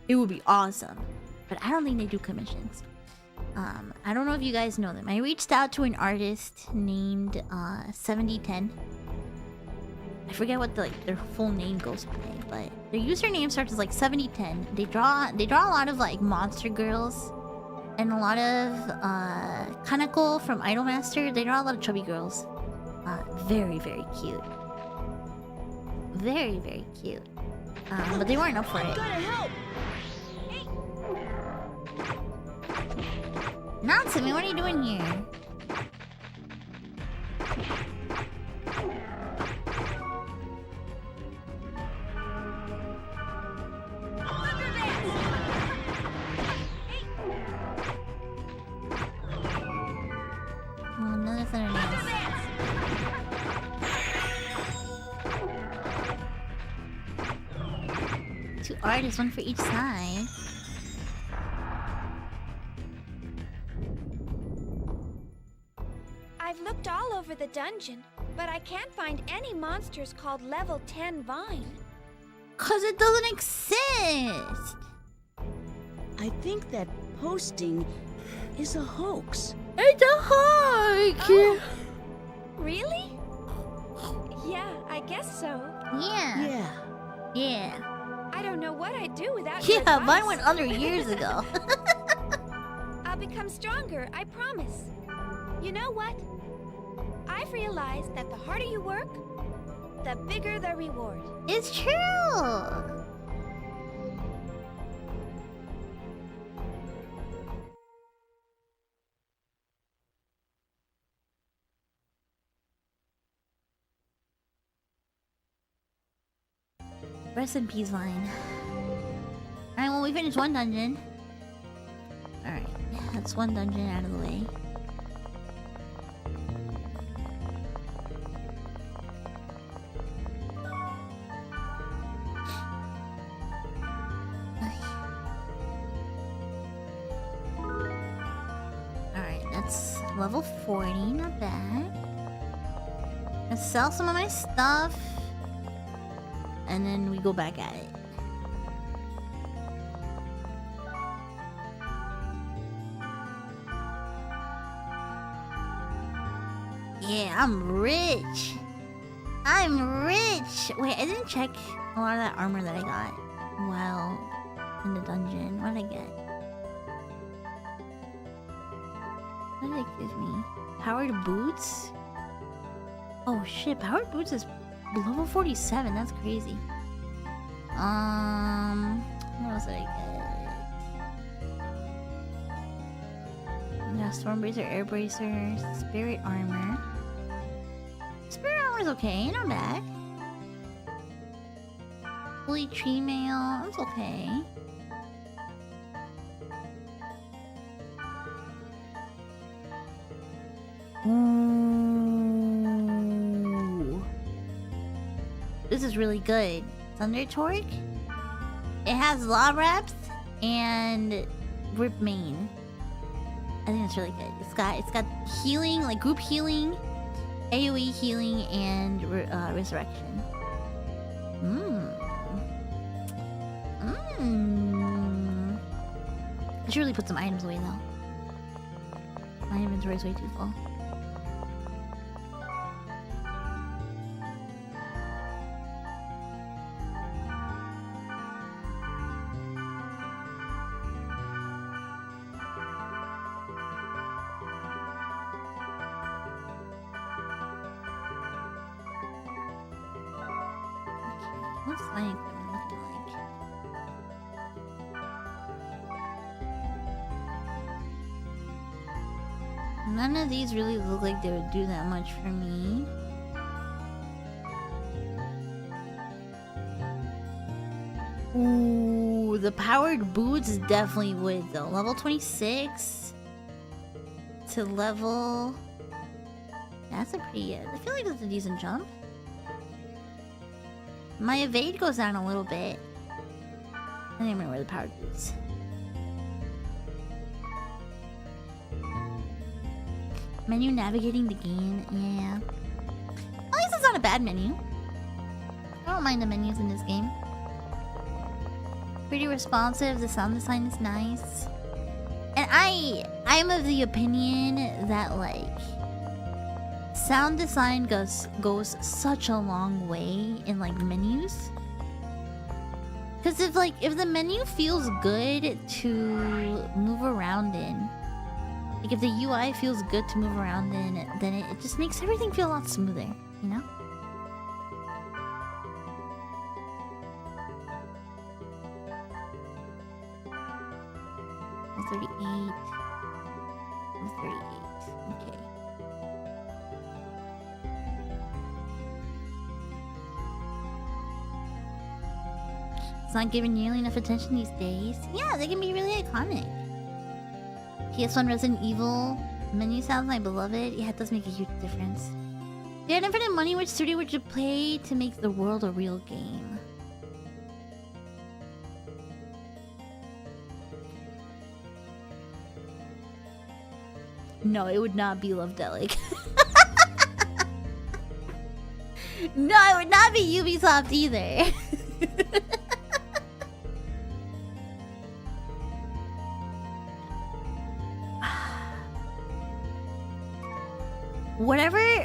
it would be awesome. But I don't think they do commissions. I don't know if you guys know them. I reached out to an artist named 7010. I forget what their full name goes by, but their username starts as like 7010. They draw a lot of like monster girls and a lot of Kanako from Idolmaster. They draw a lot of chubby girls. Very, very cute. Very, very cute. But they weren't up for it. Natsumi, what are you doing here? Oh, another Thunderdance. Two artists, one for each side. I've looked all over the dungeon, but I can't find any monsters called level 10 Vine. 'Cause it doesn't exist! I think that posting is a hoax. It's a hoax! Oh, really? Yeah, I guess so. Yeah. Yeah. I don't know what I'd do without your Yeah, advice. mine went under years ago. I'll become stronger, I promise. You know what? I've realized that the harder you work, the bigger the reward. It's true! Rest in peace, Vine. Alright, well, we finished one dungeon. Alright, that's one dungeon out of the way. Alright, that's level 40, not bad. Let's sell some of my stuff. And then we go back at it. Yeah, I'm rich. I'm rich. Wait, I didn't check a lot of that armor that I got while in the dungeon. What did I get? What did it give me? Powered boots? Oh shit, powered boots is level 47. That's crazy. What else did I get? Yeah, storm bracer, air bracer, spirit armor. Spirit armor's okay, not bad. Holy tree mail, that's okay. Ooh. This is really good. Thunder Torque. It has Law Reps and Grip Main. I think that's really good. It's got healing, like group healing, AoE healing, and resurrection. I should really put some items away though. My inventory is way too full. What's my equipment looking like? None of these really look like they would do that much for me. Ooh, the powered boots definitely would though. Level 26 to level... That's a pretty... I feel like that's a decent jump. My evade goes down a little bit. I think I'm gonna wear the powered boots. Menu navigating the game, yeah. At least it's not a bad menu. I don't mind the menus in this game. Pretty responsive, the sound design is nice. And I'm of the opinion that like sound design goes such a long way in like menus. Cause if the menu feels good to move around in, like if the UI feels good to move around in, then it just makes everything feel a lot smoother, you know? I'm 38. I'm 38. Okay. It's not given nearly enough attention these days. Yeah, they can be really iconic. PS1 Resident Evil menu sounds my beloved. Yeah, it does make a huge difference. If you had infinite money, which studio would you play to make the world a real game? No, it would not be Lovedelic. No, it would not be Ubisoft either.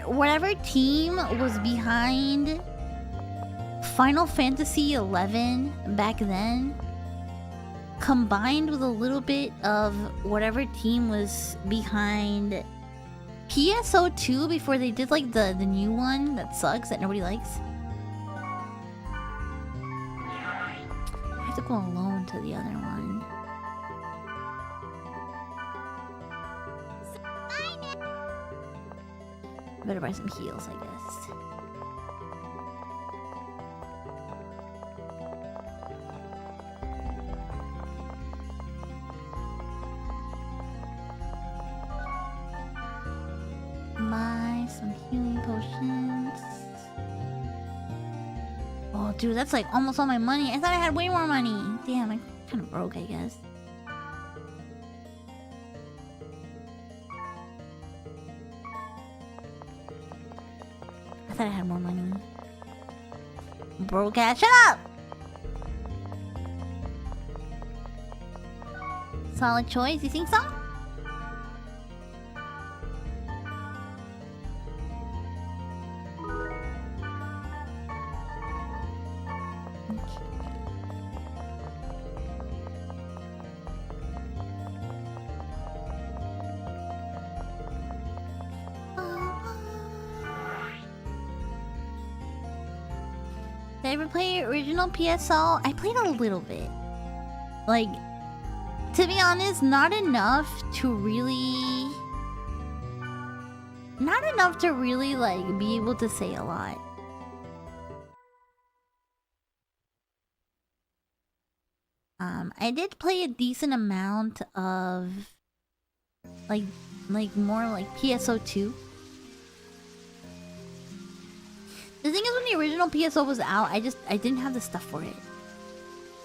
Whatever team was behind Final Fantasy XI back then, combined with a little bit of whatever team was behind PSO2 before they did like the new one that sucks that nobody likes. I have to go alone to the other one. Better buy some heals, I guess. Buy some healing potions. Oh, dude, that's like almost all my money. I thought I had way more money. Damn, I'm kind of broke, I guess. I thought I had more money. Broke ass. Shut up! Solid choice, you think so? Did I ever play original PSO? I played a little bit. Like, to be honest, not enough to really like be able to say a lot. I did play a decent amount of like more like PSO2. The thing is, when the original PSO was out, I didn't have the stuff for it.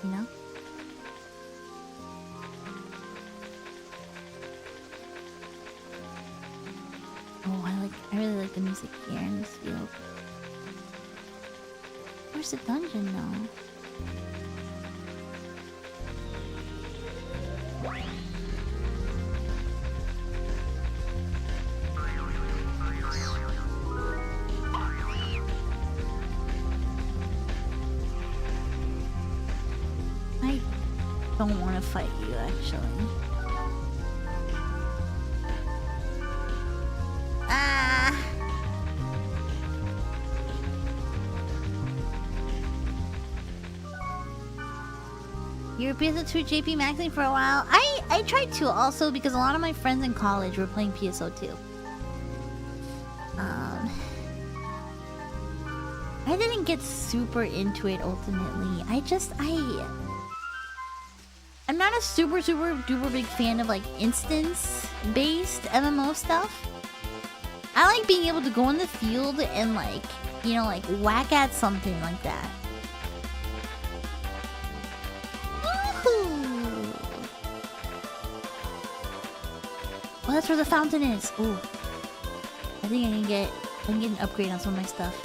You know? Oh, I really like the music here in this field. Where's the dungeon though? I don't want to fight you, actually. Ah! You were PS2 JP maxing for a while? I tried to also because a lot of my friends in college were playing PSO2. I didn't get super into it ultimately. I'm not a super duper big fan of like instance-based MMO stuff. I like being able to go in the field and like, you know, like whack at something like that. Woohoo! Oh, that's where the fountain is. Ooh. I think I can get an upgrade on some of my stuff.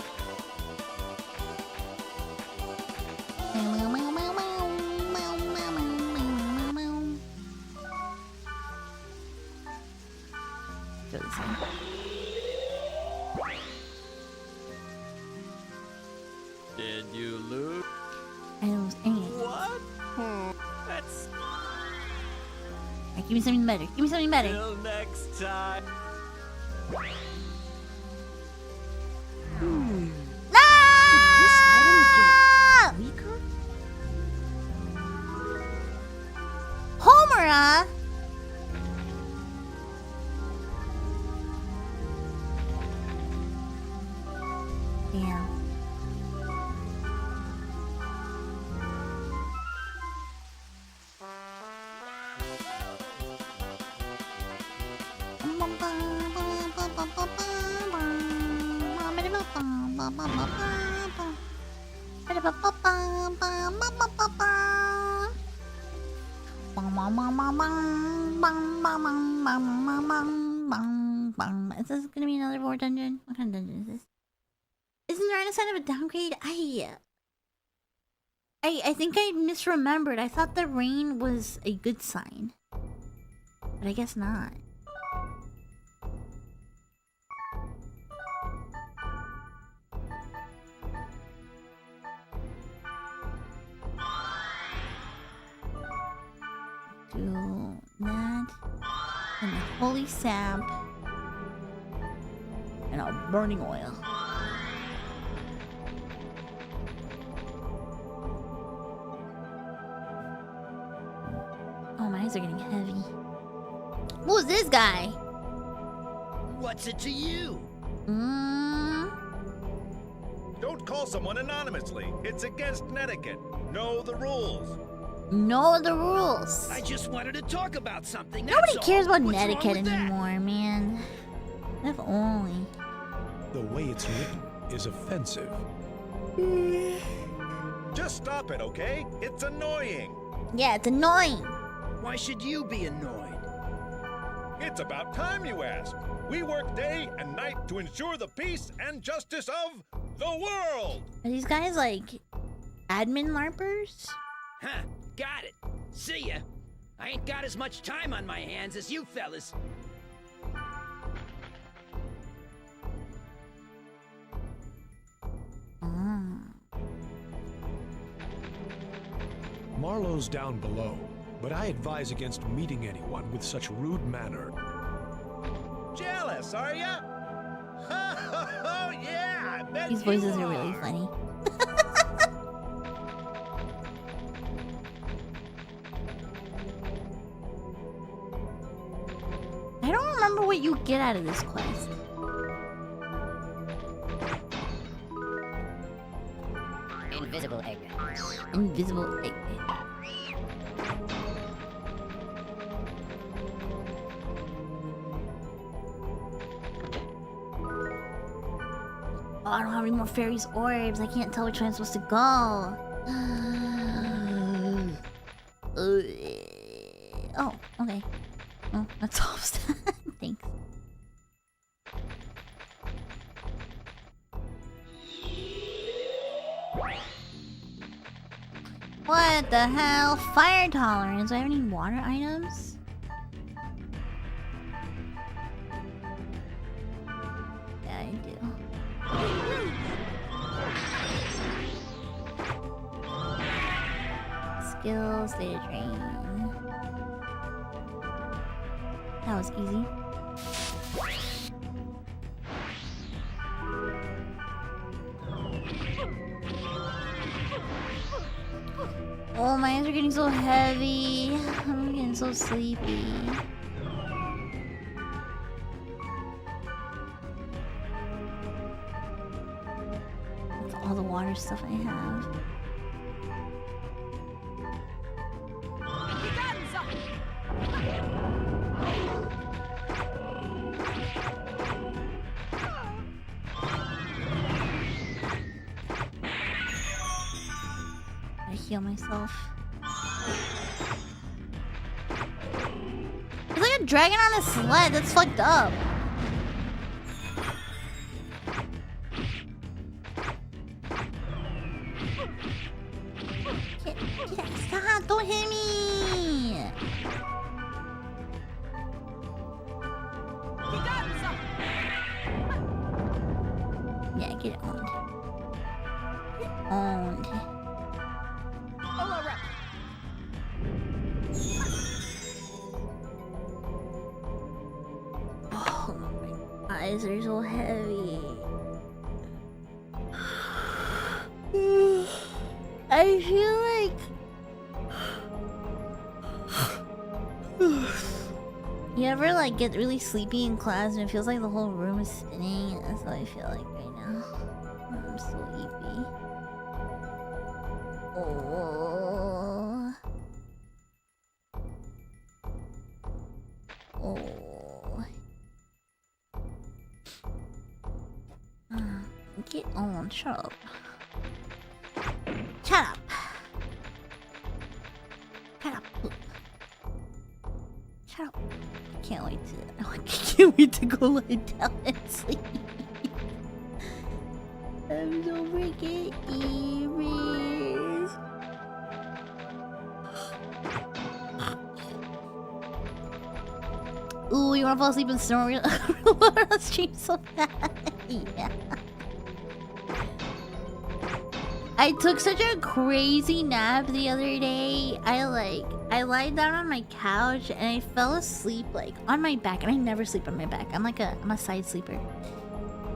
Throw this in. Did you lose? I lose. What? That's Alright, give me something better. Give me something better. till next time. This item get weaker? Homura! Damn. Is this gonna be another war dungeon? What kind of dungeon is this? Isn't there any sign of a downgrade? I think I misremembered. I thought the rain was a good sign. But I guess not. Do that. And the holy sap. And a burning oil. Oh, my eyes are getting heavy. Who's this guy? What's it to you? Don't call someone anonymously. It's against etiquette. Know the rules. Know the rules. I just wanted to talk about something. Nobody cares about What's wrong etiquette with that? anymore, man. If only. The way it's written is offensive. Just stop it, okay? It's annoying. Yeah, it's annoying. Why should you be annoyed? It's about time you ask. We work day and night to ensure the peace and justice of the world. Are these guys like admin LARPers? Huh, got it. See ya. I ain't got as much time on my hands as you fellas. Marlowe's down below, but I advise against meeting anyone with such rude manner. Jealous, are ya? Oh yeah, I bet These voices are really funny. I don't remember what you get out of this quest. Invisible egg. Invisible egg. I don't have any more fairies orbs. I can't tell which way I'm supposed to go. Oh, okay. Oh, that solves that. Thanks. What the hell? Fire tolerance. Do I have any water items? Yeah, I do. Skills, data drain. That was easy. Oh, my hands are getting so heavy. I'm getting so sleepy. That's all the water stuff I have. Heal myself. It's like a dragon on a sled. That's fucked up. Stop! Don't hit me! Yeah, get owned. Get owned. Oh, my eyes are so heavy. I feel like... You ever like get really sleepy in class and it feels like the whole room is spinning? That's how I feel like right now. I'm so sleepy. Oh. Oh. Get on, shut up. Shut up. Shut up. Shut up. I can't wait to go lie down and sleep. I'm so freaking ears. Ooh, you wanna fall asleep and snore real on stream so bad? Yeah. I took such a crazy nap the other day. I lied down on my couch and I fell asleep like on my back, and I never sleep on my back. I'm a side sleeper.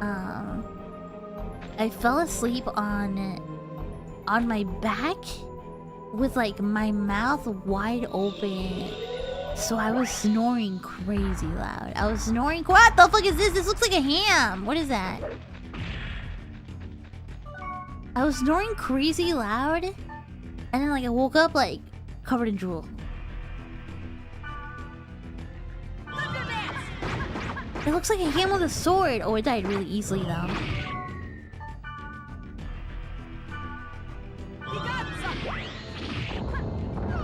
I fell asleep on my back with like my mouth wide open. So I was snoring crazy loud. I was snoring. What the fuck is this? This looks like a ham. What is that? I was snoring crazy loud, and then like I woke up like covered in drool. It looks like a ham with a sword. Oh, it died really easily though.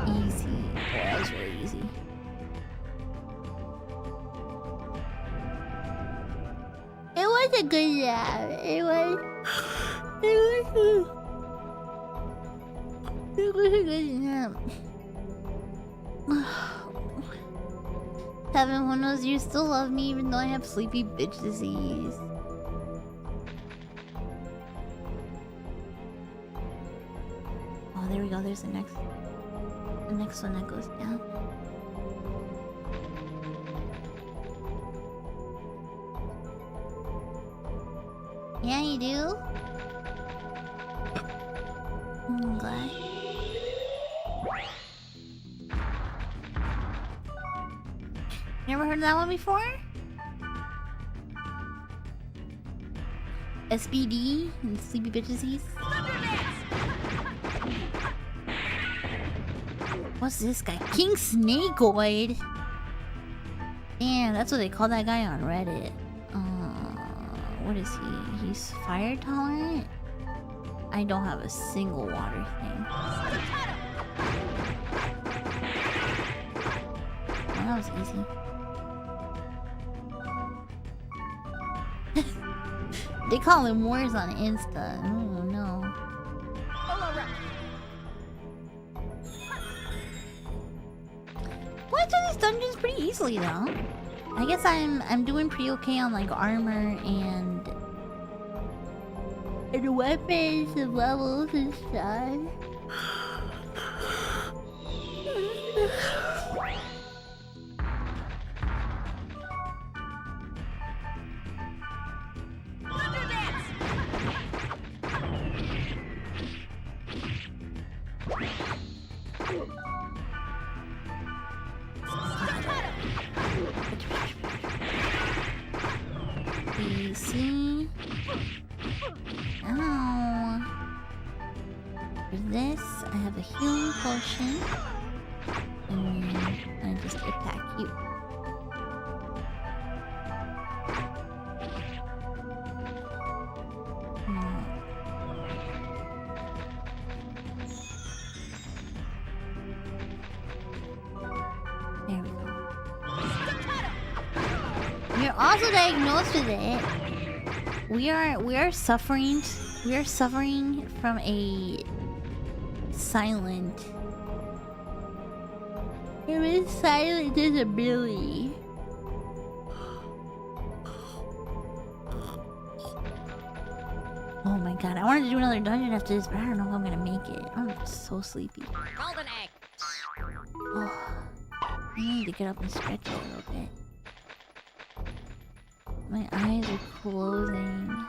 Easy. Oh, that was really easy. It was a good nap. It was a good nap. Tabemonos, you still love me even though I have sleepy bitch disease. Oh, there we go. There's the next one that goes down. Yeah, you do? I'm glad. Never heard of that one before? SBD and Sleepy Bitch Disease? What's this guy? King Snakeoid? Damn, that's what they call that guy on Reddit. what is he? He's fire tolerant? I don't have a single water thing. Oh, that was easy. They call him wars on Insta. Oh no. Went through these dungeons pretty easily though. I guess I'm doing pretty okay on like armor and weapons and levels and stuff. Easy. Ow. For this, I have a healing potion. And I just attack you. There we go. You're also diagnosed with it. We are suffering from a silent disability. Oh my god, I wanted to do another dungeon after this, but I don't know if I'm gonna make it. I'm so sleepy. Golden egg. Oh, I need to get up and stretch a little bit. My eyes are closing.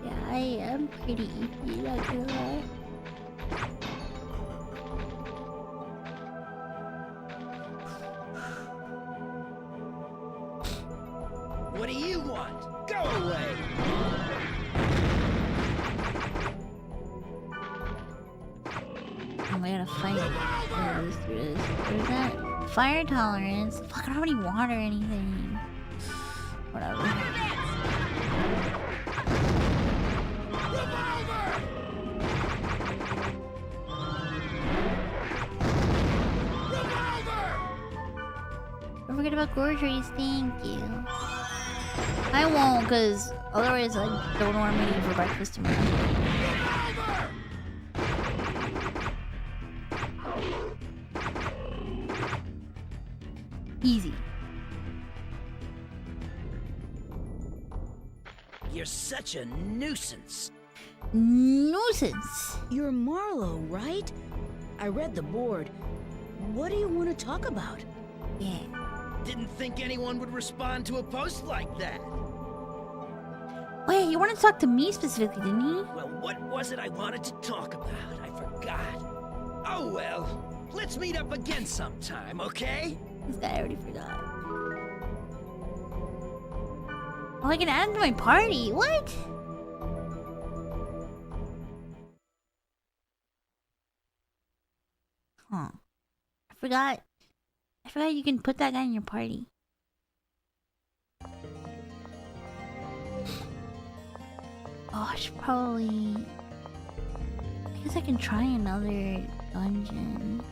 Yeah, I am pretty eepy, not gonna lie. What do you want? Go away! Oh, I gotta fight through this. There's that fire tolerance. Fuck, I don't have any water or anything. Whatever. Don't forget about groceries, thank you. I won't, because otherwise I don't know what I'm eating for breakfast tomorrow. Easy. You're such a nuisance. Nuisance. You're Marlowe, right? I read the board. What do you want to talk about? Yeah. Didn't think anyone would respond to a post like that. Wait, you wanted to talk to me specifically, didn't you? Well, what was it I wanted to talk about? I forgot. Oh well, let's meet up again sometime, okay? This guy already forgot. Oh, I can add him to my party. What? Huh. I forgot you can put that guy in your party. Oh, I should probably... I guess I can try another dungeon.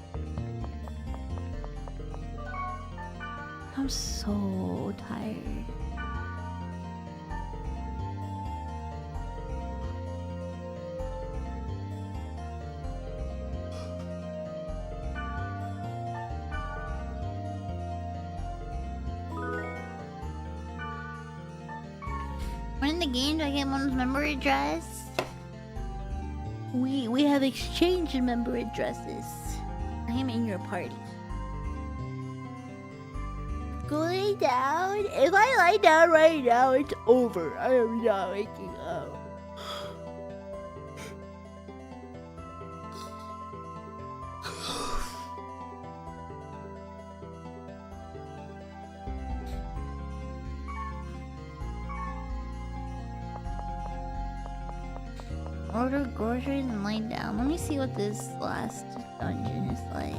I'm so tired. When in the game, do I get one's member address? We have exchanged member addresses. I am in your party. Go lay down. If I lie down right now, it's over. I am not waking up. Order groceries and lie down. Let me see what this last dungeon is like.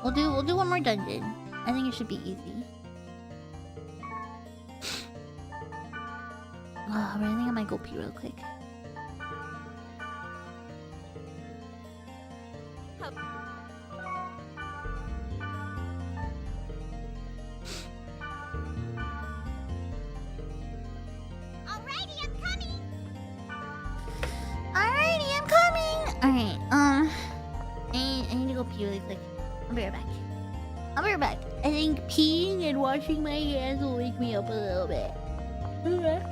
We'll do one more dungeon. I think it should be easy. Oh, but I think I might go pee real quick. Washing my hands will wake me up a little bit. Okay.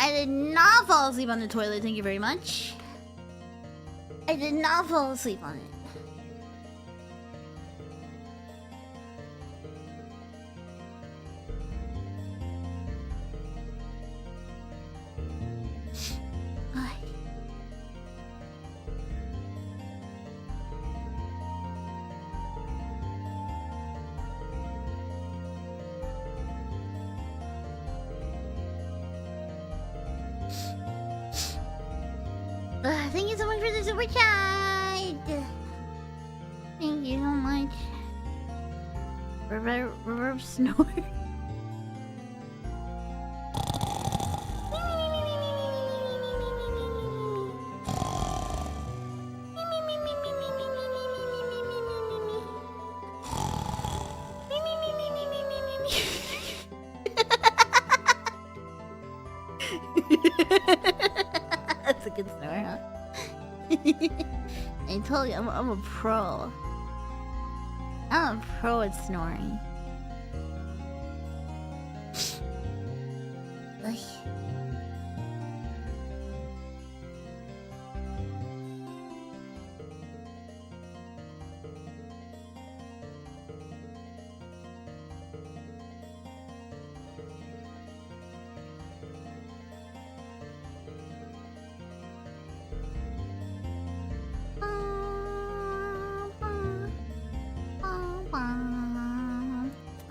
I did not fall asleep on the toilet, thank you very much. I did not fall asleep on it. Thank you so much for the super chat. Thank you so much. Reverb snore. That's a good snore, huh? I told you, I'm a pro. I'm a pro at snoring. Ugh.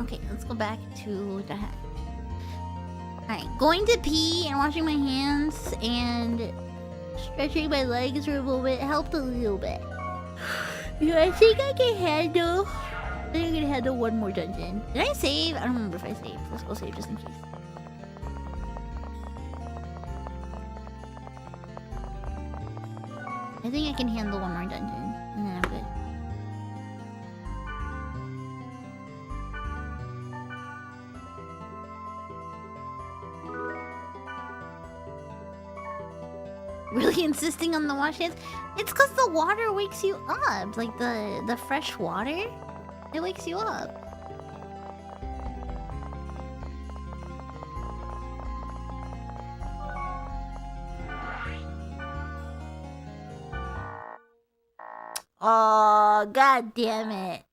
Okay, let's go back to the hatch. Alright, going to pee and washing my hands and stretching my legs for a little bit helped a little bit. Yeah, I think I can handle. I think I can handle one more dungeon. Did I save? I don't remember if I saved. Let's go save just in case. I think I can handle one more dungeon, and then I'm good. Really insisting on the wash hands? It's because the water wakes you up. Like the fresh water, it wakes you up. Oh, god damn it.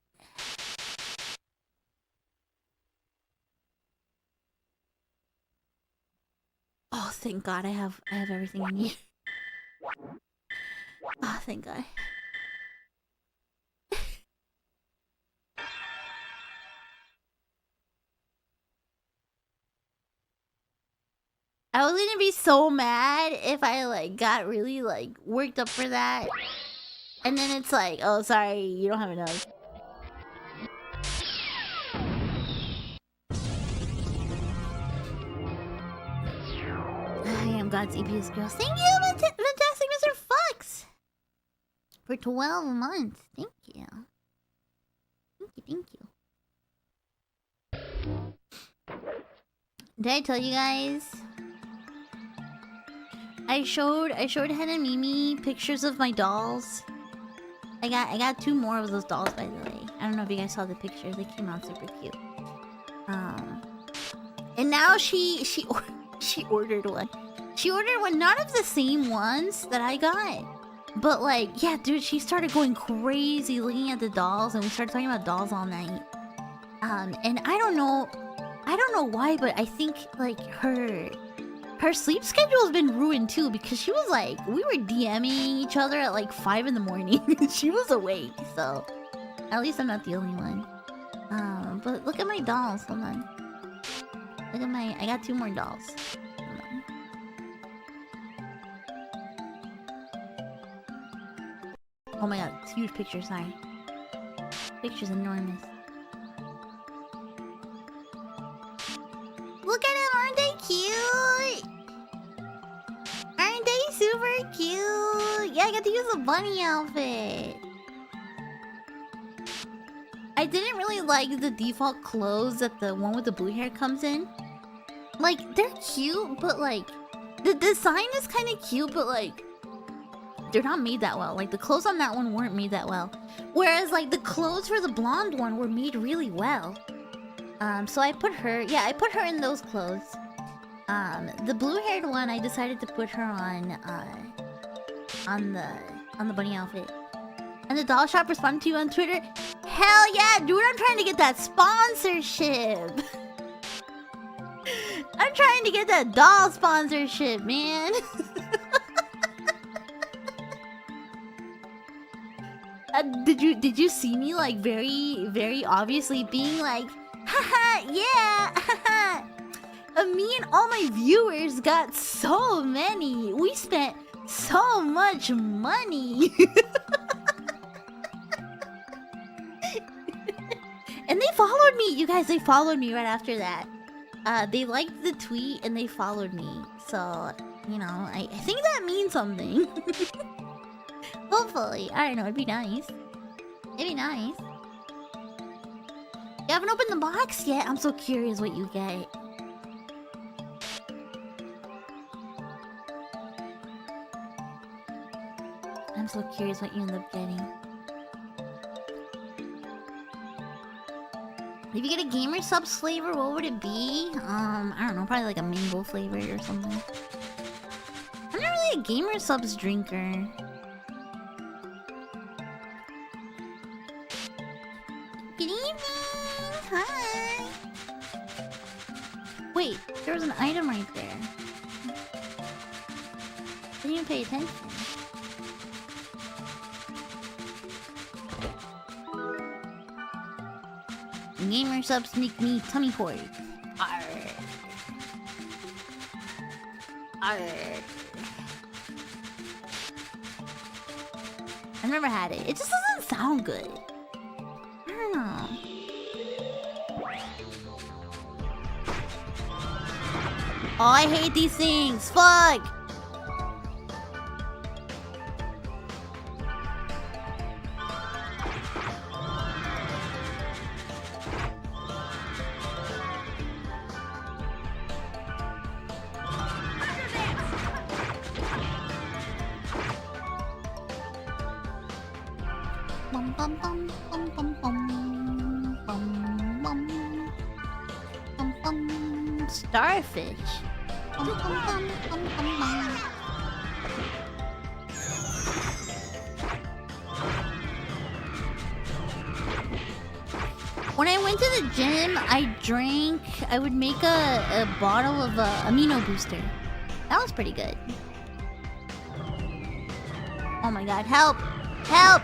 Oh, thank God I have everything I need. Oh, thank God. I was gonna be so mad if I like got really like worked up for that. And then it's like, oh sorry, you don't have enough. I am God's EPS girl. Thank you, fantastic Mr. Fox! For 12 months. Thank you. Thank you. Did I tell you guys? I showed Hen and Mimi pictures of my dolls. I got 2 more of those dolls, by the way. I don't know if you guys saw the pictures. They came out super cute. And now she ordered one. She ordered one, not of the same ones that I got, but like, yeah, dude, she started going crazy looking at the dolls, and we started talking about dolls all night. And I don't know why, but I think like her sleep schedule has been ruined too, because she was like, we were DMing each other at like 5 in the morning. She was awake, so at least I'm not the only one. But look at my dolls. Hold on. Look at I got 2 more dolls. Hold on. Oh my god, it's huge picture, sorry. Picture's enormous. Look at them, aren't they cute? Aren't they super cute? Yeah, I got to use the bunny outfit. I didn't really like the default clothes that the one with the blue hair comes in. Like, they're cute, but like, the design is kind of cute, but like, they're not made that well. Like, the clothes on that one weren't made that well. Whereas like, the clothes for the blonde one were made really well. So I put her in those clothes. The blue-haired one, I decided to put her on the bunny outfit. And the doll shop responded to you on Twitter. Hell yeah, dude! I'm trying to get that sponsorship. I'm trying to get that doll sponsorship, man. Did you see me like very obviously being like, haha, yeah, haha. Me and all my viewers got so many. We spent so much money. And they followed me, you guys. They followed me right after that. They liked the tweet and they followed me. So, you know, I think that means something. Hopefully. I don't know, it'd be nice. It'd be nice. You haven't opened the box yet? I'm so curious what you get. I'm so curious what you end up getting. If you get a gamer subs flavor, what would it be? I don't know, probably like a mango flavor or something. I'm not really a gamer subs drinker. Good evening! Hi! Wait, there was an item right there. I didn't even pay attention. Gamer subs make me tummy horse. Arr. Arr. I've never had it. It just doesn't sound good. I don't know. Oh, I hate these things. Fuck. Bum bum bum bum bum bum bum bum bum bum. Starfish. Bum bum bum bum bum bum. When I went to the gym, I would make a bottle of amino booster. That was pretty good. Oh my god, help! Help!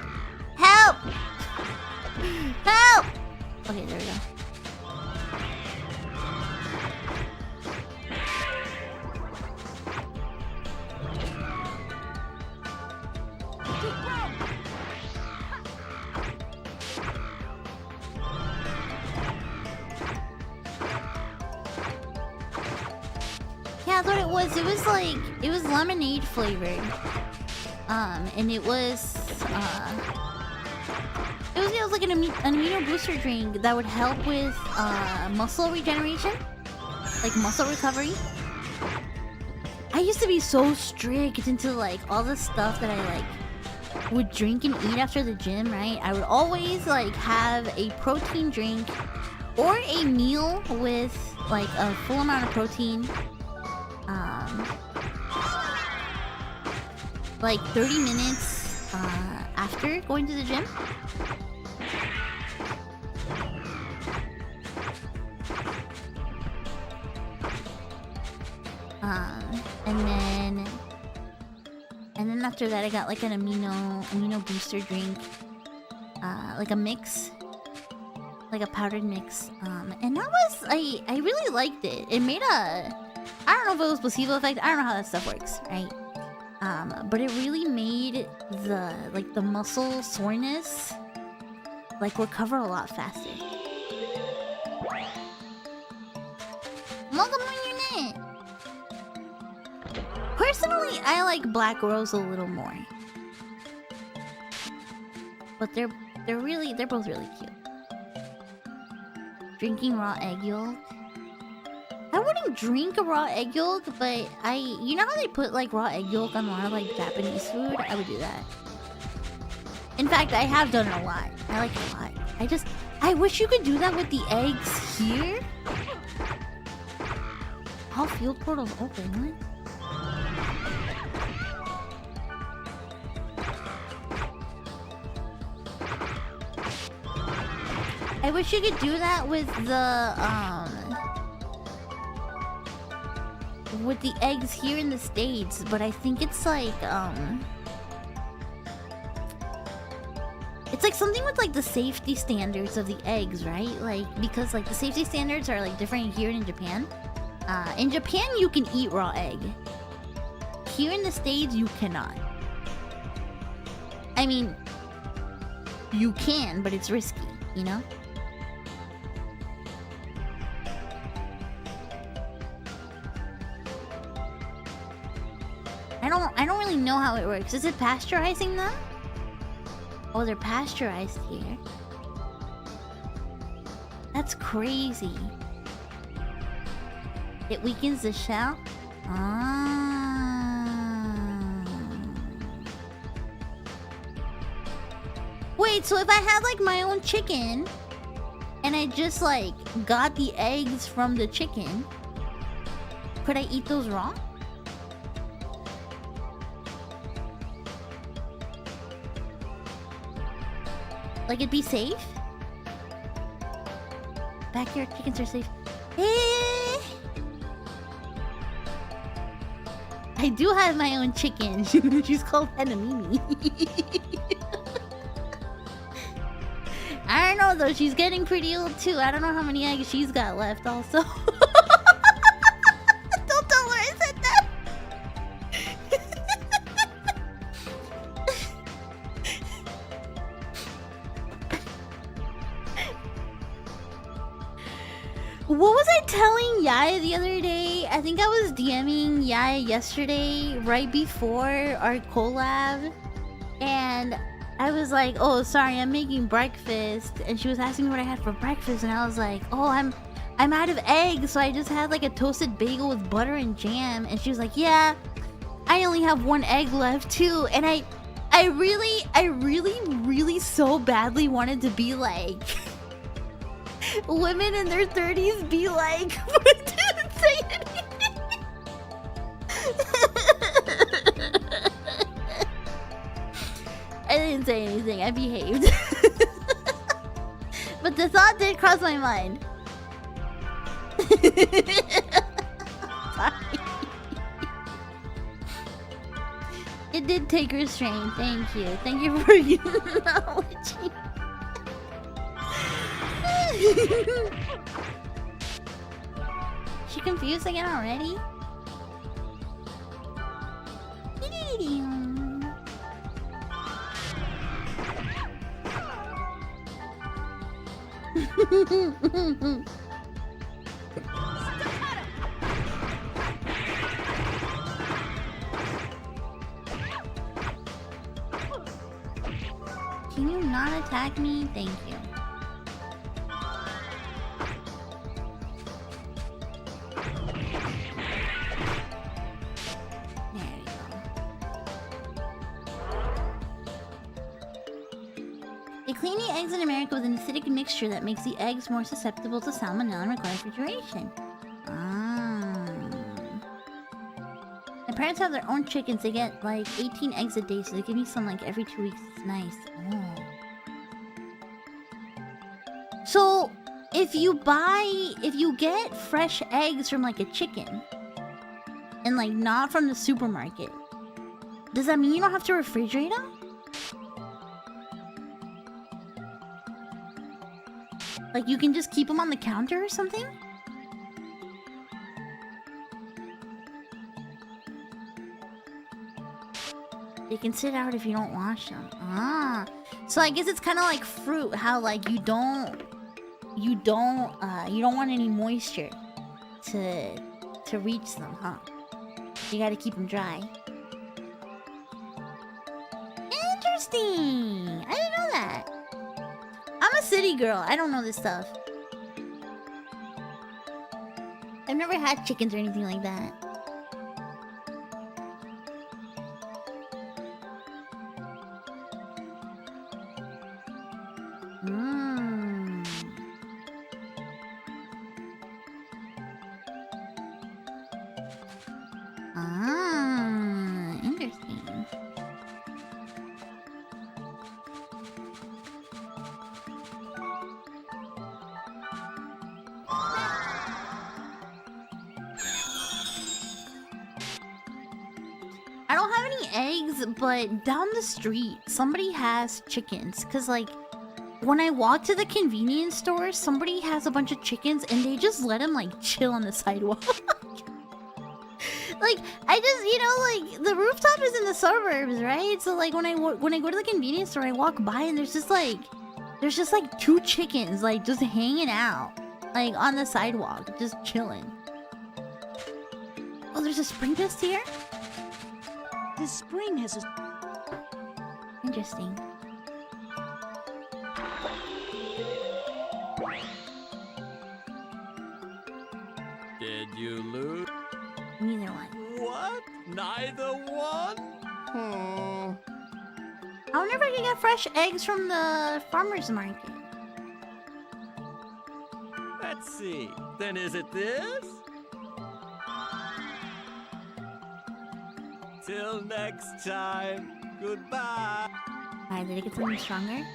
Help! Help! Okay, there we go. Yeah, that's what it was. It was lemonade flavored. And it was like an amino booster drink that would help with muscle regeneration, like muscle recovery. I used to be so strict into like all the stuff that I like would drink and eat after the gym, right? I would always like have a protein drink or a meal with like a full amount of protein. Like 30 minutes after going to the gym. And then after that I got like an amino booster drink. Like a mix. Like a powdered mix. And that was I really liked it. It made a I don't know if it was placebo effect. I don't know how that stuff works, right? But it really made the muscle soreness like recover a lot faster. Welcome on your net. Personally, I like Black Rose a little more, but they're both really cute. Drinking raw egg yolk. I wouldn't drink a raw egg yolk, but you know how they put like raw egg yolk on a lot of like Japanese food? I would do that. In fact, I have done it a lot. I like it a lot. I wish you could do that with the eggs here. All field portals open, what? I wish you could do that with the eggs here in the States, but I think it's like something with like the safety standards of the eggs, right? Like because like the safety standards are like different here and in Japan. In Japan you can eat raw egg. Here in the States you cannot. I mean, you can, but it's risky, you know? I don't really know how it works. Is it pasteurizing them? Oh, they're pasteurized here. That's crazy. It weakens the shell? Wait, so if I had like my own chicken and I just like got the eggs from the chicken, could I eat those raw? Like it'd be safe? Backyard chickens are safe. I do have my own chicken. She's called Hanamimi. I don't know though, she's getting pretty old too. I don't know how many eggs she's got left also. Don't tell her I said that. What was I telling Yae the other day? I think I was DMing Yae yesterday, right before our collab. And I was like, oh, sorry, I'm making breakfast. And she was asking me what I had for breakfast. And I was like, oh, I'm out of eggs. So I just had like a toasted bagel with butter and jam. And she was like, yeah, I only have one egg left too. And I I really so badly wanted to be like women in their 30s be like, but I didn't say anything. I didn't say anything, I behaved. But the thought did cross my mind. Sorry. It did take restraint, thank you. Thank you for acknowledging. She confused again already? Can you not attack me? Thank you. There you go. They clean the eggs in America with an acidic mixture that makes the eggs more susceptible to salmonella and requires refrigeration. My parents have their own chickens. They get like 18 eggs a day, so they give me some like every 2 weeks. It's nice. Oh. So, if you get fresh eggs from like a chicken, and like not from the supermarket, does that mean you don't have to refrigerate them? Like you can just keep them on the counter or something? They can sit out if you don't wash them. Ah, so I guess it's kind of like fruit. How like you don't want any moisture to reach them, huh? You gotta keep them dry. Interesting. I didn't know that. I'm a city girl. I don't know this stuff. I've never had chickens or anything like that. Interesting. I don't have any eggs, but down the street, somebody has chickens. Cause like, when I walk to the convenience store, somebody has a bunch of chickens and they just let them like chill on the sidewalk. Like, I just, like, the rooftop is in the suburbs, right? So like, when I go to the convenience store, I walk by and there's just like 2 chickens, like, just hanging out, like, on the sidewalk, just chilling. Oh, there's a spring just here? This spring has a... Interesting. Did you lose? Neither one. What? Neither one? I wonder if I can get fresh eggs from the farmer's market. Let's see. Then is it this? Till next time. Goodbye. Alright, did it get something stronger?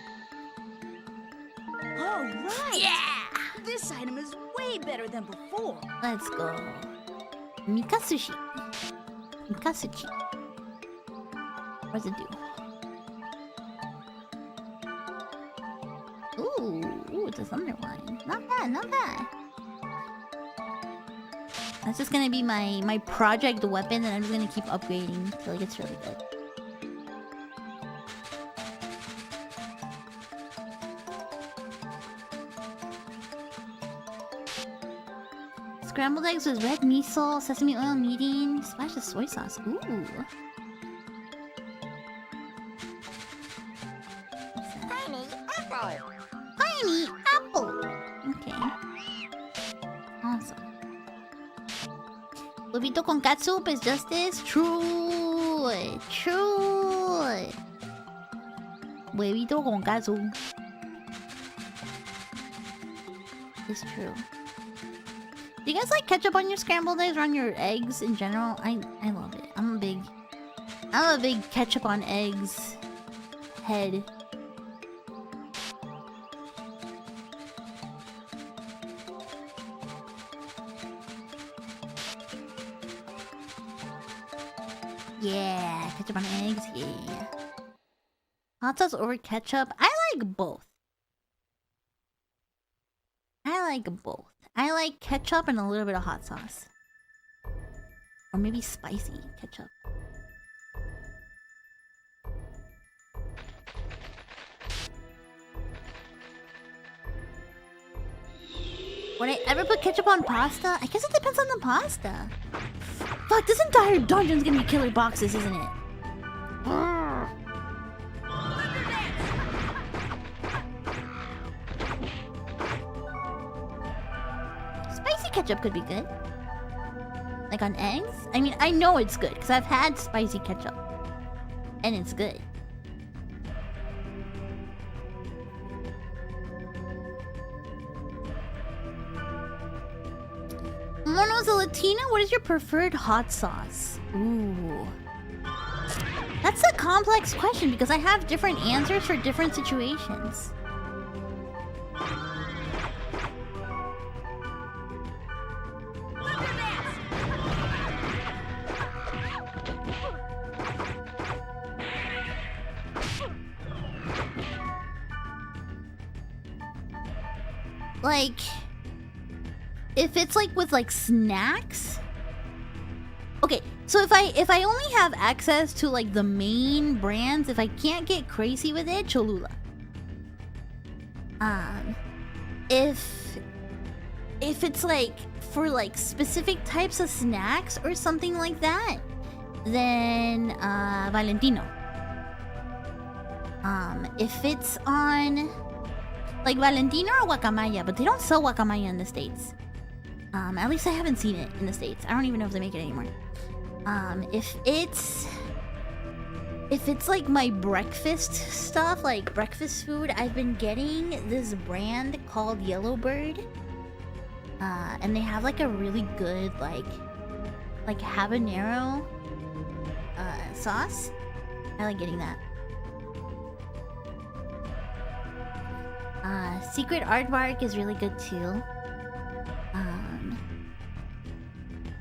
All right. Yeah! This item is way better than before. Let's go. Mikasushi. Mikasuchi. What does it do? Ooh, it's a thunder one. Not bad, not bad. That's just gonna be my project weapon that I'm just gonna keep upgrading until it gets really good. Scrambled eggs with red miso, sesame oil kneading, splash of soy sauce. Ooh. Tiny apple. Tiny apple. Okay. Awesome. Huevito con catsup is justice. True. True. Huevito con queso. It's true. Do you guys like ketchup on your scrambled eggs or on your eggs in general? I love it. I'm a big ketchup on eggs head. Yeah, ketchup on eggs, yeah. Hot sauce over ketchup? I like both. I like ketchup and a little bit of hot sauce. Or maybe spicy ketchup. Would I ever put ketchup on pasta? I guess it depends on the pasta. Fuck, this entire dungeon's gonna be killer boxes, isn't it? Spicy ketchup could be good. Like on eggs? I mean, I know it's good because I've had spicy ketchup. And it's good. Mono's a Latina? What is your preferred hot sauce? Ooh. That's a complex question because I have different answers for different situations. Like, if it's like with like snacks. Okay, so if I only have access to like the main brands, if I can't get crazy with it, Cholula. If it's like for like specific types of snacks or something like that, then Valentino. If it's on like Valentino or Guacamaya, but they don't sell Guacamaya in the States. At least I haven't seen it in the States. I don't even know if they make it anymore. If it's like my breakfast stuff, like breakfast food, I've been getting this brand called Yellowbird. And they have like a really good like habanero sauce. I like getting that. Secret Aardvark is really good too.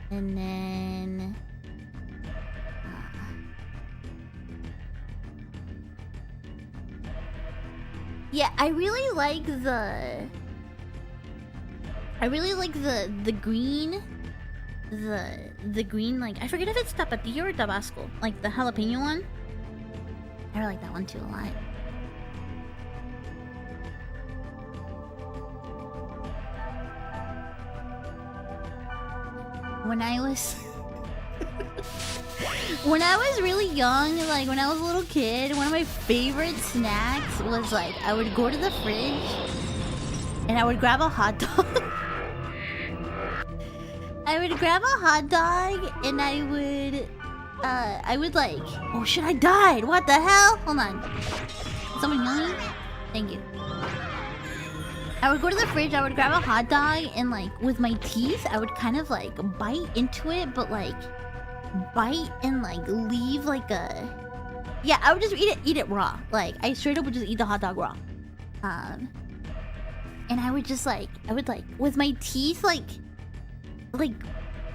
And then yeah, I really like the green, the green, like I forget if it's tapatio or tabasco, like the jalapeno one. I really like that one too a lot. When I was really young, like when I was a little kid, one of my favorite snacks was like I would go to the fridge and I would grab a hot dog. I would grab a hot dog and I would like, oh shit, I died. What the hell? Hold on. Is someone healing me? Thank you. I would go to the fridge, I would grab a hot dog, and like with my teeth, I would kind of like bite into it, but like bite and like leave like a... Yeah, I would just eat it raw. Like I straight up would just eat the hot dog raw. And I would just like, with my teeth like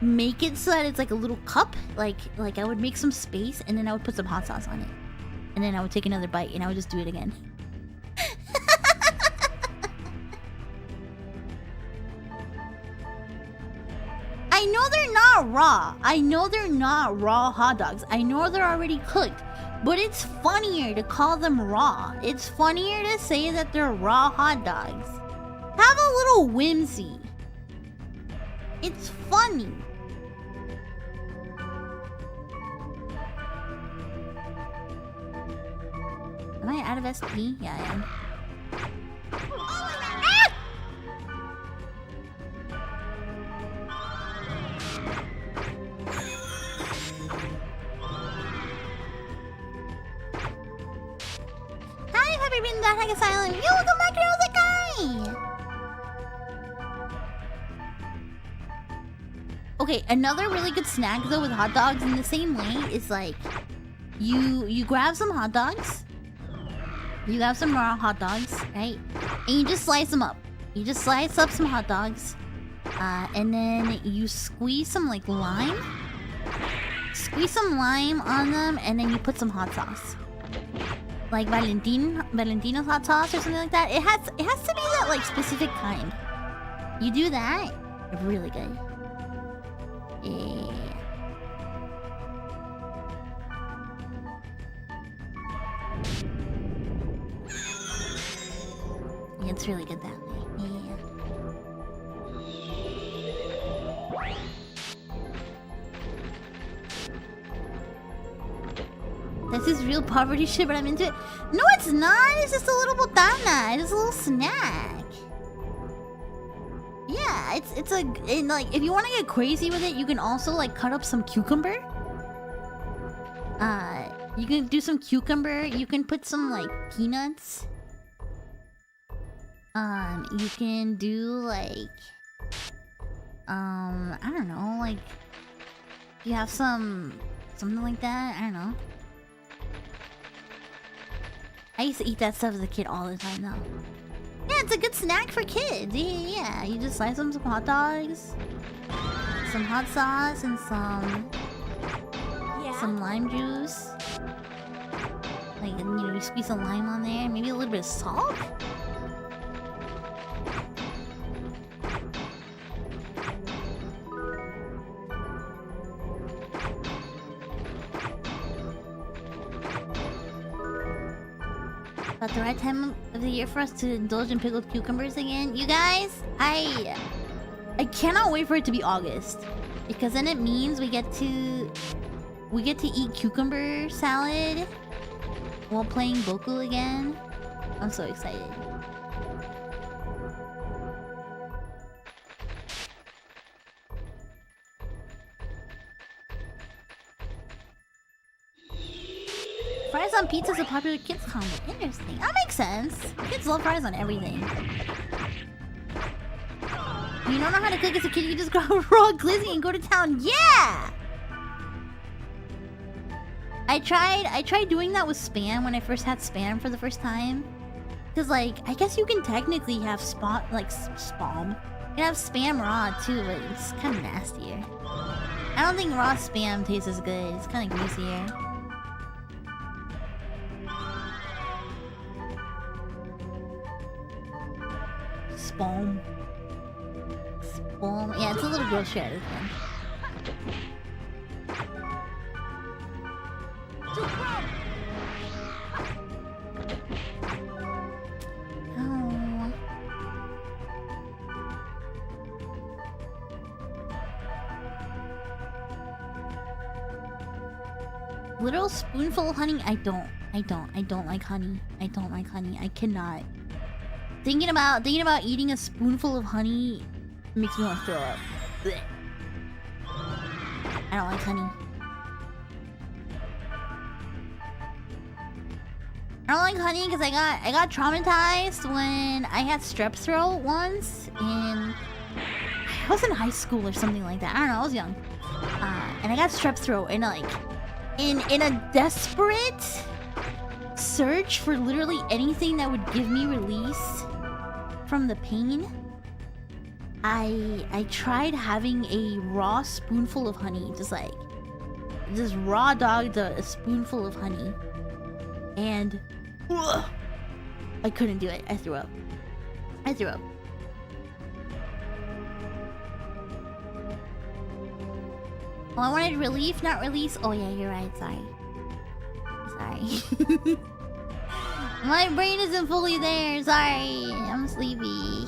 make it so that it's like a little cup. Like I would make some space and then I would put some hot sauce on it. And then I would take another bite and I would just do it again. I know they're not raw. I know they're not raw hot dogs. I know they're already cooked. But it's funnier to call them raw. It's funnier to say that they're raw hot dogs. Have a little whimsy. It's funny. Am I out of SP? Yeah, I am. streaming that Hack Asylum. Yo, welcome back to Osakai! Okay, another really good snack though with hot dogs in the same way is like you grab some hot dogs. You grab some raw hot dogs, right? And you just slice them up. You just slice up some hot dogs. And then you squeeze some like lime. Squeeze some lime on them and then you put some hot sauce. Like Valentino's hot sauce or something like that. It has to be that like specific kind. You do that, really good. Yeah. Yeah, it's really good that way. Yeah. This is real poverty shit, but I'm into it. No, it's not. It's just a little botana. It's a little snack. Yeah, it's like if you want to get crazy with it, you can also like cut up some cucumber. You can do some cucumber. You can put some like peanuts. You can do like I don't know, like you have something like that. I don't know. I used to eat that stuff as a kid all the time though. Yeah, it's a good snack for kids. Yeah. You just slice them some hot dogs, some hot sauce, and some lime juice. Like, you know, you squeeze some lime on there, maybe a little bit of salt. About the right time of the year for us to indulge in pickled cucumbers again. You guys, I cannot wait for it to be August. Because then it means we get to eat cucumber salad while playing Boku again. I'm so excited. Fries on pizza is a popular kids combo. Interesting. That makes sense. Kids love fries on everything. You don't know how to cook as a kid, you just grab raw glizzy and go to town. Yeah! I tried doing that with Spam when I first had Spam for the first time. Cause like, I guess you can technically have spam. You can have Spam raw too, but it's kind of nastier. I don't think raw Spam tastes as good. It's kind of greasier. Spam. Yeah, it's a little gross shredded thing. Oh. Literal spoonful of honey? I don't like honey. I don't like honey. I cannot. Thinking about eating a spoonful of honey makes me want to throw up. Blech. I don't like honey. I don't like honey because I got traumatized when I had strep throat once I was in high school or something like that. I don't know, I was young. And I got strep throat and like in a desperate search for literally anything that would give me release from the pain, I tried having a raw spoonful of honey, just raw dogged a spoonful of honey, and I couldn't do it. I threw up. Oh, I wanted relief, not release. Oh yeah, you're right. Sorry. My brain isn't fully there. Sorry. I'm sleepy.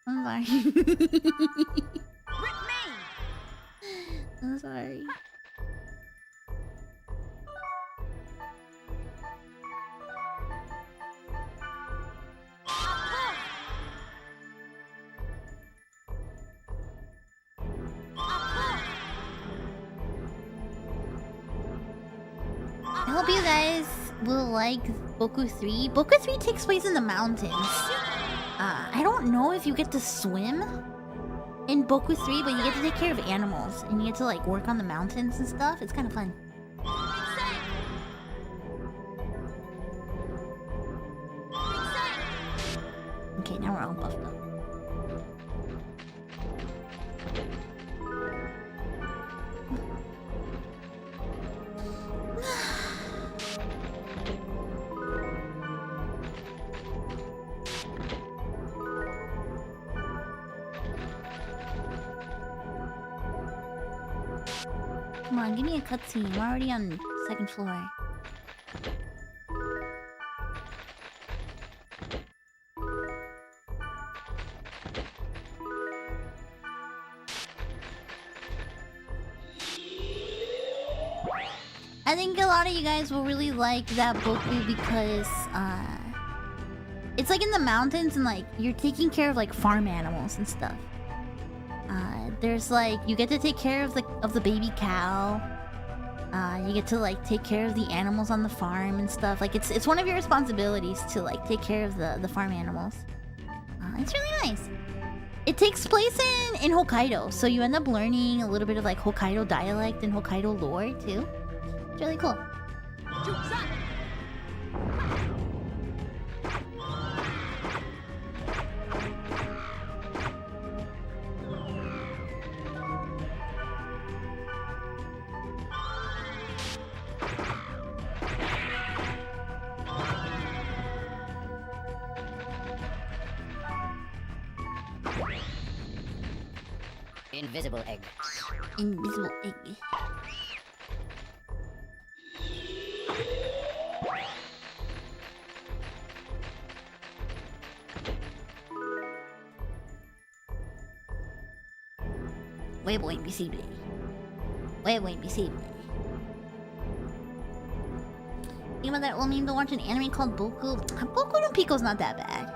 I'm sorry. I'm sorry. I hope you guys will like Boku 3. Boku 3 takes place in the mountains. I don't know if you get to swim in Boku 3, but you get to take care of animals. And you get to like work on the mountains and stuff. It's kind of fun. Okay, now we're all buffed up. Come on, give me a cutscene. We're already on the second floor. I think a lot of you guys will really like that Boku because it's like in the mountains and like you're taking care of like farm animals and stuff. There's like you get to take care of the baby cow. You get to like take care of the animals on the farm and stuff. Like it's one of your responsibilities to like take care of the farm animals. It's really nice. It takes place in Hokkaido, so you end up learning a little bit of like Hokkaido dialect and Hokkaido lore too. It's really cool. Invisible egg. Invisible egg. Huevo invisible. Huevo invisible. Think about that old meme to watch an anime called Boku. Boku no Pico's not that bad.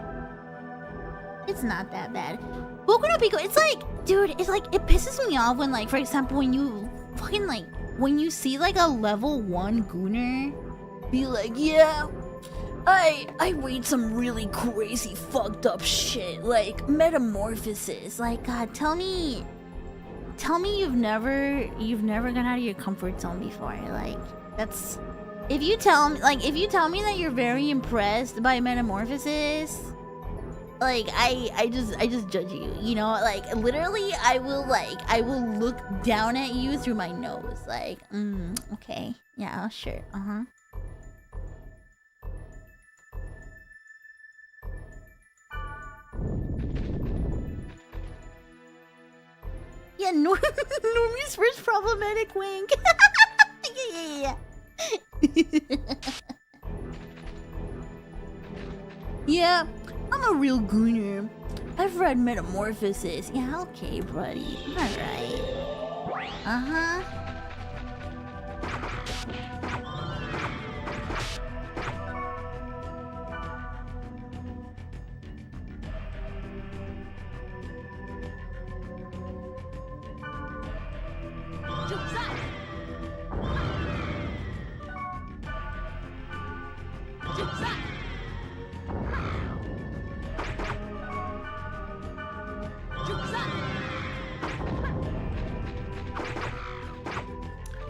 It's not that bad. Boku no Pico, it's like, dude, it's like, it pisses me off when, like, for example, when you fucking, like, when you see, like, a level 1 gooner be like, yeah, I read some really crazy fucked up shit, like, metamorphosis. Like, God, tell me you've never gone out of your comfort zone before. Like, that's, if you tell me that you're very impressed by metamorphosis, like, I just judge you, you know? Like, literally, I will look down at you through my nose. Like, okay. Yeah, sure. Uh-huh. Yeah, Normie's first problematic wink. Yeah. Yeah, I'm a real gooner. I've read Metamorphosis. Yeah, okay, buddy. Alright. Uh-huh.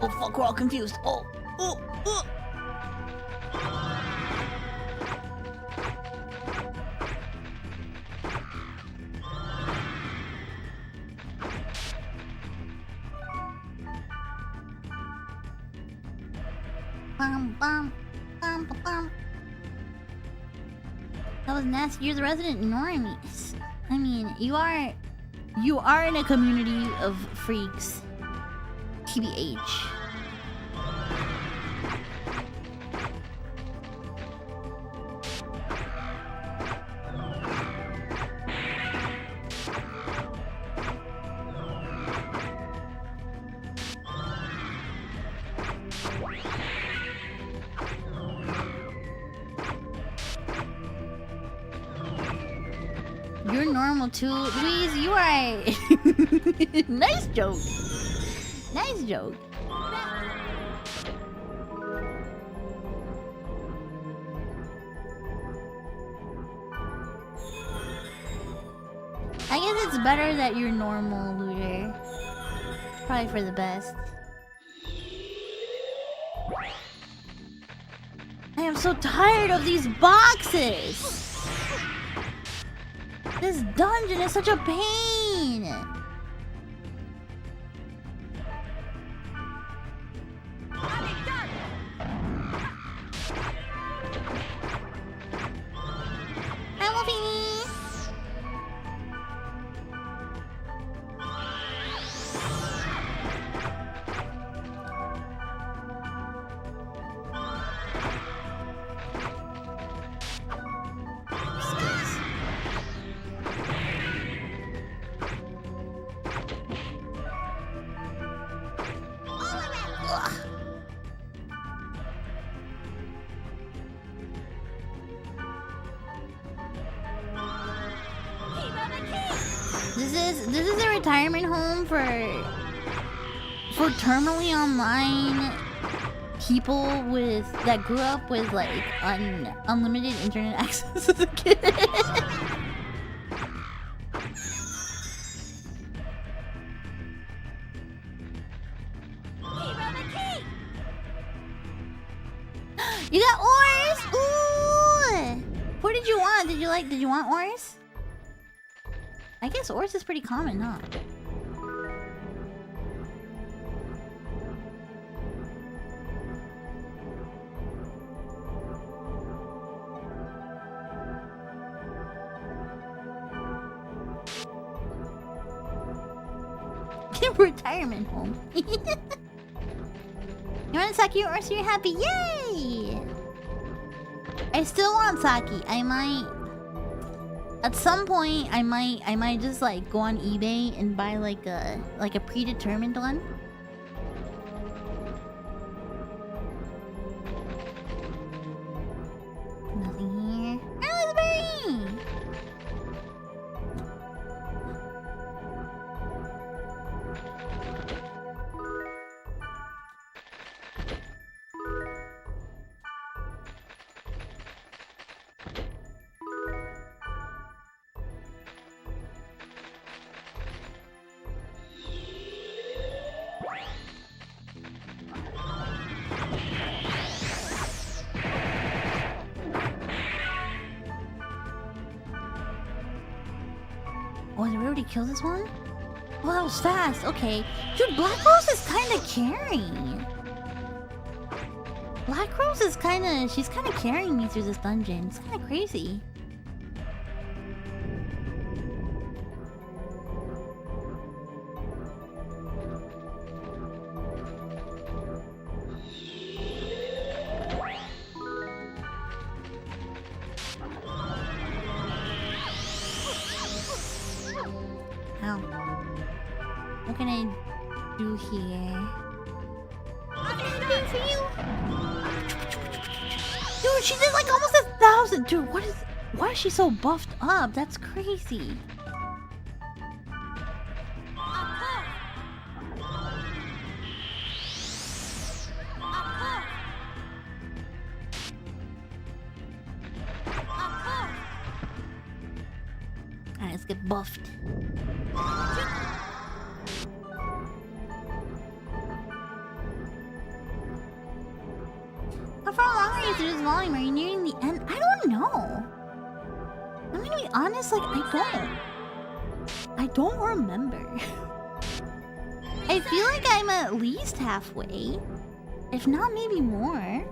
Oh fuck, we're all confused. Oh. Bum. That was nasty. You're the resident normies. I mean, you are in a community of freaks. TBH. You're normal too. Louise, you are... Nice joke. Nice joke. it's better that you're normal, Looter. Probably for the best. I am so tired of these boxes! This dungeon is such a pain! Hi, Wolfie! This is a retirement home for terminally online people that grew up with like unlimited internet access as a kid. You got ores! Ooh! What did you want? Did you want ores? I guess ores is pretty common, huh? Retirement home. You want Saki or so you're happy? Yay! I still want Saki. I might at some point I might just like go on eBay and buy like a predetermined one. Nothing here. Raspberry! Oh, did we already kill this one? Oh, that was fast. Okay. Dude, Black Rose is kind of carrying. Black Rose is she's kind of carrying me through this dungeon. It's kind of crazy. Ow. What can I do here? Anything for you? Dude, she did like almost 1,000. Dude, why is she so buffed up? That's crazy. Alright, let's get buffed. How far along are you through this volume? Are you nearing the end? I don't know. I'm gonna be honest, like, I don't remember. I feel like I'm at least halfway. If not, maybe more.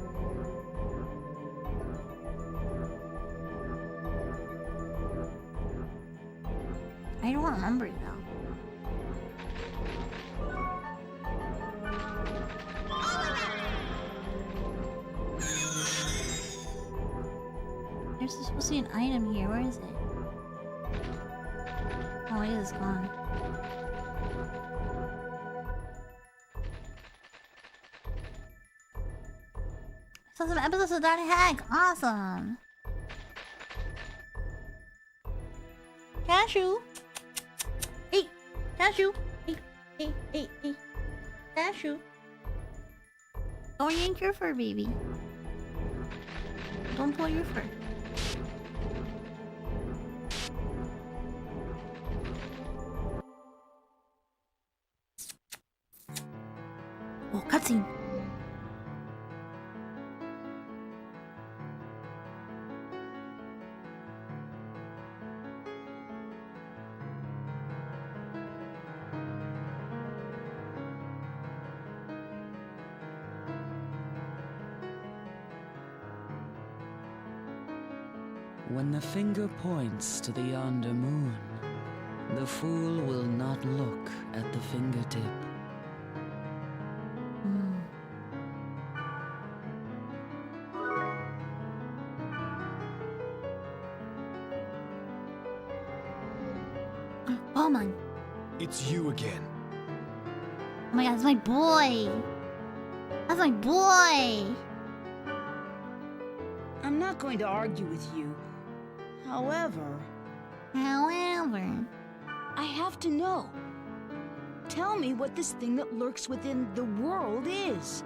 I don't remember though. There's supposed to be an item here. Where is it? Oh, it is gone. So some episodes without a hack. Awesome. Cashew. Hey, Cashew. Hey. Cashew. Don't yank your fur, baby. Don't pull your fur. cutscene. When the finger points to the yonder moon, the fool will not look at the fingertip. Ballman. It's you again. Oh my god, that's my boy. That's my boy. I'm not going to argue with you. However, I have to know. Tell me what this thing that lurks within the world is.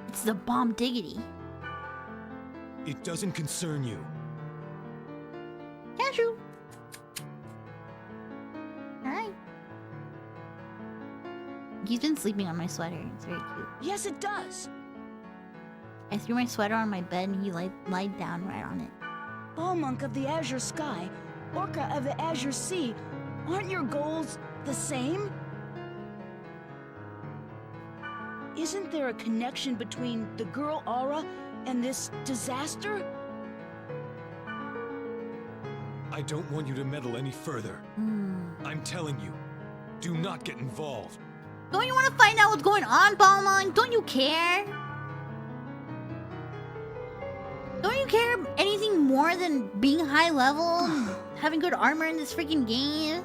It's the bomb diggity. It doesn't concern you. Yeah, true. Alright. He's been sleeping on my sweater. It's very cute. Yes, it does. I threw my sweater on my bed and he lied down right on it. Ball monk of the azure sky, orca of the azure sea, aren't your goals the same? Isn't there a connection between the girl Aura and this disaster? I don't want you to meddle any further. I'm telling you, do not get involved. Don't you want to find out what's going on, Balmong? Don't you care? Don't you care anything more than being high level and having good armor in this freaking game?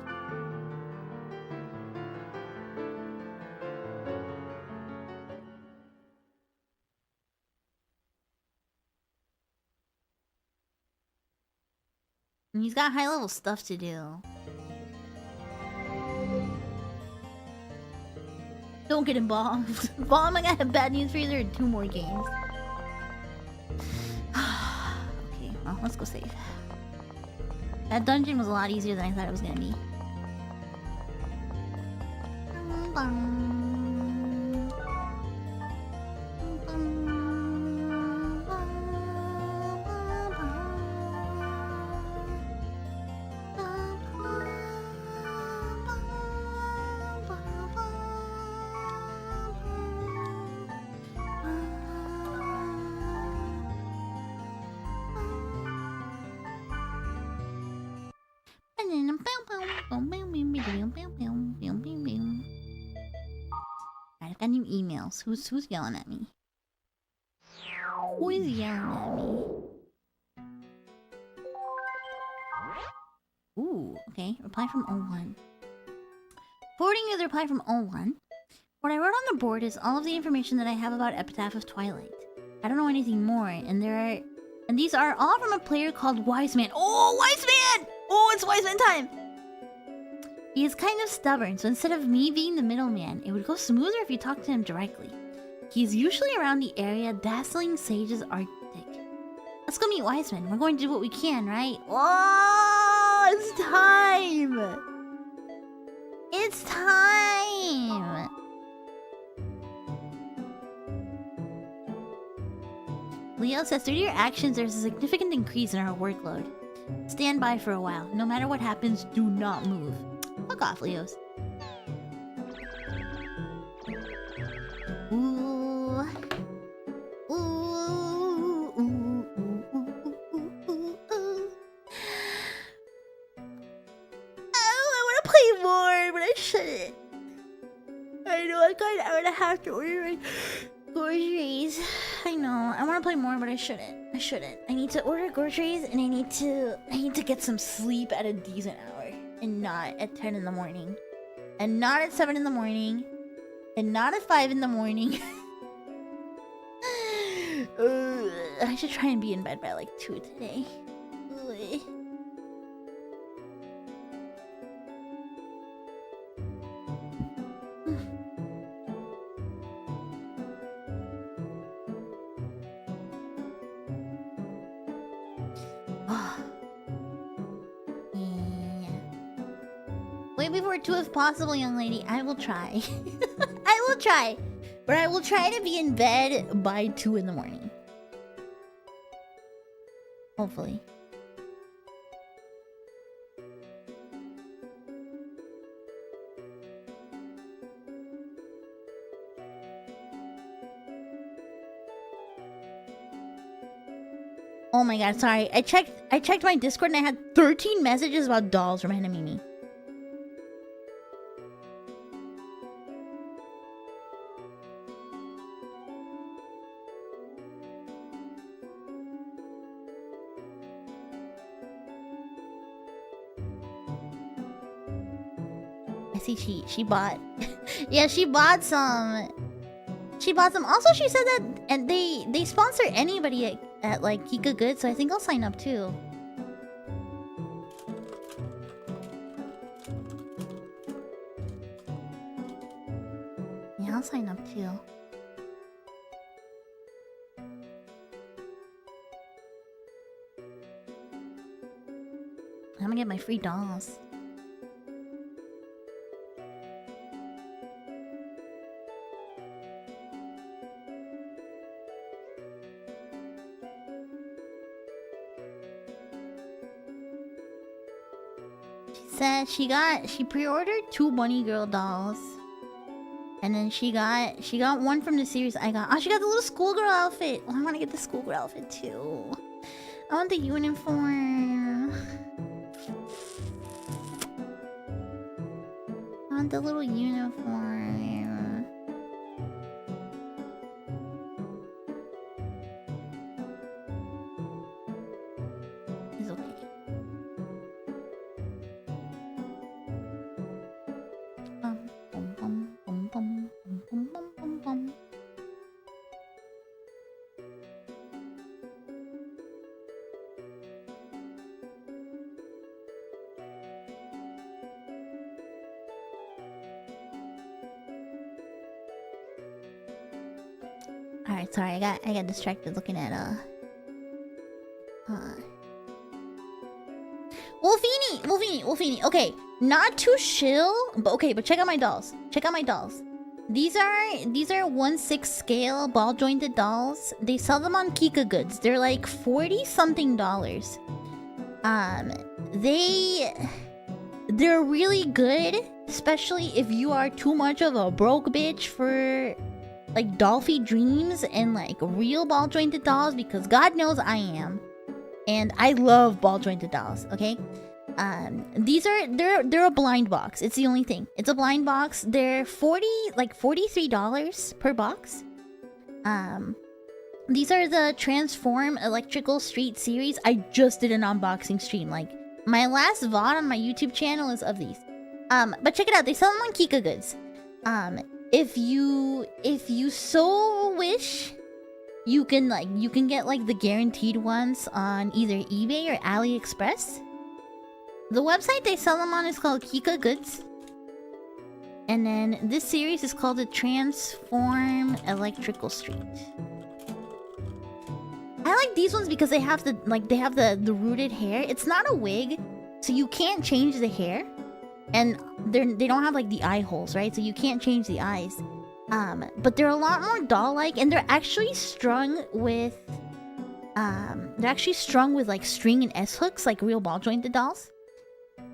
And he's got high level stuff to do. Don't get involved. Bomb, I got bad news for you. There are 2 more games. Okay, well, let's go save. That dungeon was a lot easier than I thought it was gonna be. I've got new emails. Who's yelling at me? Who is yelling at me? Ooh, okay. Reply from 01. Forwarding you the reply from 01. What I wrote on the board is all of the information that I have about Epitaph of Twilight. I don't know anything more, and these are all from a player called Wise Man. Oh, Wise Man! Oh, it's Wise Man time! He is kind of stubborn, so instead of me being the middleman, it would go smoother if you talk to him directly. He is usually around the area, dazzling sages Arctic. Let's go meet Wiseman. We're going to do what we can, right? Oh, it's time! It's time! Leo says, due to your actions, there's a significant increase in our workload. Stand by for a while. No matter what happens, do not move. Fuck off, Leos. Ooh. Ooh. Ooh. Ooh. Ooh. I want to play more, but I shouldn't. I know I'm gonna have to order my groceries. I know. I want to play more, but I shouldn't. I need to order groceries, and I need to get some sleep at a decent hour. And not at 10 in the morning. And not at 7 in the morning. And not at 5 in the morning. I should try and be in bed by like 2 today. before 2 if possible, young lady. I will try. I will try. But I will try to be in bed by 2 in the morning. Hopefully. Oh my god, sorry. I checked my Discord and I had 13 messages about dolls from Hanamimi. I see she bought yeah, she bought some. She bought them. Also, she said that and they sponsor anybody at like Kika Good, so I think I'll sign up too. Yeah, I'll sign up too. I'm gonna get my free dolls. Said she pre-ordered 2 bunny girl dolls, and then she got one from the series I got. Oh, she got the little schoolgirl outfit. Oh, I want to get the schoolgirl outfit too. I want the uniform. I want the little uniform. It's okay. Alright, sorry, I got distracted looking at Wolfini. Okay, not too chill, but check out my dolls. Check out my dolls. These are 1/6 scale ball jointed dolls. They sell them on Kika Goods. They're like $40-something. They're really good, especially if you are too much of a broke bitch for like dollfy dreams and like real ball jointed dolls, because God knows I am, and I love ball jointed dolls. Okay, they're a blind box. It's the only thing. It's a blind box. They're $43 per box. These are the Transform Electrical Street series. I just did an unboxing stream. Like my last VOD on my YouTube channel is of these. But check it out. They sell them on Kika Goods. If you so wish, you can get like the guaranteed ones on either eBay or AliExpress. The website they sell them on is called Kika Goods. And then this series is called the Transform Electrical Street. I like these ones because they have the rooted hair. It's not a wig, so you can't change the hair. And they don't have like the eye holes, right? So you can't change the eyes. But they're a lot more doll-like, and they're actually strung with like string and S-hooks, like real ball jointed dolls.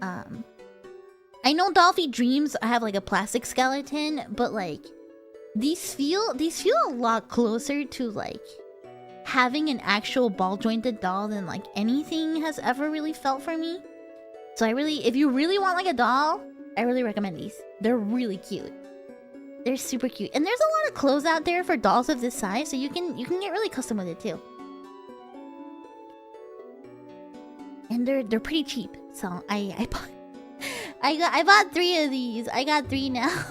I know Dollfy Dreams have like a plastic skeleton, but like these feel a lot closer to like having an actual ball jointed doll than like anything has ever really felt for me. So if you really want like a doll, I really recommend these. They're really cute. They're super cute. And there's a lot of clothes out there for dolls of this size, so you can get really custom with it too. And they're pretty cheap. So I bought 3 of these. I got 3 now.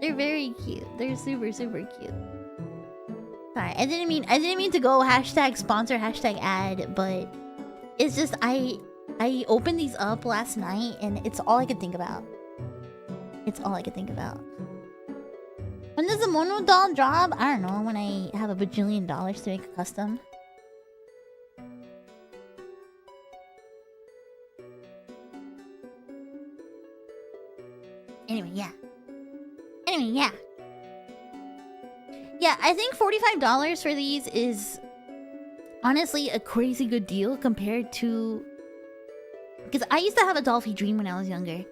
They're very cute. They're super super cute. Sorry, I didn't mean to go #sponsor #ad, but it's just I opened these up last night and it's all I could think about. It's all I could think about. When does the Mono doll drop? I don't know, when I have a bajillion dollars to make a custom. Anyway, yeah. Yeah, I think $45 for these is honestly a crazy good deal compared to... Because I used to have a Dolphy dream when I was younger.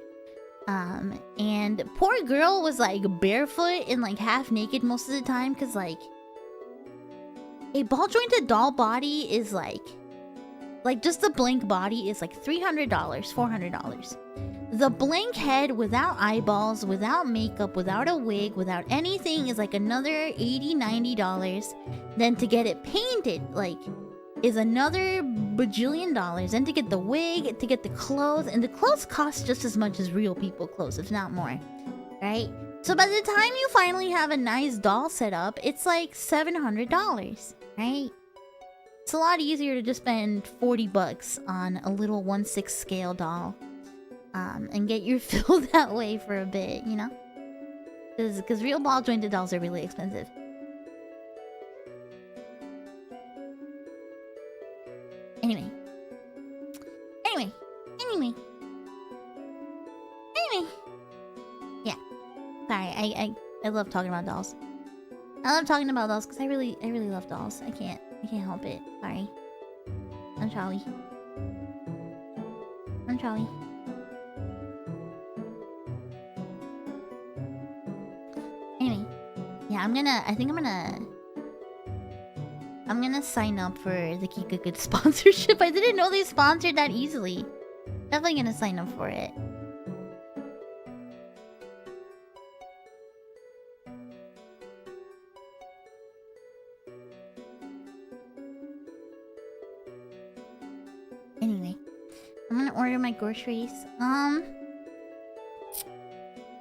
And poor girl was like barefoot and like half naked most of the time because like a ball jointed doll body is like just the blank body is like $300, $400. The blank head without eyeballs, without makeup, without a wig, without anything is like another $80, $90. Then to get it painted like is another bajillion dollars. And to get the wig, to get the clothes, and the clothes cost just as much as real people clothes, if not more. Right? So by the time you finally have a nice doll set up, it's like $700, right? It's a lot easier to just spend $40 on a little 1/6 scale doll. And get your fill that way for a bit, you know? Because real ball jointed dolls are really expensive. Anyway. Yeah. Sorry, I love talking about dolls. I love talking about dolls because I really love dolls. I can't help it. Sorry. I'm Charlie. Anyway, yeah, I think I'm gonna sign up for the Kika Good sponsorship. I didn't know they sponsored that easily. Definitely gonna sign up for it. Anyway, I'm gonna order my groceries.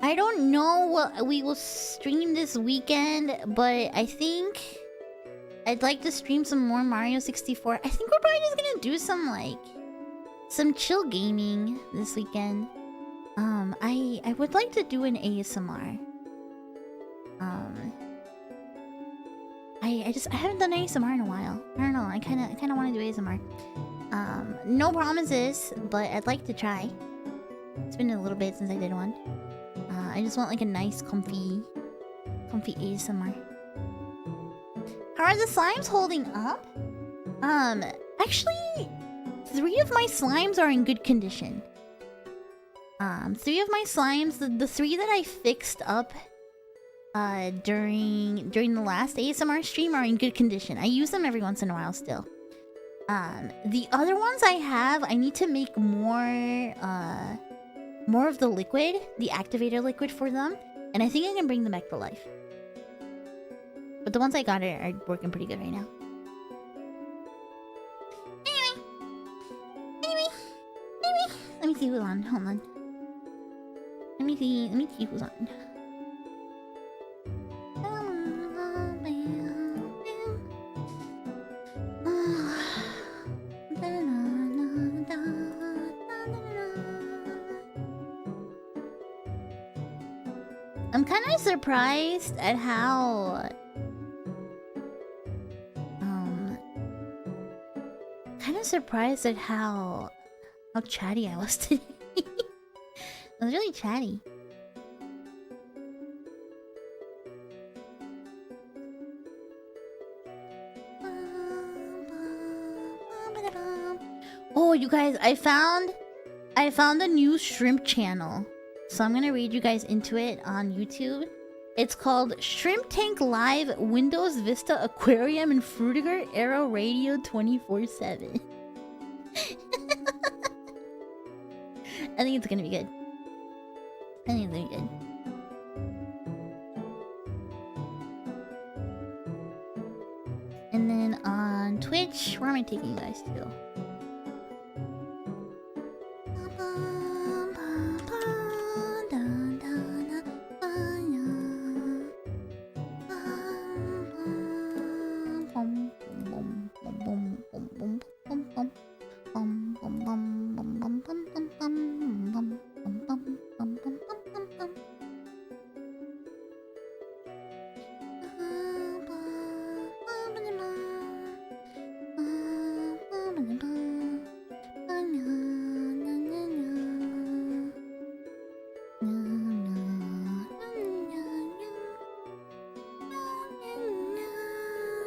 I don't know what we will stream this weekend, but I think I'd like to stream some more Mario 64. I think we're probably just gonna do some chill gaming this weekend. I would like to do an ASMR. I haven't done ASMR in a while. I don't know. I kind of want to do ASMR. No promises, but I'd like to try. It's been a little bit since I did one. I just want like a nice, comfy ASMR. How are the slimes holding up? Actually, 3 of my slimes are in good condition. 3 of my slimes, the 3 that I fixed up during the last ASMR stream are in good condition. I use them every once in a while still. The other ones I need to make more of the liquid, the activator liquid for them, and I think I can bring them back to life. But the ones I got are working pretty good right now. Anyway. Let me see who's on. Hold on. Let me see who's on. I'm kind of surprised at how chatty I was today. I was really chatty. Oh, you guys, I found a new shrimp channel. So I'm gonna read you guys into it on YouTube. It's called Shrimp Tank Live Windows Vista Aquarium and Frutiger Aero Radio 24/7. I think it's gonna be good. And then on Twitch, where am I taking you guys to?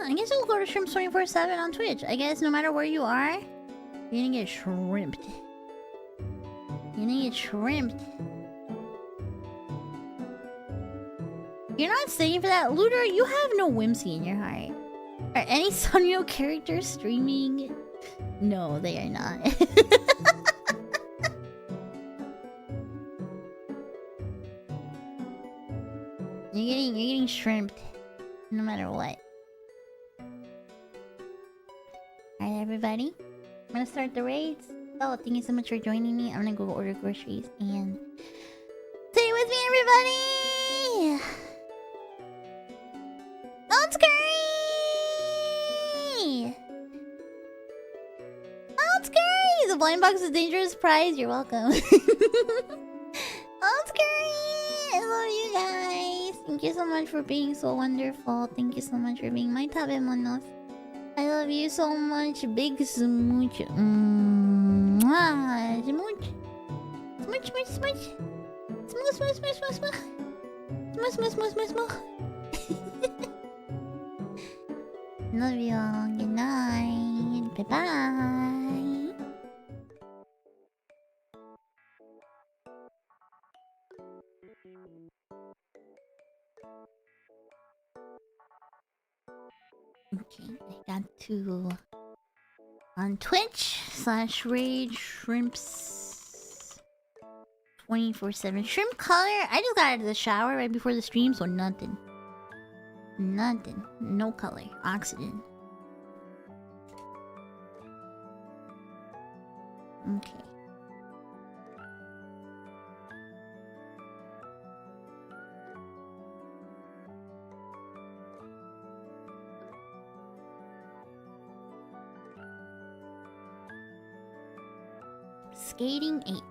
I guess we'll go to Shrimps 24/7 on Twitch. I guess no matter where you are, you're gonna get shrimped. You're gonna get shrimped. You're not staying for that, Looter. You have no whimsy in your heart. Are any Sanrio characters streaming? No, they are not. You're getting shrimped, no matter what. Alright, everybody. I'm gonna start the raids. Oh, thank you so much for joining me. I'm gonna go order groceries and stay with me, everybody. Oh, it's Curry! Oh, it's Curry! The blind box is a dangerous prize. You're welcome. Oh, it's Curry! I love you guys. Thank you so much for being so wonderful. Thank you so much for being my tabemonos. I love you so much. Big smooch. Mwah. Smooch. Smooch, smooch, smooch. Smooch, smooch, smooch, smooch, smooch. Smooch, smooch, smooch, smooch, smooch. Love you all. Good night. Bye-bye. Okay, I got to on Twitch/Rage Shrimps 24/7 shrimp color. I just got out of the shower right before the stream, so nothing. Nothing. No color. Oxygen. Okay. Skating 8.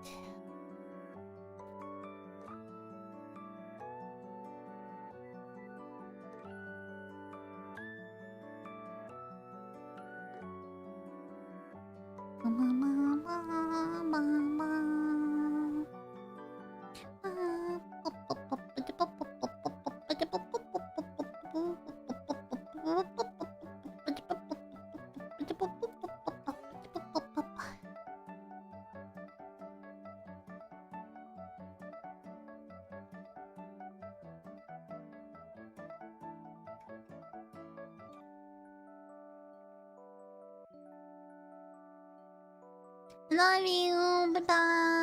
Love you. Bye bye.